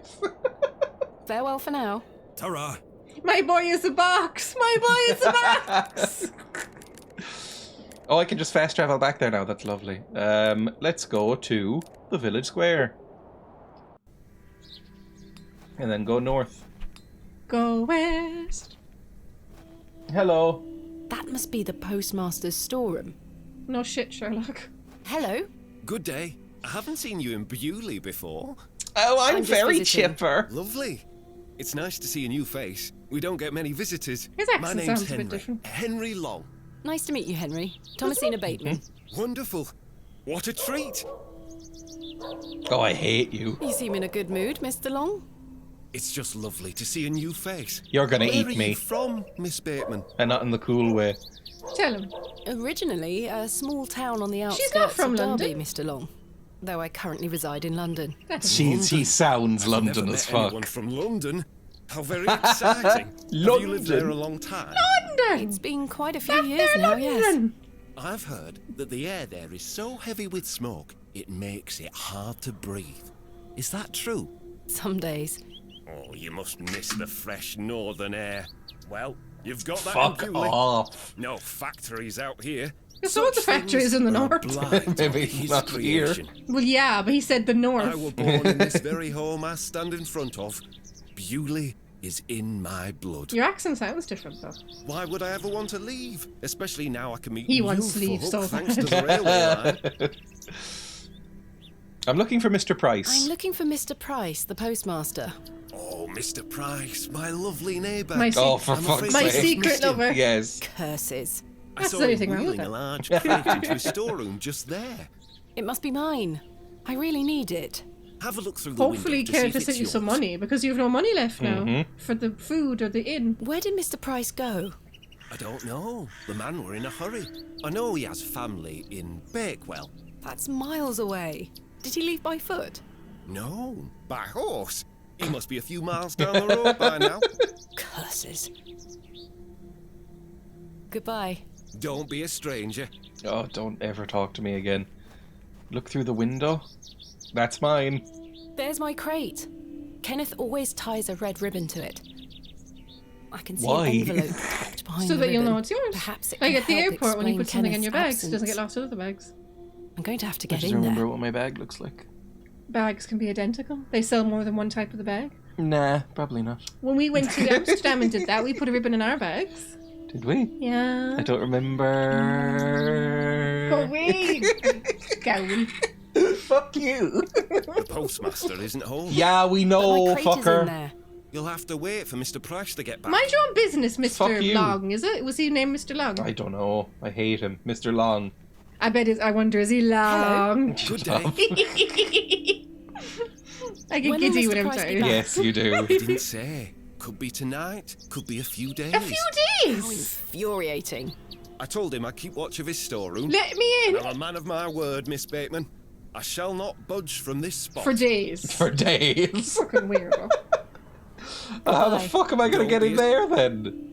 Farewell for now. Ta-ra. My boy is a box. My boy is a box. Oh, I can just fast travel back there now. That's lovely. Let's go to the village square. And then go north. Go west. Hello. That must be the postmaster's storeroom. No shit, Sherlock. Hello. Good day. I haven't seen you in Bewley before. Oh, I'm just very visiting. chipper. Lovely. It's nice to see a new face. We don't get many visitors. His My accent name's sounds a Henry. bit different. Henry Long. Nice to meet you, Henry. Thomasina Bateman. Wonderful. What a treat. Oh, I hate you. You seem in a good mood, Mr. Long. It's just lovely to see a new face. You're gonna Where eat are me. you from, Miss Bateman? And not in the cool way. Tell him. Originally, a small town on the outskirts She's not from of Derby, London. Mr. Long. Though I currently reside in London. She sounds I've London never as met anyone fuck. from London. How very exciting. Have you lived there a long time? London! It's been quite a few years now, yes. London! I've heard that the air there is so heavy with smoke, it makes it hard to breathe. Is that true? Some days. Oh, you must miss the fresh northern air. Well, you've got that Fuck in Bewley. off. No factories out here. There's loads of factories in the north. Maybe not here. Well, yeah, but he said the north. I was born in this very home I stand in front of. Bewley is in my blood. Your accent sounds different, though. Why would I ever want to leave? Especially now I can meet He new wants to leave folk so thanks to bad. the railway line. I'm looking for Mr. Price. I'm looking for Mr. Price, the postmaster. Oh, Mr. Price, my lovely neighbour. My Oh, for I'm fuck's afraid My sake. I've secret missed him. lover. Yes. Curses. I That's saw the only him thing wrong with wheeling it. a large crate into his storeroom just there. It must be mine. I really need it. Have a look through the Hopefully, window to see care if to it's send you some yours. money because you have no money left now Mm-hmm. for the food or the inn. Where did Mr. Price go? I don't know. The man were in a hurry. I know he has family in Bakewell. That's miles away. Did he leave by foot? No, by horse. He must be a few miles down the road by now. Curses. Goodbye. Don't be a stranger. Oh, don't ever talk to me again. Look through the window. That's mine. There's my crate. Kenneth always ties a red ribbon to it. I can see Why? an envelope tucked behind So the that you'll ribbon. know it's yours. Perhaps it Like can at the help airport when you explain put something in your Kenneth's bags, it doesn't get absence. lost in other bags. I'm going to have to I get just in remember there. what my bag looks like. Bags can be identical. They sell more than one type of the bag. Nah, probably not. When we went to Amsterdam and did that, we put a ribbon in our bags. Did we? Yeah. I don't remember. Go away. Gowan. Fuck you. The postmaster isn't home. Yeah, we But know, my crate is in fucker. there. You'll have to wait for Mr. Price to get back. Mind your own business, Fuck Mr. you. Long, is it? Was he named Mr. Long? I don't know. I hate him. Mr. Long. I bet I wonder, is he long? Good day. I get When will giddy Mr. when I'm Price be tired. back? Yes, you do. I didn't say. Could be tonight. Could be a few days. A few days? Infuriating. I told him I'd keep watch of his storeroom. Let me in. And I'm a man of my word, Miss Bateman. I shall not budge from this spot. For days. For days. Fucking weirdo. How the fuck am I going to Don't get in be a- there then?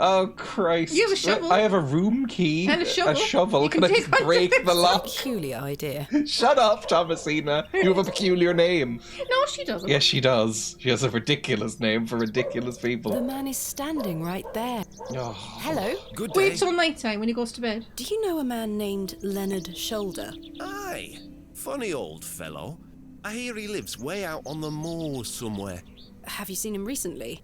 Oh, Christ. You have a shovel. I have a room key. And a shovel. You Can can I take just break the lock? Peculiar idea. Shut up, Thomasina. You have a peculiar name. No, she doesn't. Yes, she does. She has a ridiculous name for ridiculous The people. man is standing right there. Oh. Hello. Good day. Wait till night time when he goes to bed. Do you know a man named Leonard Shoulder? Aye. Funny old fellow. I hear he lives way out on the moors somewhere. Have you seen him recently?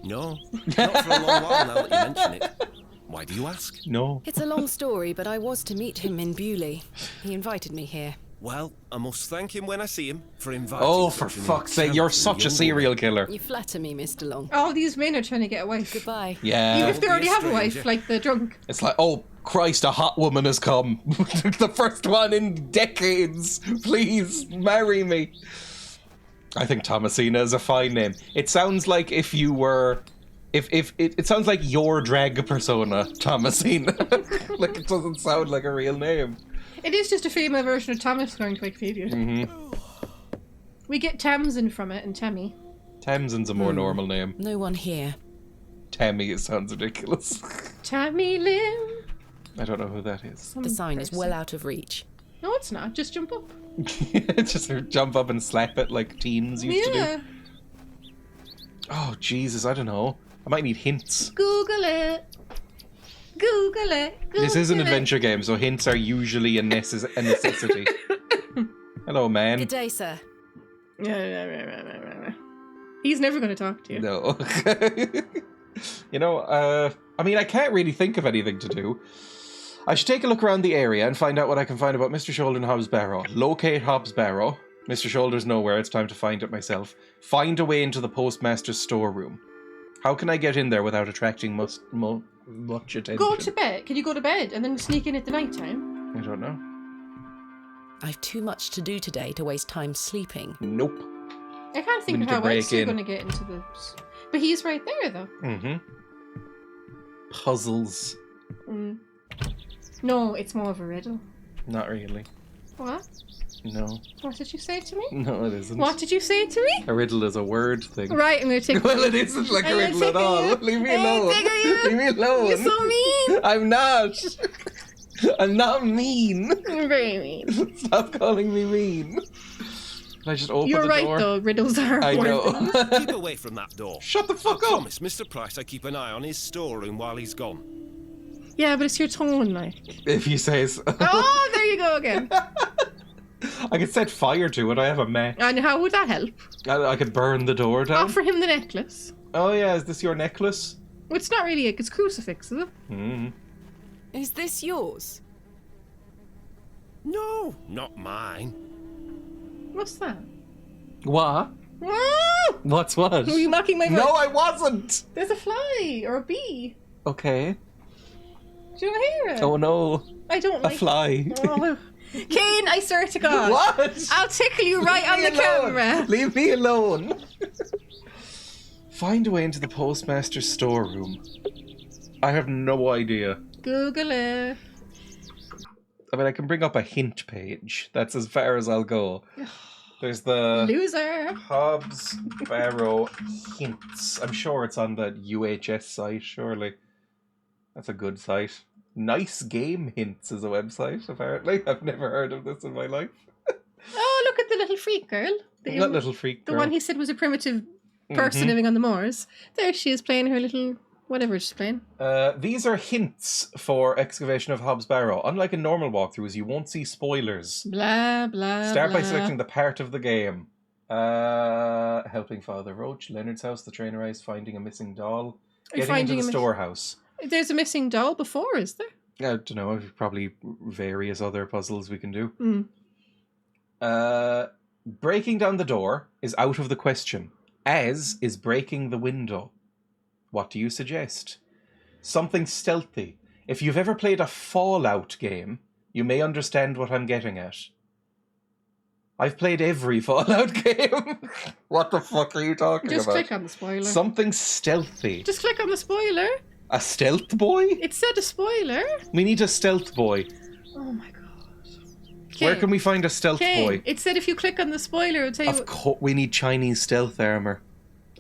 No, not for a long while now that you mention it. Why do you ask? No. It's a long story, but I was to meet him in Bewley. He invited me here. Well, I must thank him when I see him for inviting Oh, for such an fuck's sake. You're such a young serial woman. killer. You flatter me, Mr. Long. All these men are trying to get a wife. Goodbye. Even Yeah. if they Don't already be a have a wife, stranger. like the drunk. It's like, oh, Christ, a hot woman has come. The first one in decades. Please, marry me. I think Thomasina is a fine name. It sounds like if you were... If it sounds like your drag persona, Thomasina. Like, it doesn't sound like a real name. It is just a female version of Thomas going to Wikipedia. Mm-hmm. We get Tamsin from it and Tammy. Tamsin's a more normal name. No one here. Tammy, it sounds ridiculous. Tammy Lim. I don't know who that is. Some The sign is person. well out of reach. No, it's not. Just jump up. Just jump up and slap it like teens used to Yeah. do. Oh, Jesus, I don't know. I might need hints. Google it. Google it. This is an Google it. adventure game, so hints are usually a necessity. Hello, man. Good day, sir. He's never going to talk to you. No. You know, I mean, I can't really think of anything to do. I should take a look around the area and find out what I can find about Mr. Shoulder and Hobbs Barrow. Locate Hobbs Barrow. Mr. Shoulder's nowhere, it's time to find it myself. Find a way into the postmaster's storeroom. How can I get in there without attracting much attention? Go to bed. Can you go to bed and then sneak in at the night time? I don't know. I've too much to do today to waste time sleeping. Nope. I can't think of how else you're going to get into the... But he's right there, though. Mm-hmm. Puzzles. Mm. No, it's more of a riddle. Not really. What? No. What did you say to me? No, it isn't. What did you say to me? A riddle is a word thing. Right, I'm going to take... Well, it isn't like a riddle at all. Leave me alone. Leave me alone. You're so mean. I'm not. I'm not mean. I'm very mean. Stop calling me mean. Can I just open You're the right, door? though. Riddles are I know. Keep away from that door. Shut the fuck I up. promise Mr. Price I keep an eye on his storeroom while he's gone. Yeah, but it's your tone, like. If you say so. Oh, there you go again. I could set fire to it. I have a match. And how would that help? I could burn the door down. Offer him the necklace. Oh, yeah. Is this your necklace? Well, it's not really it's crucifix, is it? Mm-hmm. Is this yours? No, not mine. What's that? What? What's what? Were you mocking my voice? No, I wasn't. There's a fly or a bee. Okay. Do you want to hear it? Oh, no. I don't like a fly. Oh. Kane, I swear to God. What? I'll tickle you right on the camera. Leave me alone. Find a way into the postmaster's storeroom. I have no idea. Google it. I mean, I can bring up a hint page. That's as far as I'll go. There's the... Loser. Hobbs Barrow hints. I'm sure it's on the UHS site, surely. That's a good site. Nice Game Hints is a website, apparently. I've never heard of this in my life. Oh, look at the little freak girl. What little freak girl? The one he said was a primitive person living on the moors. There she is playing her little... whatever she's playing. These are hints for Excavation of Hobbs Barrow. Unlike in normal walkthroughs, you won't see spoilers. Blah, blah, Start by blah. selecting the part of the game. Helping Father Roach, Leonard's house, the train arrives, finding a missing doll. Getting into the storehouse. There's a missing doll before, is there? I don't know, probably various other puzzles we can do. Breaking down the door is out of the question, as is breaking the window. What do you suggest? Something stealthy. If you've ever played a Fallout game, you may understand what I'm getting at. I've played every Fallout game. What the fuck are you talking about? Just click on the spoiler. Something stealthy. Just click on the spoiler. A stealth boy? It said a spoiler. We need a stealth boy. Oh my god. Where can we find a stealth boy? It said if you click on the spoiler, it'll tell you... Of course, we need Chinese stealth armor.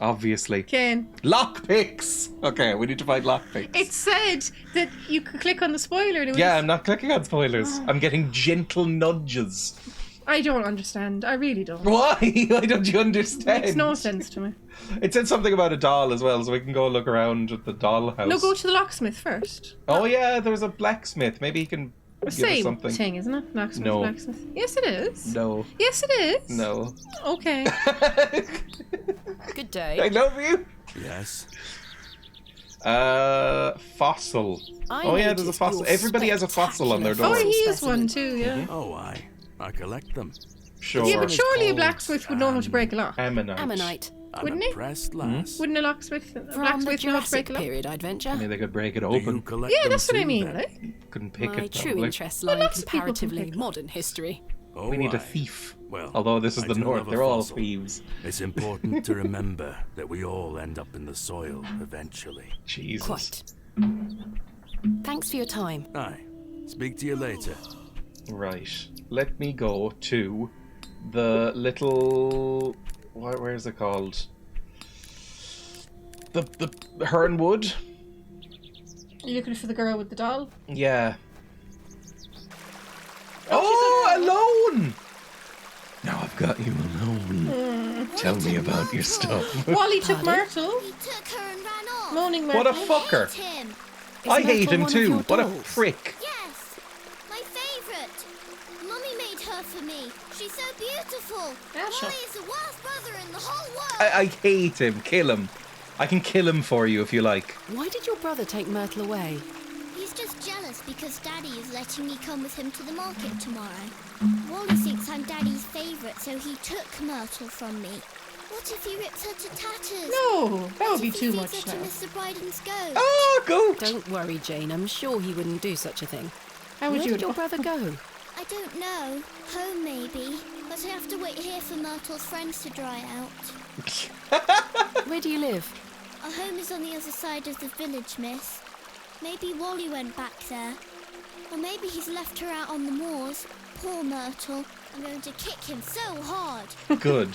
Obviously. Ken. Lockpicks! Okay, we need to find lockpicks. It said that you could click on the spoiler. And it Yeah, I'm not clicking on spoilers. I'm getting gentle nudges. I don't understand. I really don't. Why? Why don't you understand? Makes no sense to me. It said something about a doll as well, so we can go look around at the doll house. No, go to the locksmith first. Oh yeah, there's a blacksmith. Maybe he can give us Same something. thing, isn't it? Locksmith, No. blacksmith. Yes, it is. No. Yes, it is. No. Okay. Good day. I love you. Yes. Fossil. I There's a noticed fossil. your Everybody has a fossil on their door. Oh, he is one too, yeah. Oh, I collect them. Sure. Yeah, but surely a blacksmith would know how to break a lock. Ammonite. Wouldn't he? Pressed lass. Wouldn't a locksmith, From the blacksmith know how to break Jurassic a lock? period, I'd venture. I mean, they could break it open. Yeah, that's what I mean, like. Couldn't pick My it. true probably. interests lie in lots of people can comparatively pick modern history. Oh, We need a aye. thief. Well, Although this is I the do north, have a they're all fossil. thieves. It's important to remember that we all end up in the soil eventually. Jesus. Quite. Thanks for your time. Aye. Speak to you later. Right. Let me go to the little... Where is it called? The Hernwood? Are you looking for the girl with the doll? Yeah. Oh, alone! Now I've got you alone. Tell me about your stuff. Wally took Myrtle. He took her and ran off. Moaning Myrtle. What a fucker. I hate him. I Is hate Myrtle him one of too. your What a dolls? prick. Yes, my favourite. Mummy made her for me. She's so beautiful. Yeah, sure. Wally is the worst brother in the whole world. I hate him. Kill him. I can kill him for you if you like. Why did your brother take Myrtle away? He's just jealous because Daddy is letting me come with him to the market tomorrow. Wally thinks I'm Daddy's favourite, so he took Myrtle from me. What if he rips her to tatters? No, that would be too much What if he now. feeds her to Mr. Bryden's goat? Oh, goat! Don't worry, Jane. I'm sure he wouldn't do such a thing. How would Where you did your brother go? I don't know. Home, maybe. But I have to wait here for Myrtle's friends to dry out. Where do you live? Our home is on the other side of the village, miss. Maybe Wally went back there. Or maybe he's left her out on the moors. Poor Myrtle. I'm going to kick him so hard. Good.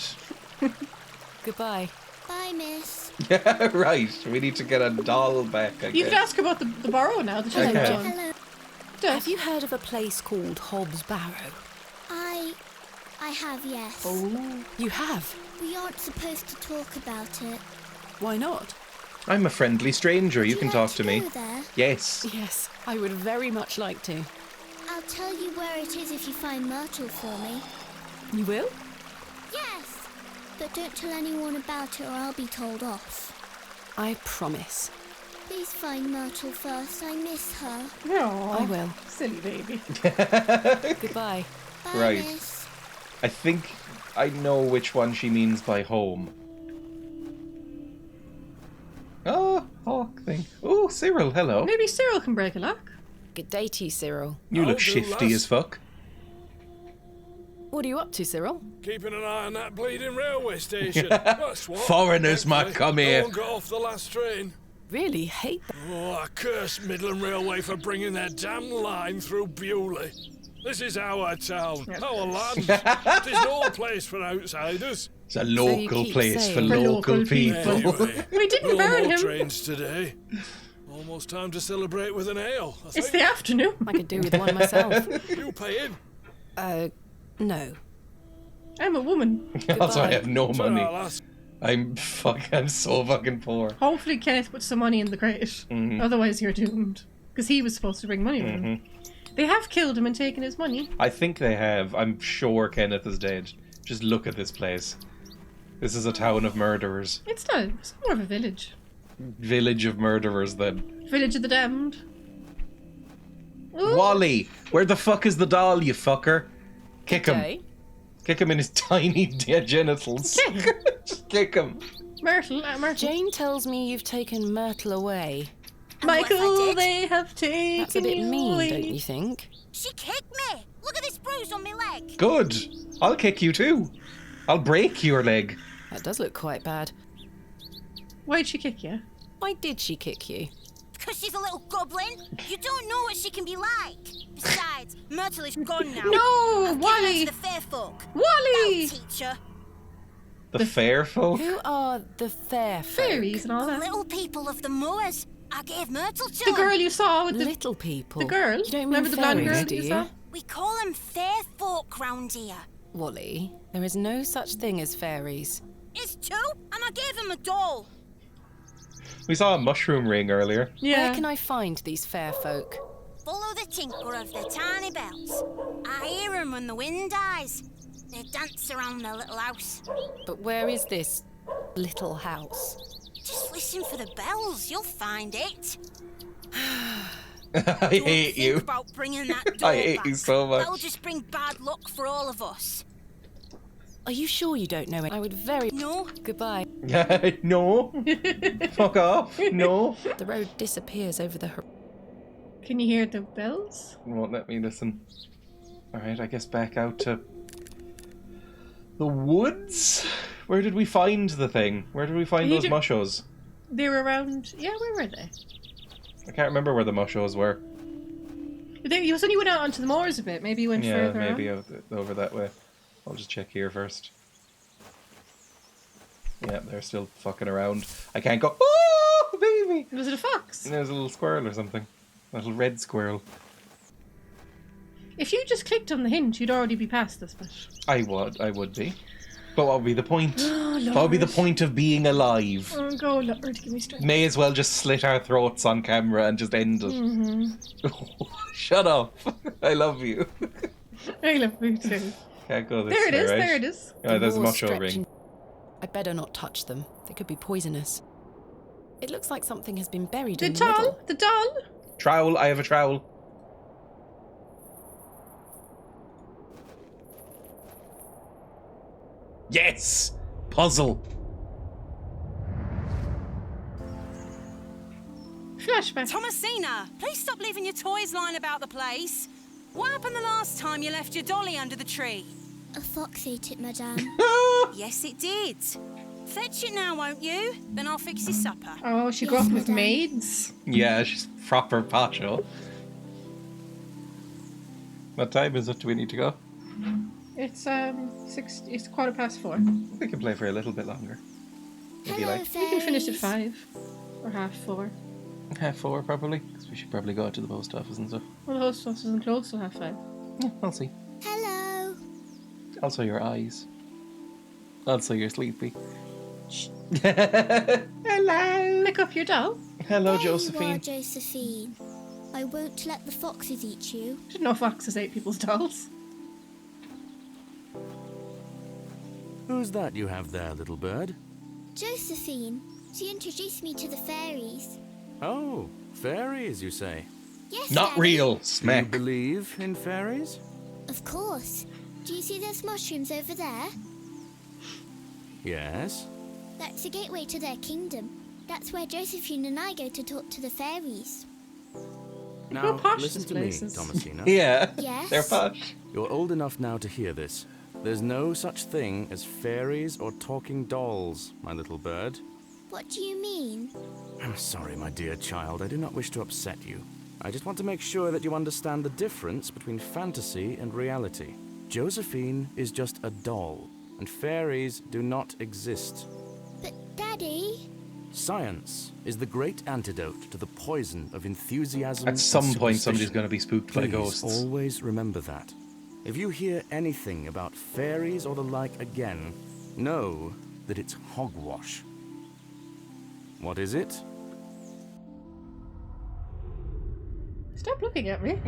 Goodbye. Bye, miss. Yeah, right. We need to get a doll back, I You guess. could ask about the Barrow now that you've Okay. moved on. Hello. Have you heard of a place called Hobbs Barrow? I have, yes. Oh, you have? We aren't supposed to talk about it. Why not? I'm a friendly stranger. You Would can like talk to to me. go there? Yes. Yes, I would very much like to. I'll tell you where it is if you find Myrtle for me. You will? Yes! But don't tell anyone about it or I'll be told off. I promise. Please find Myrtle first. I miss her. No, I will. silly baby. Goodbye. Bye, Right. miss. I think I know which one she means by home. Oh, hawk thing. Oh, Cyril, hello. Maybe Cyril can break a lock. Good day to you, Cyril. You I'll look do, shifty lass. as fuck. What are you up to, Cyril? Keeping an eye on that bleeding railway station. That's what. Foreigners might Thankfully, come no here. one got off the last train. Really hate that. Oh, I curse Midland Railway for bringing their damn line through Bewley. This is our town, our land. It is no place for outsiders. It's a local keep place for saying- For local local people. Anyway, We didn't no burn more him. trains today. Almost time to celebrate with an ale. I It's think. the afternoon. I could do with one myself. You paying? No. I'm a woman. Also, I have no money. Well, lass. I'm so fucking poor. Hopefully Kenneth puts some money in the crate. Otherwise you're doomed. Because he was supposed to bring money with him. They have killed him and taken his money. I think they have. I'm sure Kenneth is dead. Just look at this place. This is a town of murderers. It's not. It's more of a village. Village of murderers, then. Village of the damned. Ooh. Wally! Where the fuck is the doll, you fucker? Kick him. Okay. Kick him in his tiny genitals. Just kick him. Myrtle, Myrtle. Jane tells me you've taken Myrtle away. Michael, they have taken That's a bit you mean, away. don't you think? She kicked me! Look at this bruise on my leg! Good. I'll kick you too. I'll break your leg. That does look quite bad. Why'd she kick you? Why did she kick you? Because she's a little goblin. You don't know what she can be like. Besides, Myrtle is gone now. No, I'll give her Wally. to the fair folk. Wally! That'll teach her. The fair folk? Who are the fair folk? Fairies and all The that. little people of the moors. I gave Myrtle to The them. girl you saw with the... Little people. The girl? You don't Remember mean the blonde fairies, girl do you you? saw? We call them fair folk round here. Wally, there is no such thing as fairies. It's two, and I gave him a doll. We saw a mushroom ring earlier. Yeah. Where can I find these fair folk? Follow the tinkle of their tiny bells. I hear them when the wind dies. They dance around their little house. But where is this little house? Just listen for the bells, you'll find it. I hate Think you. about bringing that doll I hate back. you so much. That'll just bring bad luck for all of us. Are you sure you don't know it? I would very... No. Goodbye. No. Fuck off. No. The road disappears over the... Can you hear the bells? Won't let me listen. Alright, I guess back out to the woods? Where did we find the thing? Where did we find those mushos? They were around... Yeah, where were they? I can't remember where the mushos were. You said you went out onto the moors a bit. Maybe you went Yeah, further maybe on. out over that way. I'll just check here first. Yeah, they're still fucking around. I can't go. Oh, baby! Was it a fox? There's a little squirrel or something. A little red squirrel. If you just clicked on the hint, you'd already be past this bit. I would be. But what would be the point? Oh, What would be the Lord. point of being alive? Oh, go, Lord, give me strength. May as well just slit our throats on camera and just end it. Mm-hmm. Shut up. I love you. I love you too. Can't go this There it way, is, right? there it is. Oh, there's a moors musho stretch ring. in- I better not touch them. They could be poisonous. It looks like something has been buried The in the middle. doll? The doll? Trowel, I have a trowel. Yes! Puzzle. Flashback. Thomasina, please stop leaving your toys lying about the place. What happened the last time you left your dolly under the tree? A fox ate it, madame. Yes, it did. Fetch it now, won't you? Then I'll fix your supper. Oh, she grew up with maids. Yeah, she's proper pacho. What time is it? Do we need to go? It's 6. It's 4:15. We can play for a little bit longer. If you Hello, like. We can finish at 5 or 4:30. 4:30 probably, because we should probably go to the post office and stuff. Well, the post office isn't closed till 5:30. Yeah, I'll see. Hello. Also your eyes. Also you're sleepy. Hello. Pick up your doll. Hello, There Josephine. you are, Josephine. I won't let the foxes eat you. Didn't know foxes ate people's dolls. Who's that you have there, little bird? Josephine. She introduced me to the fairies. Oh, fairies, you say? Yes, Not Daddy. real, Do you smack. believe in fairies? Of course. Do you see those mushrooms over there? Yes. That's a gateway to their kingdom. That's where Josephine and I go to talk to the fairies. Now, posh listen this to me, place is. Thomasina. Yeah. Yes? They're posh. You're old enough now to hear this. There's no such thing as fairies or talking dolls, my little bird. What do you mean? I'm sorry, my dear child. I do not wish to upset you. I just want to make sure that you understand the difference between fantasy and reality. Josephine is just a doll, and fairies do not exist. But, Daddy... Science is the great antidote to the poison of enthusiasm. At some and point, somebody's superstition. going to be spooked by Please ghosts. always remember that. If you hear anything about fairies or the like again, know that it's hogwash. What is it? Stop looking at me.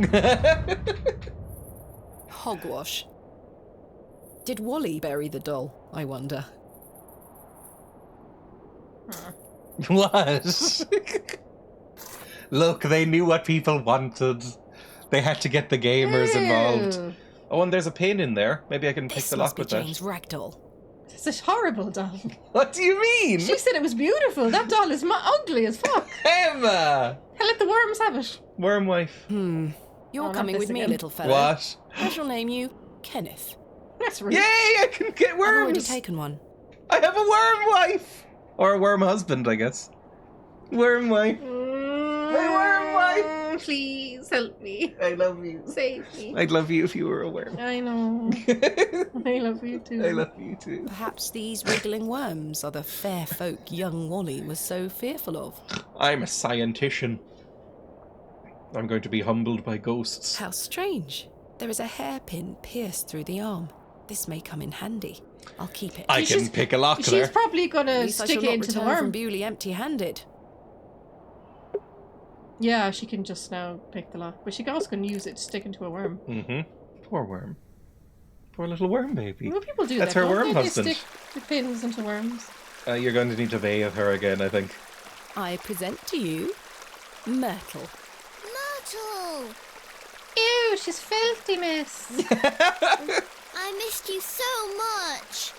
Hogwash. Did Wally bury the doll, I wonder? What? Look, they knew what people wanted. They had to get the gamers involved. Ew. Oh, and there's a pin in there. Maybe I can pick This the must lock be with that. Jane's ragdoll. It's a horrible doll. What do you mean? She said it was beautiful. That doll is ugly as fuck. Emma! Hell, let the worms have it. Worm wife. You're not coming this with me, again. little fellow. What? I shall name you Kenneth. That's rude. Yay! I can get I've already worms! taken one. I have a worm wife! Or a worm husband, I guess. Worm wife. My worm wife! Please help me. I love you. Save me. I'd love you if you were a worm. I know. I love you too. I love you too. Perhaps these wriggling worms are the fair folk young Wally was so fearful of. I'm a scientician. I'm going to be humbled by ghosts. How strange. There is a hairpin pierced through the arm. This may come in handy. I'll keep it. I can pick a lock She's there. probably At gonna least I stick shall it not into the return from worm. Bewley empty-handed. Yeah, she can just now pick the lock. But she also can use it to stick into a worm. Mm-hmm. Poor worm. Poor little worm baby. Well, people do That's that. her don't worm they? husband. They stick the pins into worms. You're going to need to bathe her again, I think. I present to you Myrtle. Myrtle! Ew, she's filthy, miss. I missed you so much.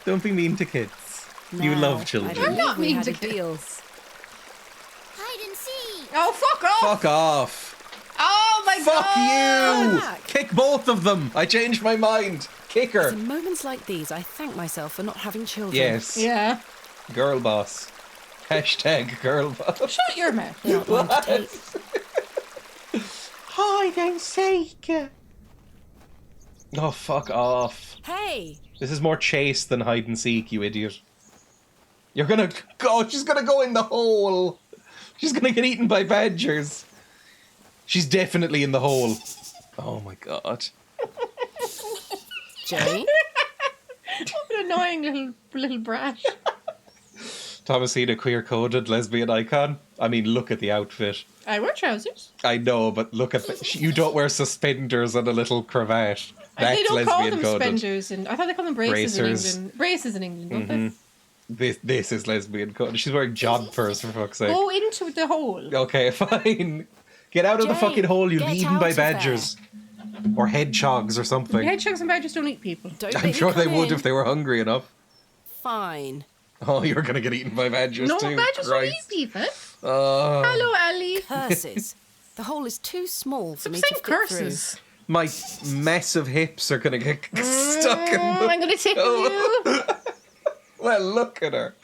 Don't be mean to kids. You Now, love I children. I'm not believe we mean had to a deal. Hide and seek. Oh, fuck off! Fuck off! Oh my Fuck god! you! Back. Kick both of them! I changed my mind! Kick her! It's in moments like these I thank myself for not having children. Yes. Yeah. Girl boss. Hashtag girl boss. Shut your mouth. They aren't one to take. Hide and seek. Oh, fuck off. Hey! This is more chase than hide and seek, you idiot. You're gonna go. She's gonna go in the hole. She's gonna get eaten by badgers. She's definitely in the hole. Oh my god. Jane? What an annoying little brat. Thomasina, queer-coded lesbian icon. I mean, look at the outfit. I wear trousers. I know, but look at the... You don't wear suspenders and a little cravat. That's They don't call them lesbian-coded. spenders, and I thought they call them braces Bracers. in England. Braces in England, don't Mhm. they? This is lesbian code. She's wearing jodhpurs, for fuck's sake. Go into the hole. Okay, fine. Get out of the Jane, fucking hole, you'll be get eaten out by of there. badgers. Or hedgehogs or something. Hedgehogs and badgers don't eat people. Don't I'm make me sure they come would in. if they were hungry enough. Fine. Oh, you're gonna get eaten by badgers No, too. badgers don't eat Christ. people. Oh. Hello, Ali. Curses. The hole is too small for me Stop to saying fit curses. My massive hips are gonna get stuck in the... I'm gonna tickle you. Well, look at her.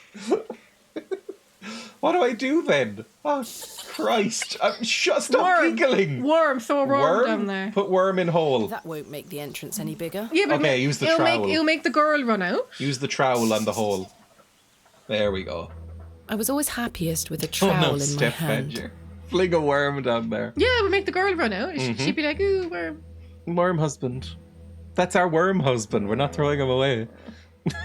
What do I do then? Oh, Christ. Stop giggling. Worm, throw a worm down there. Put worm in hole. That won't make the entrance any bigger. Yeah, but Okay, use the it'll trowel. It'll make the girl run out. Use the trowel on the hole. There we go. I was always happiest with a Oh trowel no, in my Steph hand. Badger. Fling a worm down there. Yeah, we'll make the girl run out. She'd be like, ooh, worm. Worm husband. That's our worm husband. We're not throwing him away.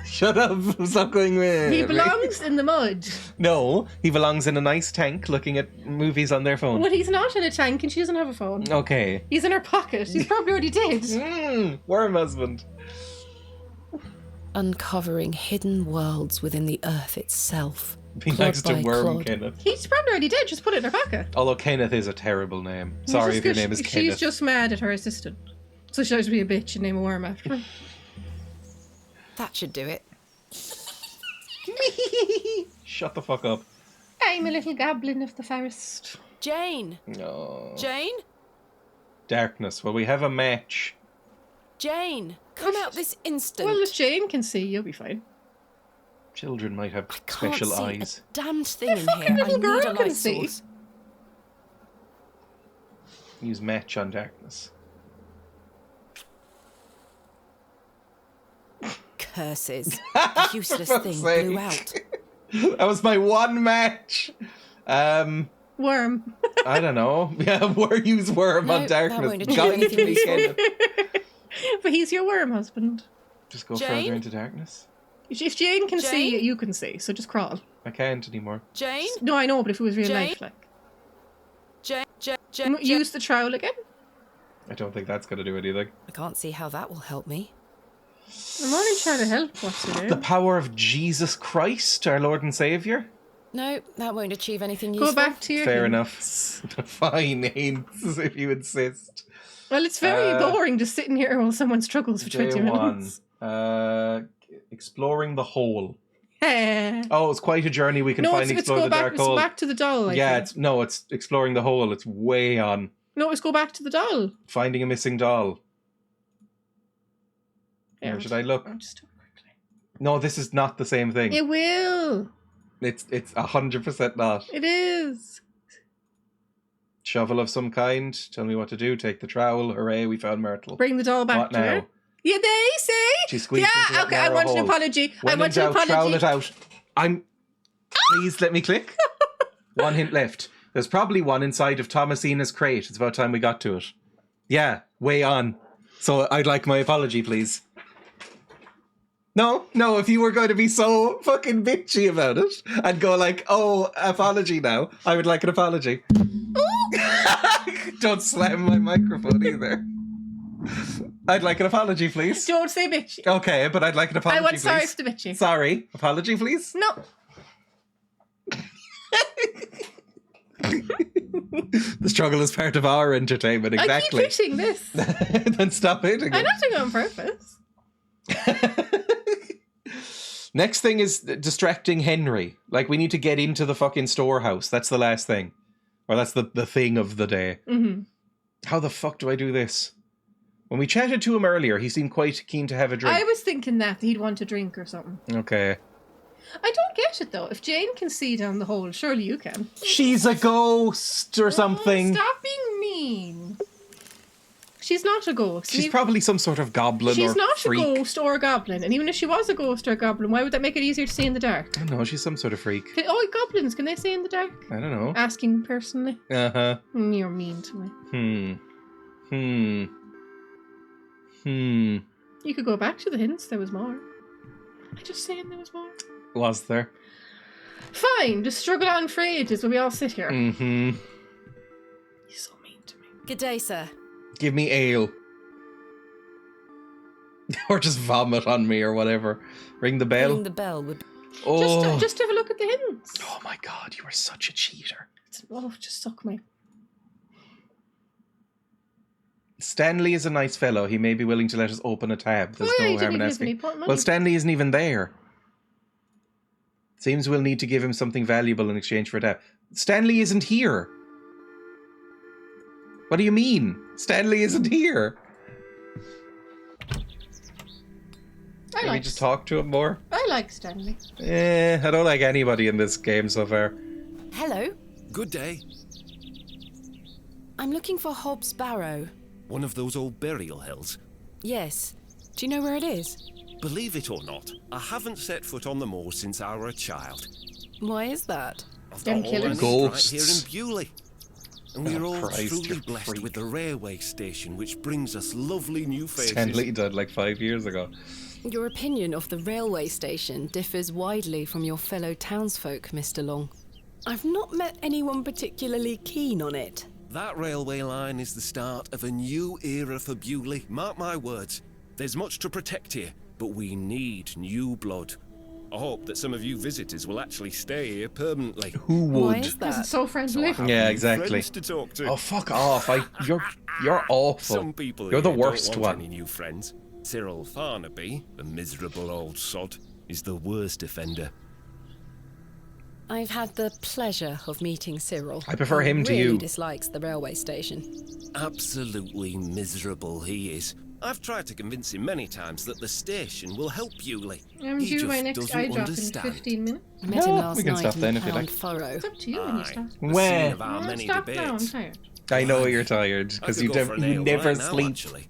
Shut up. Stop going away. He belongs in the mud. No, he belongs in a nice tank looking at movies on their phone. Well, he's not in a tank and she doesn't have a phone. Okay. He's in her pocket. He's probably already dead. Worm husband. Uncovering hidden worlds within the earth itself. He likes to by worm clod. Kenneth. He's probably already dead. Just put it in her pocket. Although Kenneth is a terrible name. Sorry if your name is She's Kenneth. just mad at her assistant. So she'll just be a bitch and name a worm after her. That should do it. Shut the fuck up. I'm a little goblin of the forest. Jane! No. Jane? Darkness. Well, we have a match. Jane! Come out this instant! Well, if Jane can see, you'll be fine. Children might have Can't special see eyes. a damned thing in fucking here. I little need girl a can light see. source. Use match on darkness. Curses. The useless fuck's thing sake. blew out. That was my one match. Worm. I don't know. Yeah, use worm No, on that darkness. won't achieve God, anything please, Kenneth. But he's your worm husband. Just go Jane? further into darkness. If Jane can see, Jane? you can see. So just crawl. I can't anymore. Jane? No, I know, but if it was real Jane? life, like. Jane? Use the trowel again. I don't think that's going to do anything. I can't see how that will help me. I'm only trying to help. What's it The power of Jesus Christ, our Lord and Saviour. No, that won't achieve anything useful. Go back to your Fair hints. enough. Fine, hints, if you insist. Well, it's very boring just sitting here while someone struggles for 20 Day minutes. one. Exploring the hole. Eh. Oh, it's quite a journey. We can No, finally it's explore go the back. dark It's hole. back to the doll. I Yeah, think. it's exploring the hole. It's way on. No, it's go back to the doll. Finding a missing doll. Yeah, Where should I look? I'll just do it quickly. No, this is not the same thing. It will. It's 100% not. It is. Shovel of some kind. Tell me what to do. Take the trowel. Hooray, we found Myrtle. Bring the doll back What to now? her. Yeah, they see. She squeezed into Yeah, that okay, I narrow want an hole. apology. I When in want an doubt, apology. trowel it out. Please let me click. One hint left. There's probably one inside of Thomasina's crate. It's about time we got to it. Yeah, way on. So I'd like my apology, please. No, if you were going to be so fucking bitchy about it and go like, oh, apology now, I would like an apology. Don't slam my microphone either. I'd like an apology, please. Don't say bitchy. Okay, but I'd like an apology, I want please. sorry for the bitchy. Sorry. Apology, please? No. The struggle is part of our entertainment, exactly. I keep hitting this. Then stop hitting I'm it. not doing it on purpose. Next thing is distracting Henry. Like, we need to get into the fucking storehouse. That's the last thing. Or that's the thing of the day. Mm-hmm. How the fuck do I do this? When we chatted to him earlier, he seemed quite keen to have a drink. I was thinking that he'd want a drink or something. Okay. I don't get it though. If Jane can see down the hole, surely you can. She's a ghost or something. Stop being mean. She's not a ghost. She's probably some sort of goblin or She's not freak. a ghost or a goblin. And even if she was a ghost or a goblin, why would that make it easier to see in the dark? I don't know, she's some sort of freak. Goblins, can they see in the dark? I don't know. Asking personally. Uh-huh. You're mean to me. You could go back to the hints. There was more. I'm just saying there was more. Was there? Fine, just struggle on for ages while we all sit here. Mm-hmm. You're so mean to me. Good day, sir. Give me ale. Or just vomit on me or whatever. Ring the bell. Ring the bell would... Oh. Just have a look at the hints. Oh my god, you are such a cheater. Just suck my... Stanley is a nice fellow. He may be willing to let us open a tab. There's you no didn't harm in even asking. put money. Well, Stanley isn't even there. Seems we'll need to give him something valuable in exchange for a tab. Stanley isn't here. What do you mean? Stanley isn't here. Can we just talk to him more? I like Stanley. I don't like anybody in this game so far. Hello. Good day. I'm looking for Hobbs Barrow. One of those old burial hills? Yes. Do you know where it is? Believe it or not, I haven't set foot on the moor since I were a child. Why is that? I've got all I need Ghosts. right here in Bewley. And we're all Christ, truly you're blessed freak. with the railway station, which brings us lovely new faces. Stanley died like 5 years ago. Your opinion of the railway station differs widely from your fellow townsfolk, Mr. Long. I've not met anyone particularly keen on it. That railway line is the start of a new era for Bewley. Mark my words. There's much to protect here, but we need new blood. I hope that some of you visitors will actually stay here permanently. Who would? Why is Because that? it's so friendly. Yeah, exactly. Friends to talk to. Oh, fuck off. You're awful. Some people You're the here worst don't want one. any new friends. Cyril Farnaby, the miserable old sod, is the worst offender. I've had the pleasure of meeting Cyril. I prefer him to really you. Dislikes the railway station. Absolutely miserable he is. I've tried to convince him many times that the station will help Bewley. I'm He due just my next doesn't eye drop understand. in 15 minutes. I met him No, last we can night stop in then the if you Pound like. Furrow. It's up to you when you start. The Where? scene of our many Stop now, I'm debates. tired. I know you're tired because I you, could go for an ale never right now, sleep. actually.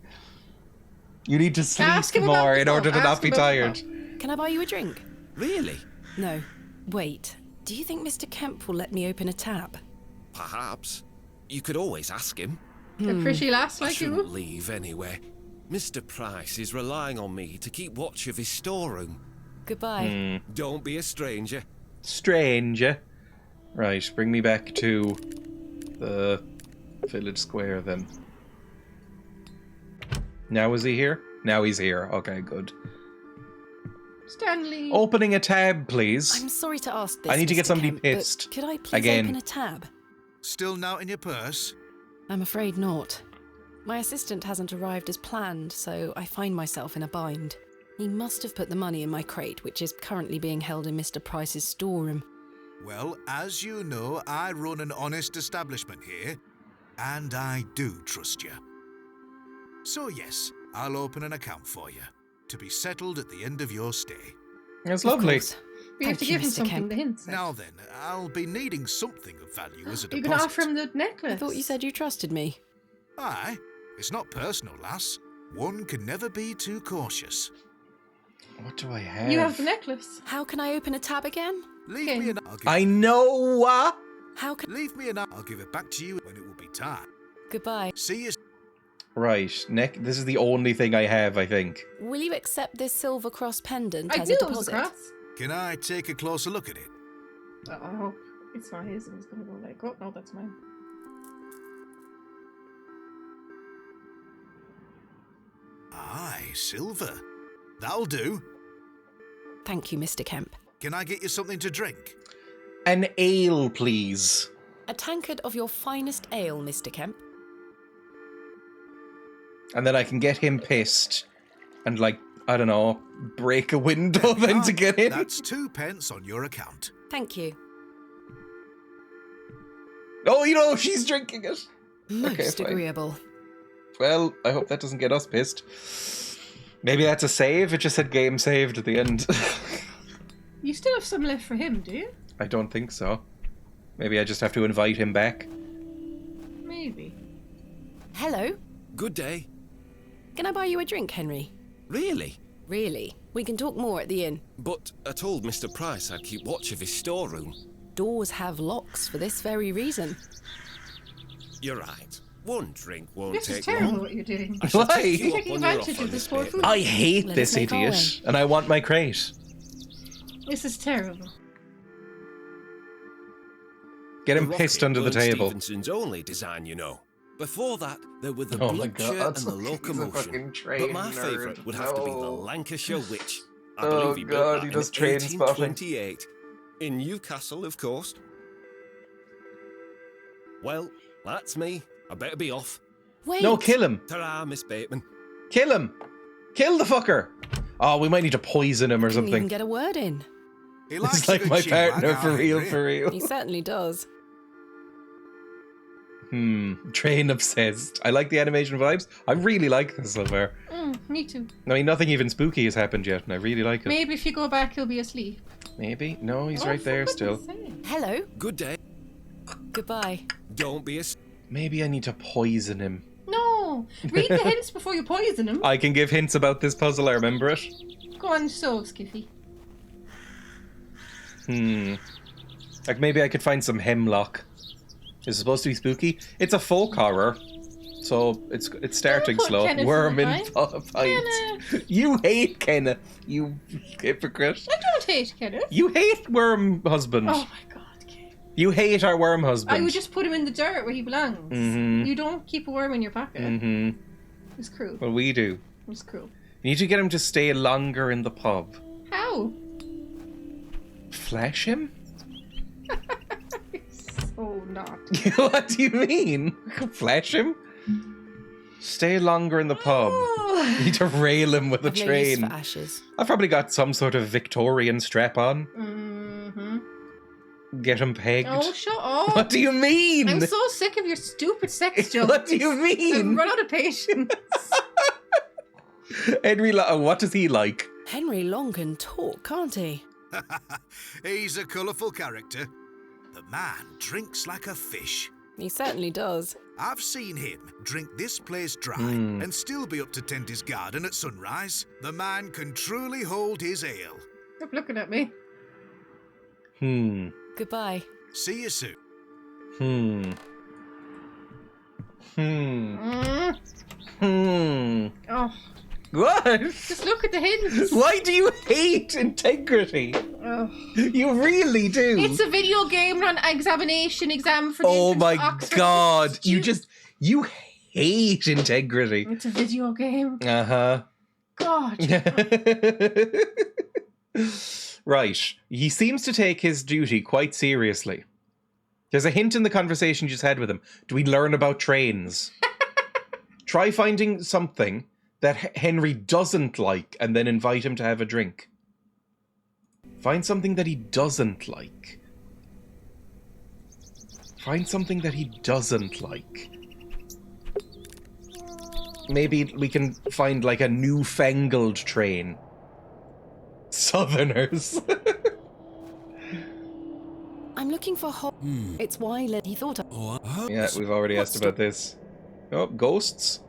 You need to sleep Ask him about more the in order to pub. not Ask be him about the tired. pub. Can I buy you a drink? Really? No. Wait. Do you think Mr. Kemp will let me open a tab? Perhaps. You could always ask him. A pretty lass I like shouldn't you. leave anyway. Mr. Price is relying on me to keep watch of his storeroom. Goodbye. Don't be a stranger. Stranger. Right, bring me back to the village square then. Now is he here? Now he's here. Okay, good. Stanley. Opening a tab, please. I'm sorry to ask this. I need to get Mr. somebody Kemp, but pissed. Could I please Again. open a tab? Still not in your purse? I'm afraid not. My assistant hasn't arrived as planned, so I find myself in a bind. He must have put the money in my crate, which is currently being held in Mr. Price's storeroom. Well, as you know, I run an honest establishment here, and I do trust you. So yes, I'll open an account for you, to be settled at the end of your stay. That's Of lovely. course. We have to Thank you, give him Mr. something, Kemp. the hints. Now then, I'll be needing something of value as a You deposit. can offer him the necklace. I thought you said you trusted me. Aye, it's not personal, lass. One can never be too cautious. What do I have? You have the necklace. How can I open a tab again? Leave Okay. me and I'll give I know. How can... Leave me and I'll give it back to you when it will be time. Goodbye. See you. Right, this is the only thing I have, I think. Will you accept this silver cross pendant I as knew a it was a deposit? cross. Can I take a closer look at it? I hope it's not his and he's going to go like, oh, no, that's mine. Aye, silver. That'll do. Thank you, Mr. Kemp. Can I get you something to drink? An ale, please. A tankard of your finest ale, Mr. Kemp. And then I can get him pissed and, like, I don't know, break a window then to get in. That's 2 pence on your account. Thank you. Oh, you know, she's drinking it. Most fine. agreeable. Well, I hope that doesn't get us pissed. Maybe that's a save. It just said game saved at the end. You still have some left for him, do you? I don't think so. Maybe I just have to invite him back. Maybe. Hello. Good day. Can I buy you a drink, Henry? Really? Really? We can talk more at the inn. But I told Mr. Price I'd keep watch of his storeroom. Doors have locks for this very reason. You're right. One drink won't This take is terrible long. what you're doing. I shall Why? take you You're up taking on your advantage offer, of this Miss poor Bateman. fool. I hate Let this us make our idiot, and I want my crate. This is terrible. Get him The pissed rocket under the weren't table. Stevenson's only design, you know. Before that, there were the Oh my Blucher God, and the he's a fucking locomotion. train But my nerd. favourite would have to be the No. Lancashire Witch. I believe he built God, that he in does train spotting. 1828. In Newcastle, of course. Well, that's me. I better be off. Wait. No, kill him. Ta-ra, Miss Bateman. Kill him. Kill the fucker. Oh, we might need to poison him or Couldn't even something. get a word in. He likes It's like a good my chinwag, partner, for real, Henry. for real. He certainly does. Train obsessed. I like the animation vibes. I really like this so far. Me too. I mean, nothing even spooky has happened yet, and I really like it. Maybe if you go back, he'll be asleep. Maybe? No, he's Oh, right for there goodness still. sake. Hello. Good day. Goodbye. Don't be a... Maybe I need to poison him. No! Read the hints before you poison him. I can give hints about this puzzle, I remember it. Go on, so, Skiffy. Like maybe I could find some hemlock. Is it supposed to be spooky? It's a folk horror. So it's starting put slow. Kenneth Worm in in the pint. Kenneth. You hate Kenneth, you hypocrite. I don't hate Kenneth. You hate worm husband. Oh my god, Kate. You hate our worm husband. I would just put him in the dirt where he belongs. You don't keep a worm in your pocket. It's cruel. Well, we do. It's cruel. You need to get him to stay longer in the pub. How? Flesh him? So not. What do you mean? Flesh him? Stay longer in the pub. You need to rail him with a I've no use train. for ashes. I've probably got some sort of Victorian strap on. Get him pegged. Oh, shut up. What do you mean? I'm so sick of your stupid sex jokes. What do you mean? I've run out of patience. Henry, what does he like? Henry Long can talk, can't he? He's a colourful character. The man drinks like a fish. He certainly does. I've seen him drink this place dry and still be up to tend his garden at sunrise. The man can truly hold his ale. Stop looking at me. Goodbye. See you soon. Oh, What? just look at the hints. Why do you hate integrity? Oh. You really do. It's a video game, not an exam for the Oh entrance my to Oxford. god. You hate integrity. It's a video game. Uh-huh. God. Right. He seems to take his duty quite seriously. There's a hint in the conversation you just had with him. Do we learn about trains? Try finding something that Henry doesn't like and then invite him to have a drink. Find something that he doesn't like. Find something that he doesn't like. Maybe we can find like a newfangled train. Southerners. I'm looking for It's why he thought Yeah, we've already asked about this. Oh, ghosts?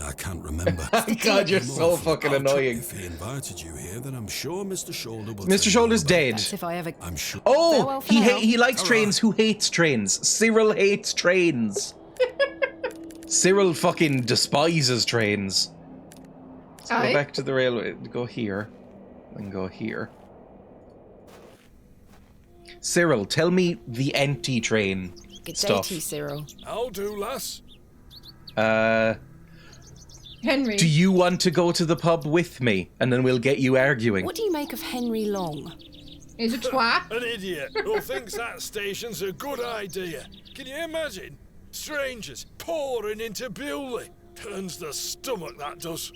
I can't remember. God, you're so fucking annoying. If he invited you here, then I'm sure Mr. Shoulder will. Mr. Shoulder's dead. That's if I ever... I'm sure. Oh, Farewell for now. he likes trains. Who hates trains? Cyril hates trains. Cyril fucking despises trains. Let's go Aye. back to the railway. Go here. And go here. Cyril, tell me the empty train Good day stuff. to you, Cyril. I'll do, lass. Henry. Do you want to go to the pub with me? And then we'll get you arguing. What do you make of Henry Long? Is a twat. An idiot who thinks that station's a good idea. Can you imagine? Strangers pouring into Bewley. Turns the stomach, that does.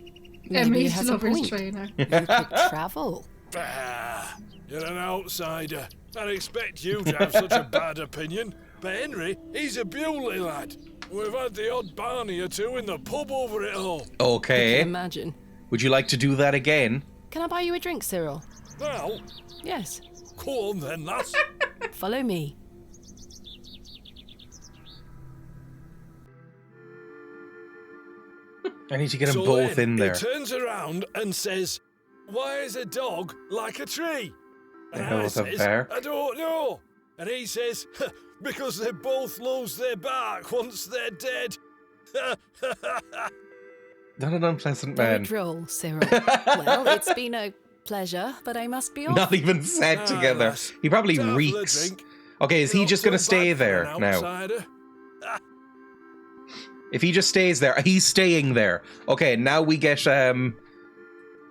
Maybe he Emmy's has a lover's point. trainer. You could travel. Bah, you're an outsider. I'd expect you to have such a bad opinion. But Henry, he's a Bewley lad. We've had the odd Barney or two in the pub over it all. Okay. Imagine. Would you like to do that again? Can I buy you a drink, Cyril? Now, Yes. go on then, lass. Follow me. I need to get them So both then in there. He turns around and says, "Why is a dog like a tree?" And I know I what's up says, there. "I don't know." And he says, "Because they both lose their bark once they're dead." Not an unpleasant Very man. droll, Cyril. Well, it's been a pleasure, but I must be off. Not even said together. lass. He probably Time for the reeks. drink. Okay, is he Not just so going to stay bad for there an now? outsider. If he just stays there, he's staying there. Okay, now we get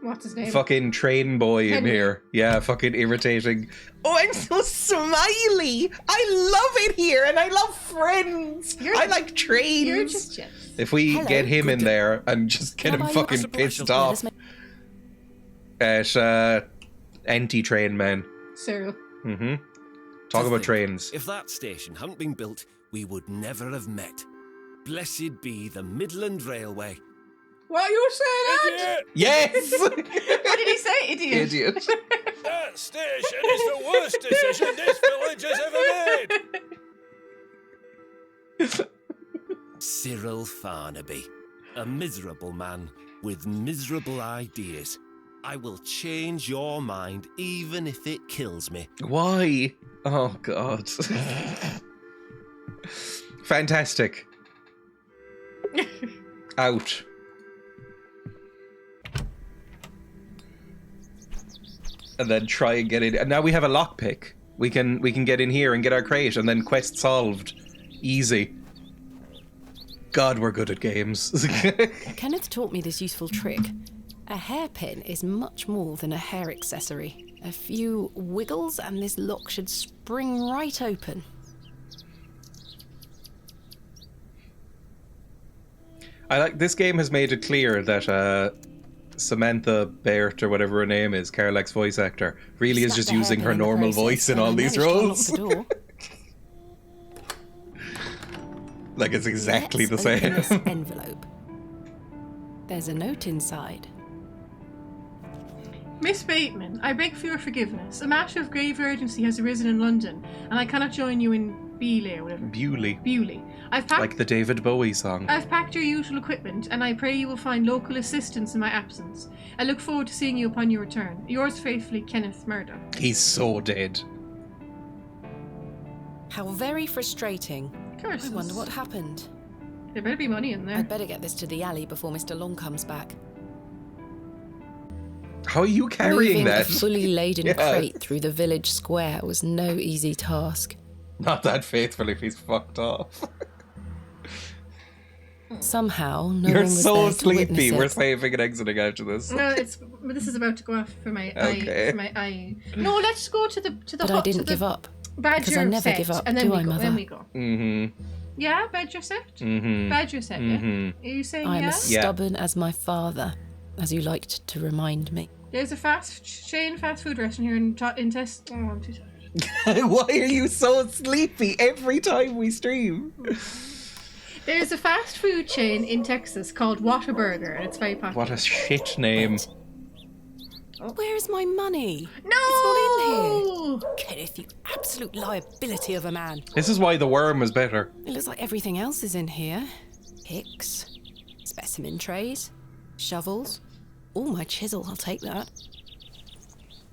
What's his name? Fucking train boy in Henry. here. Yeah, fucking irritating. Oh, I'm so smiley. I love it here, and I love friends. I like trains. You're just jealous. If we Hello, get him in there and just get Can him I buy you a fucking cup of pissed Russell? off at anti-train man. Cyril. Mm-hmm. Talk To about think, trains. If that station hadn't been built, we would never have met. Blessed be the Midland Railway. What you saying, lad? Yes! What did he say? Idiot. Idiot. That station is the worst decision this village has ever made. Cyril Farnaby, a miserable man with miserable ideas. I will change your mind even if it kills me. Why? Oh, God. Fantastic. Out. And then try and get in. And now we have a lockpick. We can get in here and get our crate, and then quest solved. Easy. God, we're good at games. Kenneth taught me this useful trick. A hairpin is much more than a hair accessory. A few wiggles and this lock should spring right open. I like this game has made it clear that Samantha Baird, or whatever her name is, Carlack's voice actor, really is Snap just the using her hairpin in the normal process, voice in and all I these managed to unlock roles. the door. Like it's exactly Let's the open same. this envelope. There's a note inside. Miss Bateman, I beg for your forgiveness. A matter of grave urgency has arisen in London, and I cannot join you in Beeley or whatever. Bewley. I've packed Like the David Bowie song. I've packed your usual equipment, and I pray you will find local assistance in my absence. I look forward to seeing you upon your return. Yours faithfully, Kenneth Murdoch. He's so dead. How very frustrating. Curses. I wonder what happened. There better be money in there. I'd better get this to the alley before Mr. Long comes back. How are you carrying Moving that? a fully laden Yeah. crate through the village square was no easy task. Not that faithful if he's fucked off. Somehow, no You're one was so there to sleepy. witness We're it. saving and exiting after this. No, this is about to go off for my Okay. eye. For my eye. No, let's go to the But I didn't give up. Badger Because I never set, give up, and then do we I, go. Mother? Then we go. Mm-hmm. Yeah, Badger set. Mm-hmm. Badger set. Mm-hmm. Yeah. Are you saying I'm yeah? as stubborn as my father, as you liked to remind me. There's a fast food restaurant here in Test. Oh, I'm too tired. Why are you so sleepy every time we stream? There's a fast food chain in Texas called Whataburger, and it's very popular. What a shit name. Where is my money? No! It's not in here. Kenneth, you absolute liability of a man. This is why the worm is better. It looks like everything else is in here. Picks, specimen trays, shovels. Oh, my chisel, I'll take that.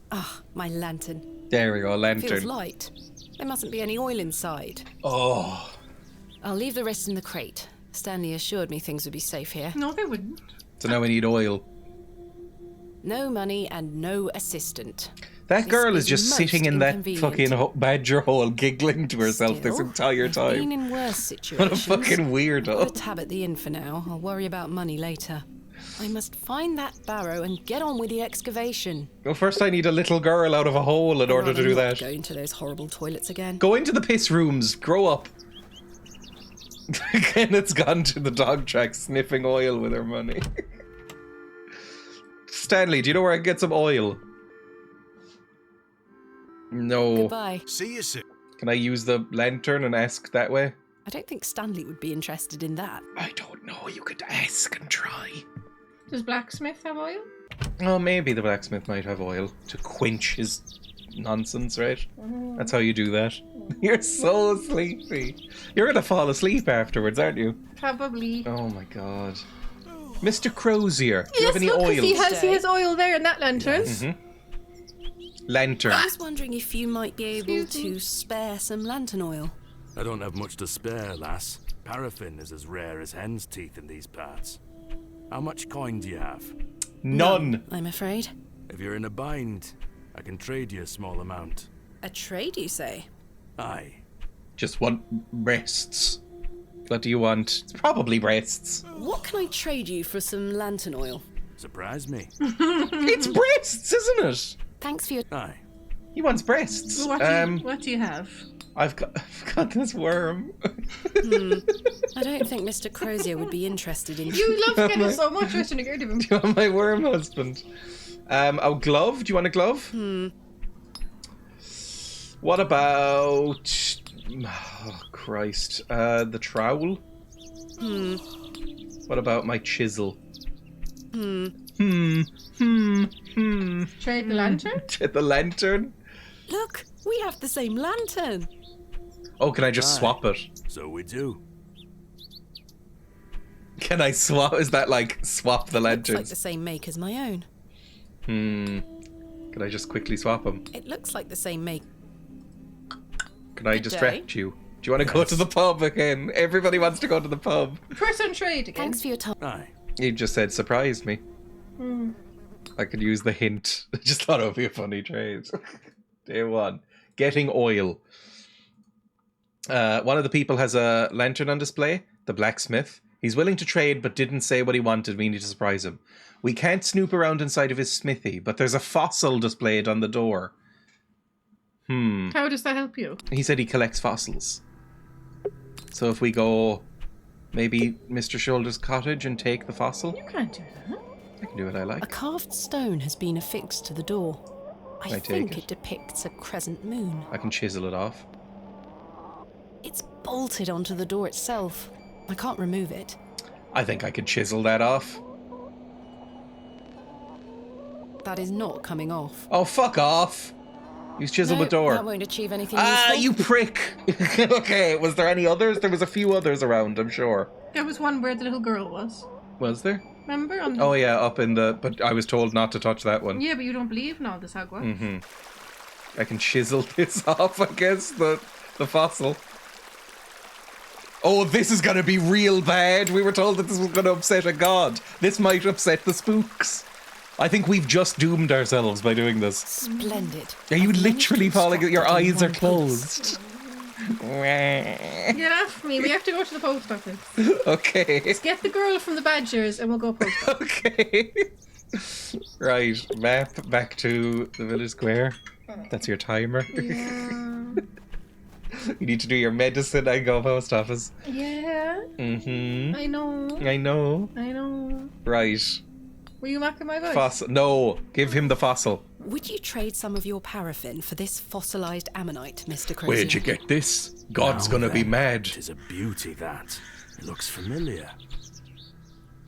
Ah, my lantern. There we go, Feels lantern. light. There mustn't be any oil inside. Oh. I'll leave the rest in the crate. Stanley assured me things would be safe here. No, they wouldn't. So now we need oil. No money and no assistant. That This girl is is just most sitting in that inconvenient. fucking badger hole giggling to herself this Still, entire I've time. been in worse What situations. a fucking Got a weirdo. tab at the inn for now. I'll worry about money later. I must find that Barrow and get on with the excavation. Well, first I need a little girl out of a hole in I'd order to rather do not that. Go into those horrible toilets again. Go into the piss rooms. Grow up. Kenneth's gone to the dog track sniffing oil with her money. Stanley, do you know where I can get some oil? No. Goodbye. See you soon. Can I use the lantern and ask that way? I don't think Stanley would be interested in that. I don't know. You could ask and try. Does Blacksmith have oil? Oh, maybe the blacksmith might have oil to quench his nonsense, right? That's how you do that. You're so sleepy. You're gonna fall asleep afterwards, aren't you? Probably. Oh my god. Mr. Crozier, do you Yes, have any look, 'cause oil? he has oil there in that lantern. Lantern. I was wondering if you might be able to spare some lantern oil. I don't have much to spare, lass. Paraffin is as rare as hen's teeth in these parts. How much coin do you have? None. I'm afraid. If you're in a bind, I can trade you a small amount. A trade, you say? Aye. Just want breasts. What do you want? Probably breasts. What can I trade you for some lantern oil? Surprise me. It's breasts, isn't it? Thanks for your... Aye. He wants breasts. Well, what do you have? I've got this worm. I don't think Mr. Crozier would be interested in... You love Kenneth so much, I shouldn't have heard of him. Do you want my worm husband? A glove? Do you want a glove? What about... Oh, Christ. The trowel? What about my chisel? Trade the lantern? Trade the lantern? Look, we have the same lantern. Oh, can I just swap it? So we do. Can I swap? Is that like swap the Looks lanterns? like the same make as my own. Can I just quickly swap them? It looks like the same make. Can I Good distract you? Do you want to go to the pub again? Everybody wants to go to the pub. First on trade again. Thanks for your time. Aye. You just said surprise me. I could use the hint. I just thought it would be a funny trade. Day one. Getting oil. One of the people has a lantern on display. The blacksmith. He's willing to trade but didn't say what he wanted. We need to surprise him. We can't snoop around inside of his smithy, but there's a fossil displayed on the door. How does that help you? He said he collects fossils. So if we go maybe Mr. Shoulder's cottage and take the fossil? You can't do that. I can do what I A like. carved stone has been affixed to the door. I take think it? it depicts a crescent moon. I can chisel it off. It's bolted onto the door itself. I can't remove it. I think I could chisel that off. That is not coming off. Oh, fuck off. Use chisel No, the door. that won't achieve anything Ah, useful. you prick. Okay, was there any others? There was a few others around, I'm sure. There was one where the little girl was. Was there? Remember? On the... Oh, yeah, up in the... But I was told not to touch that one. Yeah, but you don't believe in all this, Agua. I can chisel this off, I guess, the fossil. Oh, this is going to be real bad. We were told that this was going to upset a god. This might upset the spooks. I think we've just doomed ourselves by doing this. Splendid. Are you I've managed literally to falling? Your construct it in eyes are one piece. closed. Get off me. We have to go to the post office. Okay. Let's get the girl from the Badgers and we'll go post office. Okay. Right, map back to the village square. That's your timer. Yeah. You need to do your medicine and go post office. Yeah. I know. I know. I know. Right. Were you mocking my voice? Fossil. No, give him the fossil. Would you trade some of your paraffin for this fossilized ammonite, Mr. Crozier? Where'd you get this? God's Now gonna be then, mad. It is a beauty, that. It looks familiar.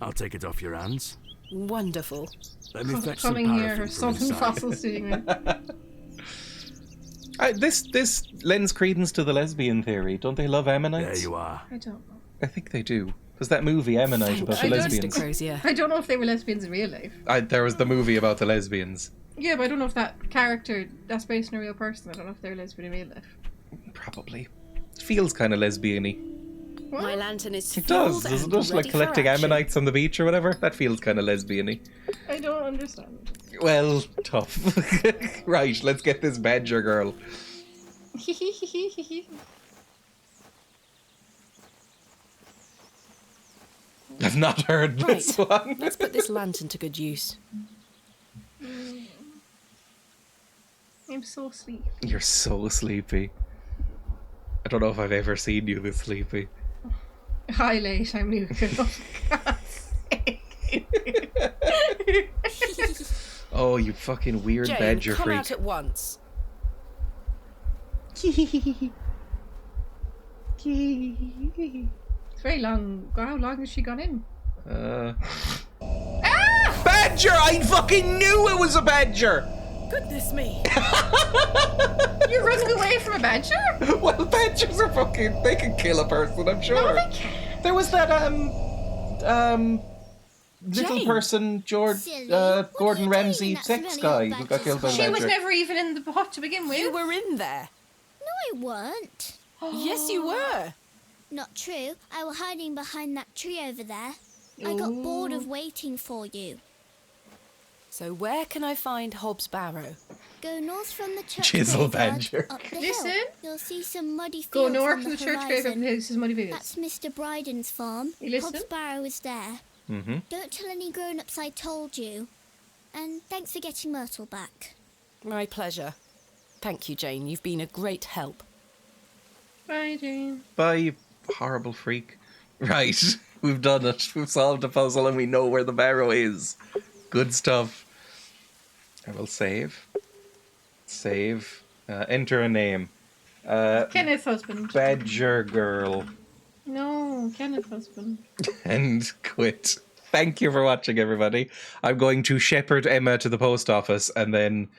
I'll take it off your hands. Wonderful. Let me fetch some Coming here, paraffin her from son inside. fossils doing it. This lends credence to the lesbian theory. Don't they love ammonites? There you are. I don't know. I think they do. There's that movie Ammonite about the I don't- lesbians. Mr. Crozier. I don't know if they were lesbians in real life. There was the movie about the lesbians. Yeah, but I don't know if that character, that's based on a real person. I don't know if they're lesbian in real life. Probably. It feels kind of lesbian-y. My lantern is It filled does, doesn't and it? Like ready for collecting action. ammonites on the beach or whatever. That feels kind of lesbian-y. I don't understand. Well, tough. Right, let's get this badger girl. I've not heard this Right. one. Let's put this lantern to good use. I'm so sleepy. You're so sleepy. I don't know if I've ever seen you this sleepy. Hi, late. I'm Luca. Oh, you fucking weird Jane, badger come freak. out at once. It's very long. How long has she gone in? Badger! I fucking knew it was a badger! Goodness me. You're running away from a badger? Well, badgers are fucking... They can kill a person, I'm sure. No, they can't. There was that, little Jane. person, George, Silly. What are Gordon you Ramsay doing in that sex smelly guy old who got killed by a badger's She badger. was never even in the pot to begin with. You were in there. No, I weren't. Yes, you were. Not true. I was hiding behind that tree over there. I got bored of waiting for you. So where can I find Hobbs Barrow? Go north from the church Chisel graveyard, badger. up the Listen. hill. You'll see some muddy fields Go north on to the church grave horizon. and this is Muddy Fields. That's Mr. Bryden's farm. You listen? Hobbs Barrow is there. Mm-hmm. Don't tell any grown-ups I told you. And thanks for getting Myrtle back. My pleasure. Thank you, Jane. You've been a great help. Bye, Jane. Bye, you horrible freak. Right, we've done it. We've solved the puzzle and we know where the Barrow is. Good stuff. I will save. Save. Enter a name. Kenneth's husband. Badger Girl. No, Kenneth's husband. And quit. Thank you for watching, everybody. I'm going to shepherd Emma to the post office and then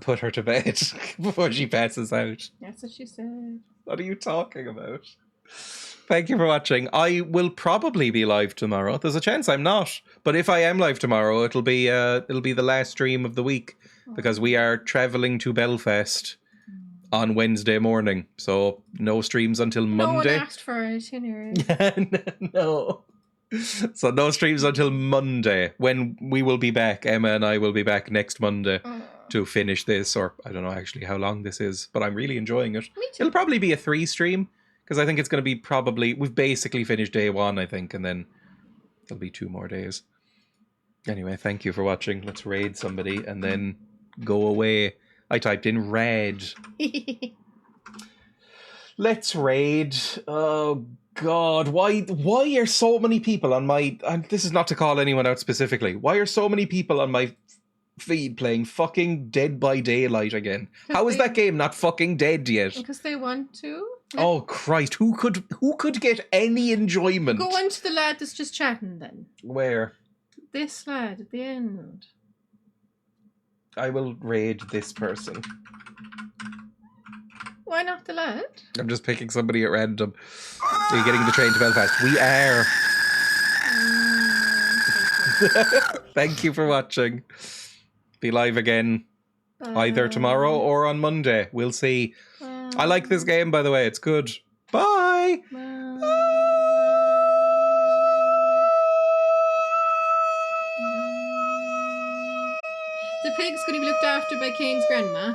put her to bed before she passes out. That's what she said. What are you talking about? Thank you for watching. I will probably be live tomorrow. There's a chance I'm not, but if I am live tomorrow, it'll be the last stream of the week because we are traveling to Belfast on Wednesday morning. So no streams until Monday. No one asked for it. No. So no streams until Monday, when we will be back. Emma and I will be back next Monday to finish this, or I don't know actually how long this is, but I'm really enjoying it. It'll probably be a 3 stream, because I think it's going to be we've basically finished day 1, I think, and then there'll be 2 more days. Anyway, thank you for watching. Let's raid somebody and then go away. I typed in red. Let's raid. Oh God, why are so many people on my... And this is not to call anyone out specifically. Why are so many people on my feed playing fucking Dead by Daylight again? How is that game not fucking dead yet? Because they want to. Oh Christ, who could get any enjoyment? Go on to the lad that's just chatting then. Where? This lad at the end. I will raid this person. Why not the lad? I'm just picking somebody at random. Are you getting the train to Belfast? We are. Thank you for watching. Be live again either tomorrow or on Monday. We'll see. I like this game, by the way. It's good. Bye. The pig's going to be looked after by Kane's grandma.